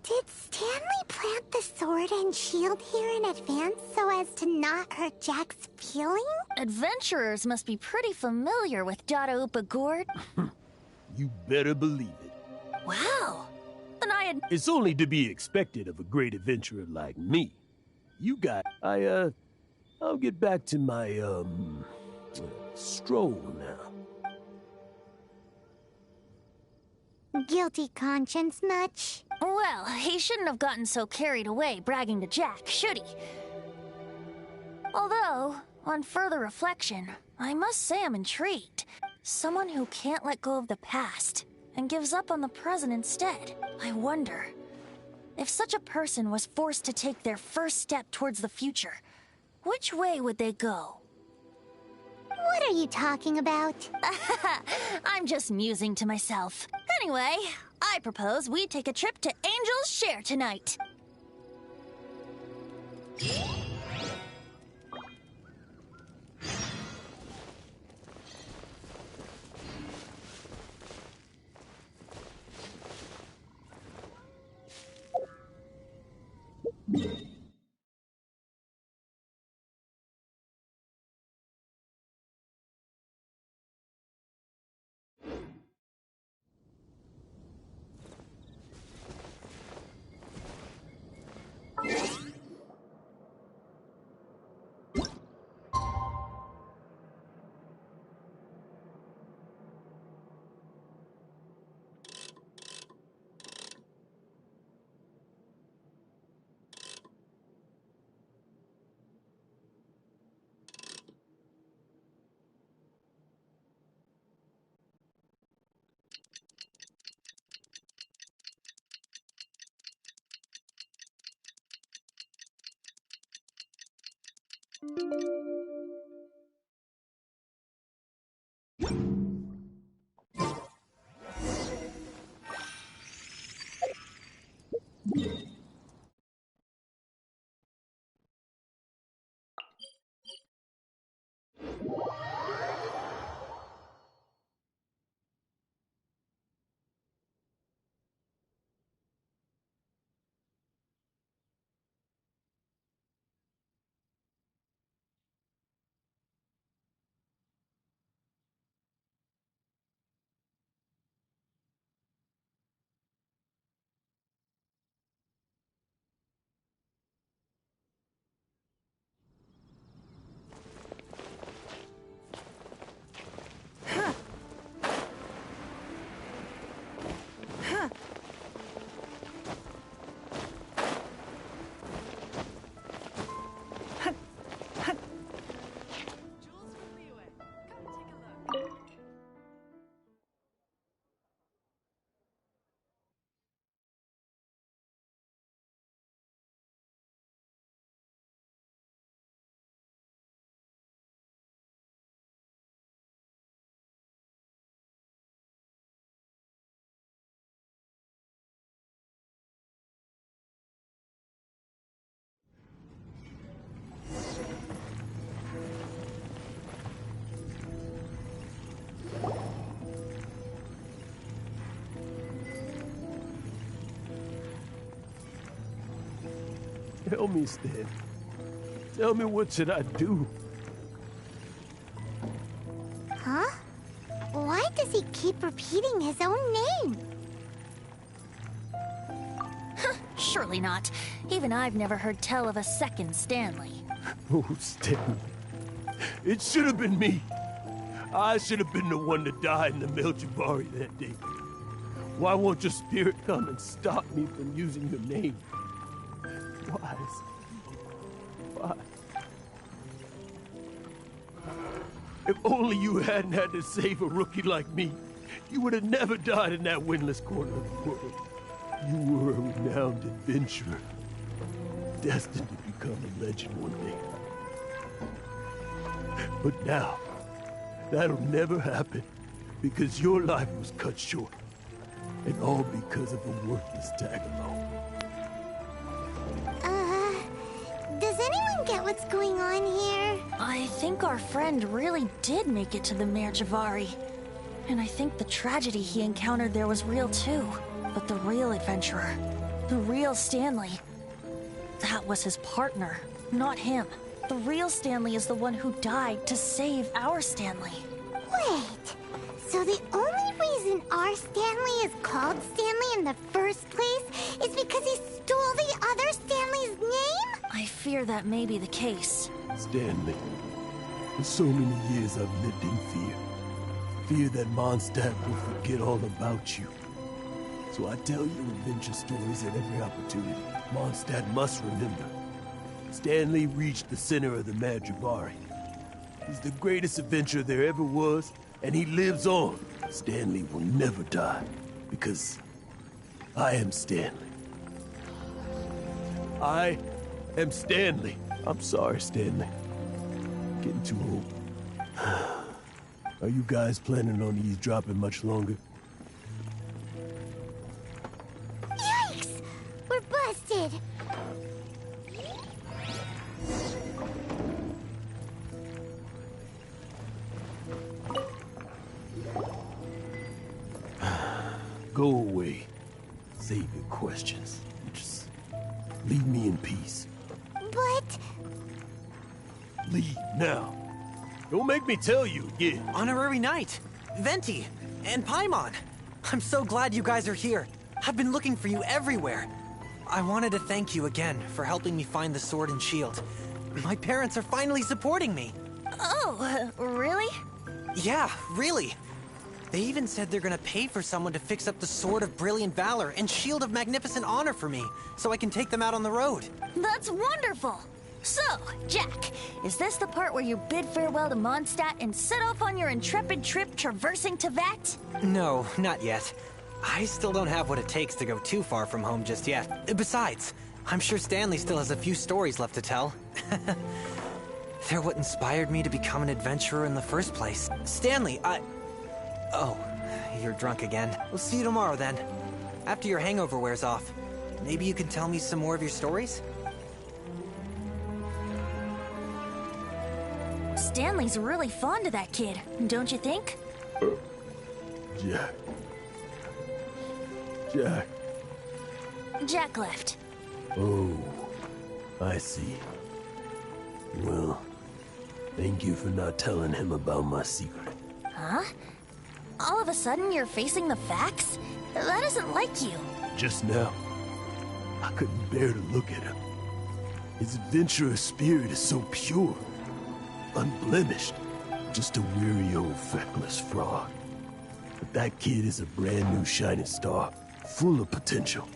Did Stanley plant the sword and shield here in advance so as to not hurt Jack's feelings? Adventurers must be pretty familiar with Dada Upa Gourd. You better believe it. Wow. Then I had... It's only to be expected of a great adventurer like me. You got... I'll get back to my, stroll now. Guilty conscience much? Well, he shouldn't have gotten so carried away bragging to Jack, should he? Although, on further reflection, I must say I'm intrigued. Someone who can't let go of the past and gives up on the present instead. I wonder, if such a person was forced to take their first step towards the future, which way would they go? What are you talking about? I'm just musing to myself. Anyway, I propose we take a trip to Angel's Share tonight. Tell me, Stan. Tell me, what should I do? Huh? Why does he keep repeating his own name? Surely not. Even I've never heard tell of a second Stanley. Oh, Stanley. It should have been me. I should have been the one to die in the Melchivari that day. Why won't your spirit come and stop me from using your name? Why? Why? If only you hadn't had to save a rookie like me, you would have never died in that windless corner of the world. You were a renowned adventurer, destined to become a legend one day. But now, that'll never happen, because your life was cut short, and all because of a worthless tag-along. Does anyone get what's going on here? I think our friend really did make it to the Merjavari. And I think the tragedy he encountered there was real too. But the real adventurer, the real Stanley, that was his partner, not him. The real Stanley is the one who died to save our Stanley. Wait, so the only reason our Stanley is called Stanley in the first place is because he stole the other Stanley's name? I fear that may be the case. Stanley, for so many years I've lived in fear. Fear that Mondstadt will forget all about you. So I tell you adventure stories at every opportunity. Mondstadt must remember. Stanley reached the center of the Madrivari. He's the greatest adventurer there ever was, and he lives on. Stanley will never die, because I am Stanley. I am Stanley. I'm sorry, Stanley. Getting too old. Are you guys planning on eavesdropping much longer? Yikes! We're busted! Go away. Save your questions. Just leave me in peace. But... Leave now. Don't make me tell you again. Honorary Knight, Venti, and Paimon. I'm so glad you guys are here. I've been looking for you everywhere. I wanted to thank you again for helping me find the sword and shield. My parents are finally supporting me. Oh, really? Yeah, really. They even said they're gonna pay for someone to fix up the Sword of Brilliant Valor and Shield of Magnificent Honor for me, so I can take them out on the road. That's wonderful! So, Jack, is this the part where you bid farewell to Mondstadt and set off on your intrepid trip traversing Tevat? No, not yet. I still don't have what it takes to go too far from home just yet. Besides, I'm sure Stanley still has a few stories left to tell. They're what inspired me to become an adventurer in the first place. Stanley, Oh, you're drunk again. We'll see you tomorrow then. After your hangover wears off. Maybe you can tell me some more of your stories? Stanley's really fond of that kid, don't you think? Jack. Jack. Jack left. Oh, I see. Well, thank you for not telling him about my secret. Huh? All of a sudden you're facing the facts? That isn't like you. Just now, I couldn't bear to look at him. His adventurous spirit is so pure, unblemished. Just a weary old feckless fraud. But that kid is a brand new shining star, full of potential.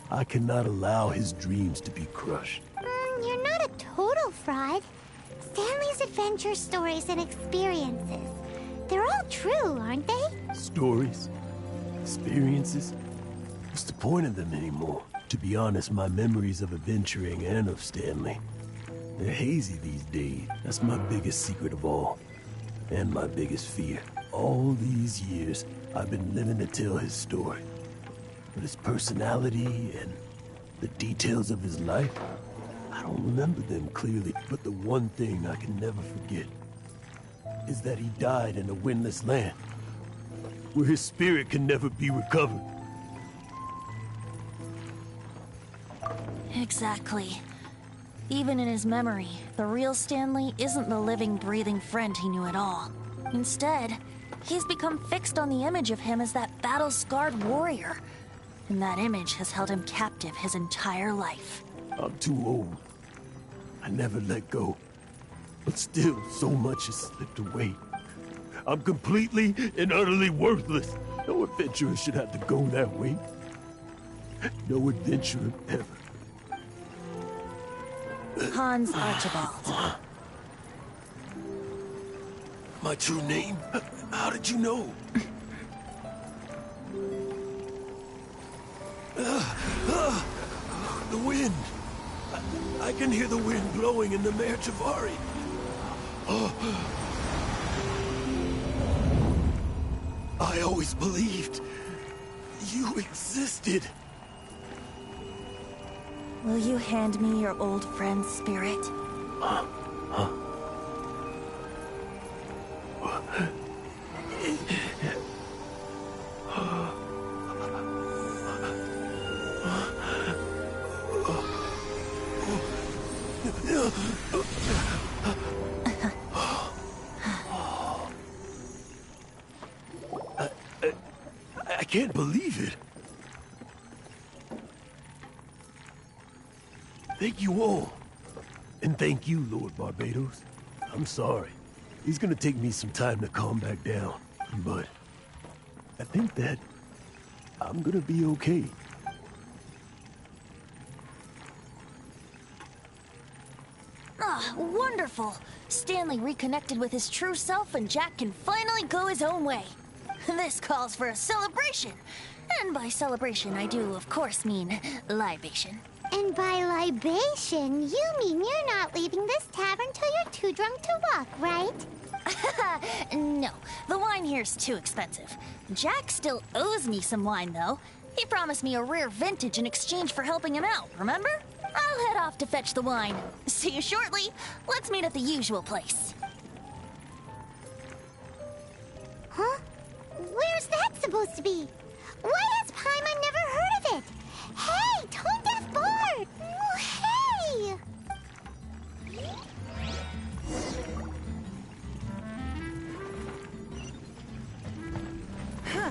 I cannot allow his dreams to be crushed. You're not a total fraud. Stanley's adventure stories and experiences. They're all true, aren't they? Stories? Experiences? What's the point of them anymore? To be honest, my memories of adventuring and of Stanley, they're hazy these days. That's my biggest secret of all. And my biggest fear. All these years, I've been living to tell his story. But his personality and the details of his life, I don't remember them clearly. But the one thing I can never forget is that he died in a windless land, where his spirit can never be recovered. Exactly. Even in his memory, the real Stanley isn't the living, breathing friend he knew at all. Instead, he's become fixed on the image of him as that battle-scarred warrior. And that image has held him captive his entire life. I'm too old. I never let go. But still, so much has slipped away. I'm completely and utterly worthless. No adventurer should have to go that way. No adventurer ever. Hans Archibald. My true name? How did you know? The wind. I can hear the wind blowing in the Mare Javari. I always believed you existed. Will you hand me your old friend's spirit? I can't believe it. Thank you all. And thank you, Lord Barbados. I'm sorry. It's gonna take me some time to calm back down. But I think that I'm gonna be okay. Ah, wonderful! Stanley reconnected with his true self and Jack can finally go his own way. This calls for a celebration. And by celebration, I do, of course, mean libation. And by libation, you mean you're not leaving this tavern till you're too drunk to walk, right? No, the wine here's too expensive. Jack still owes me some wine, though. He promised me a rare vintage in exchange for helping him out, remember? I'll head off to fetch the wine. See you shortly. Let's meet at the usual place. Huh? Where's that supposed to be? Why has Paimon never heard of it? Hey, Tone Deaf Bard! Oh, hey! Huh.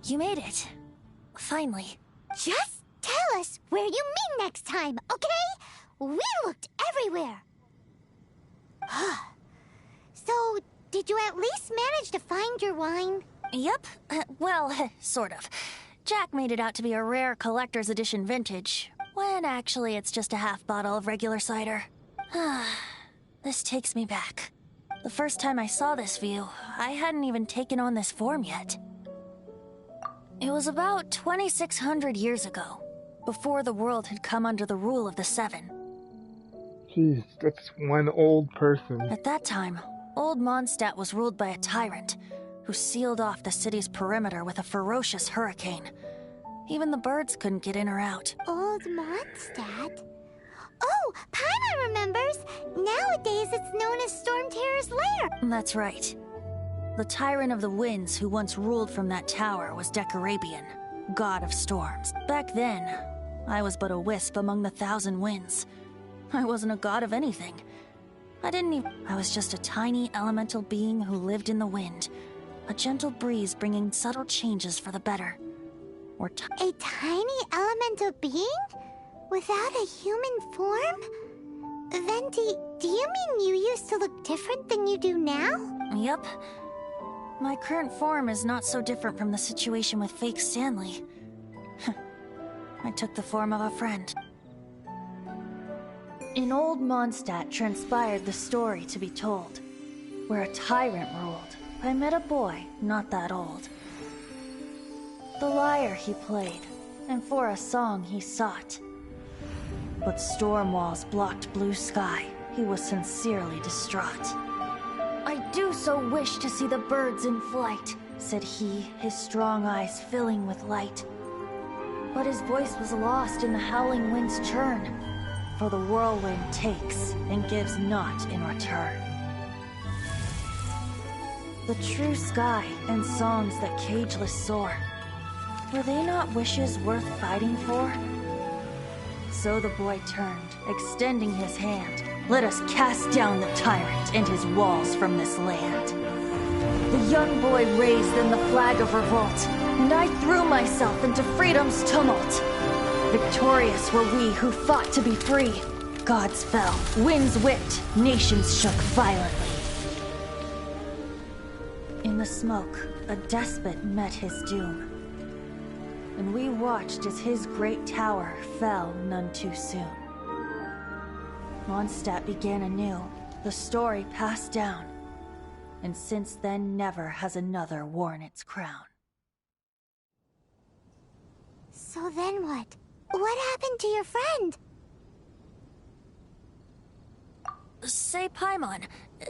You made it. Finally. Just tell us where you meet next time, okay? We looked everywhere. So, did you at least manage to find your wine? Yep. Well, sort of. Jack made it out to be a rare collector's edition vintage, when actually it's just a half bottle of regular cider. This takes me back. The first time I saw this view, I hadn't even taken on this form yet. It was about 2,600 years ago, before the world had come under the rule of the Seven. Jeez, that's one old person. At that time, Old Mondstadt was ruled by a tyrant, who sealed off the city's perimeter with a ferocious hurricane. Even the birds couldn't get in or out. Old Mondstadt? Oh, Paimon remembers! Nowadays it's known as Storm Terror's lair! That's right. The Tyrant of the Winds who once ruled from that tower was Decarabian, god of storms. Back then, I was but a wisp among the thousand winds. I wasn't a god of anything. I was just a tiny elemental being who lived in the wind. A gentle breeze bringing subtle changes for the better. A tiny elemental being? Without a human form? Venti, do you mean you used to look different than you do now? Yep. My current form is not so different from the situation with fake Stanley. I took the form of a friend. In Old Mondstadt transpired the story to be told, where a tyrant ruled. I met a boy not that old. The lyre he played, and for a song he sought. But storm walls blocked blue sky. He was sincerely distraught. I do so wish to see the birds in flight, said he, his strong eyes filling with light. But his voice was lost in the howling wind's churn, for the whirlwind takes and gives not in return. The true sky and songs that cageless soar, were they not wishes worth fighting for? So the boy turned, extending his hand. Let us cast down the tyrant and his walls from this land. The young boy raised then the flag of revolt, and I threw myself into freedom's tumult. Victorious were we who fought to be free. Gods fell, winds whipped, nations shook violently. In the smoke, a despot met his doom, and we watched as his great tower fell none too soon. Mondstadt began anew, the story passed down, and since then never has another worn its crown. So then what? What happened to your friend? Say, Paimon,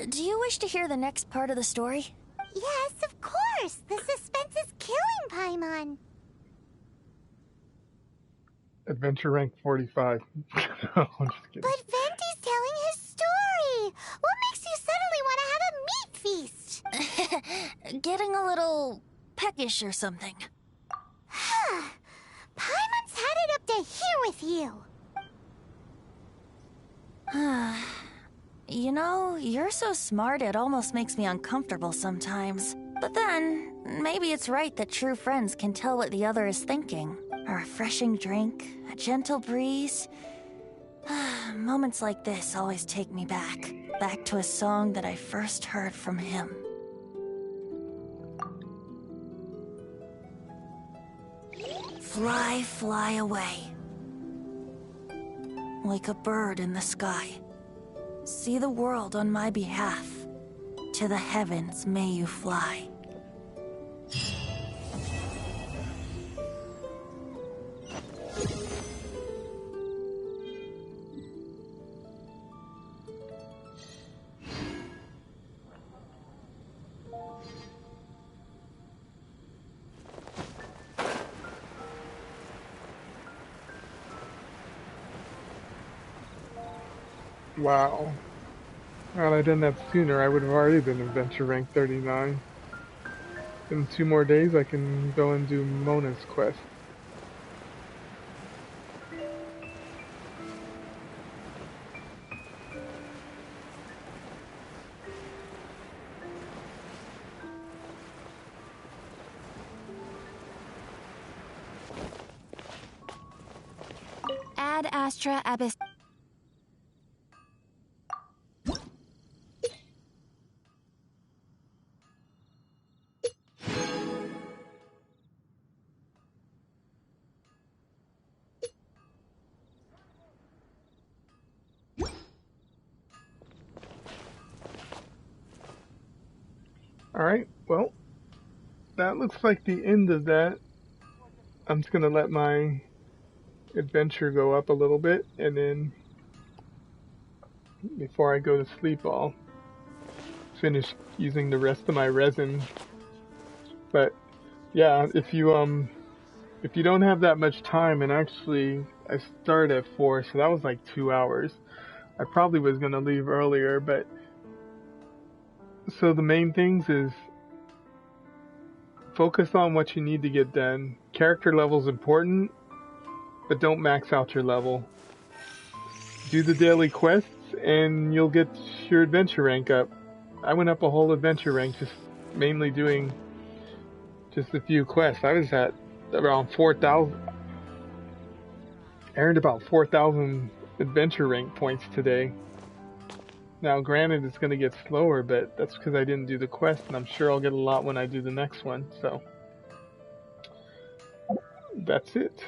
do you wish to hear the next part of the story? Yes, of course! The suspense is killing Paimon! Adventure rank 45. No, I'm just kidding. But Venti's telling his story! What makes you suddenly want to have a meat feast? Getting a little peckish or something. Paimon's had it up to here with you! You know, you're so smart it almost makes me uncomfortable sometimes. But then, maybe it's right that true friends can tell what the other is thinking. A refreshing drink, a gentle breeze. Moments like this always take me back to a song that I first heard from him. Fly, fly away. Like a bird in the sky. See the world on my behalf. To the heavens may you fly. Wow. Had I done that sooner, I would have already been adventure rank 39. In 2 more days, I can go and do Mona's quest. Ad Astra Abyss. Alright, well, that looks like the end of that. I'm just gonna let my adventure go up a little bit, and then before I go to sleep, I'll finish using the rest of my resin. But yeah, if you don't have that much time, and actually I started at 4, so that was like 2 hours. I probably was gonna leave earlier, but so the main things is focus on what you need to get done. Character level is important, but don't max out your level. Do the daily quests and you'll get your adventure rank up. I went up a whole adventure rank just mainly doing just a few quests. I was at around 4,000. I earned about 4,000 adventure rank points today. Now granted it's going to get slower, but that's because I didn't do the quest, and I'm sure I'll get a lot when I do the next one. So that's it.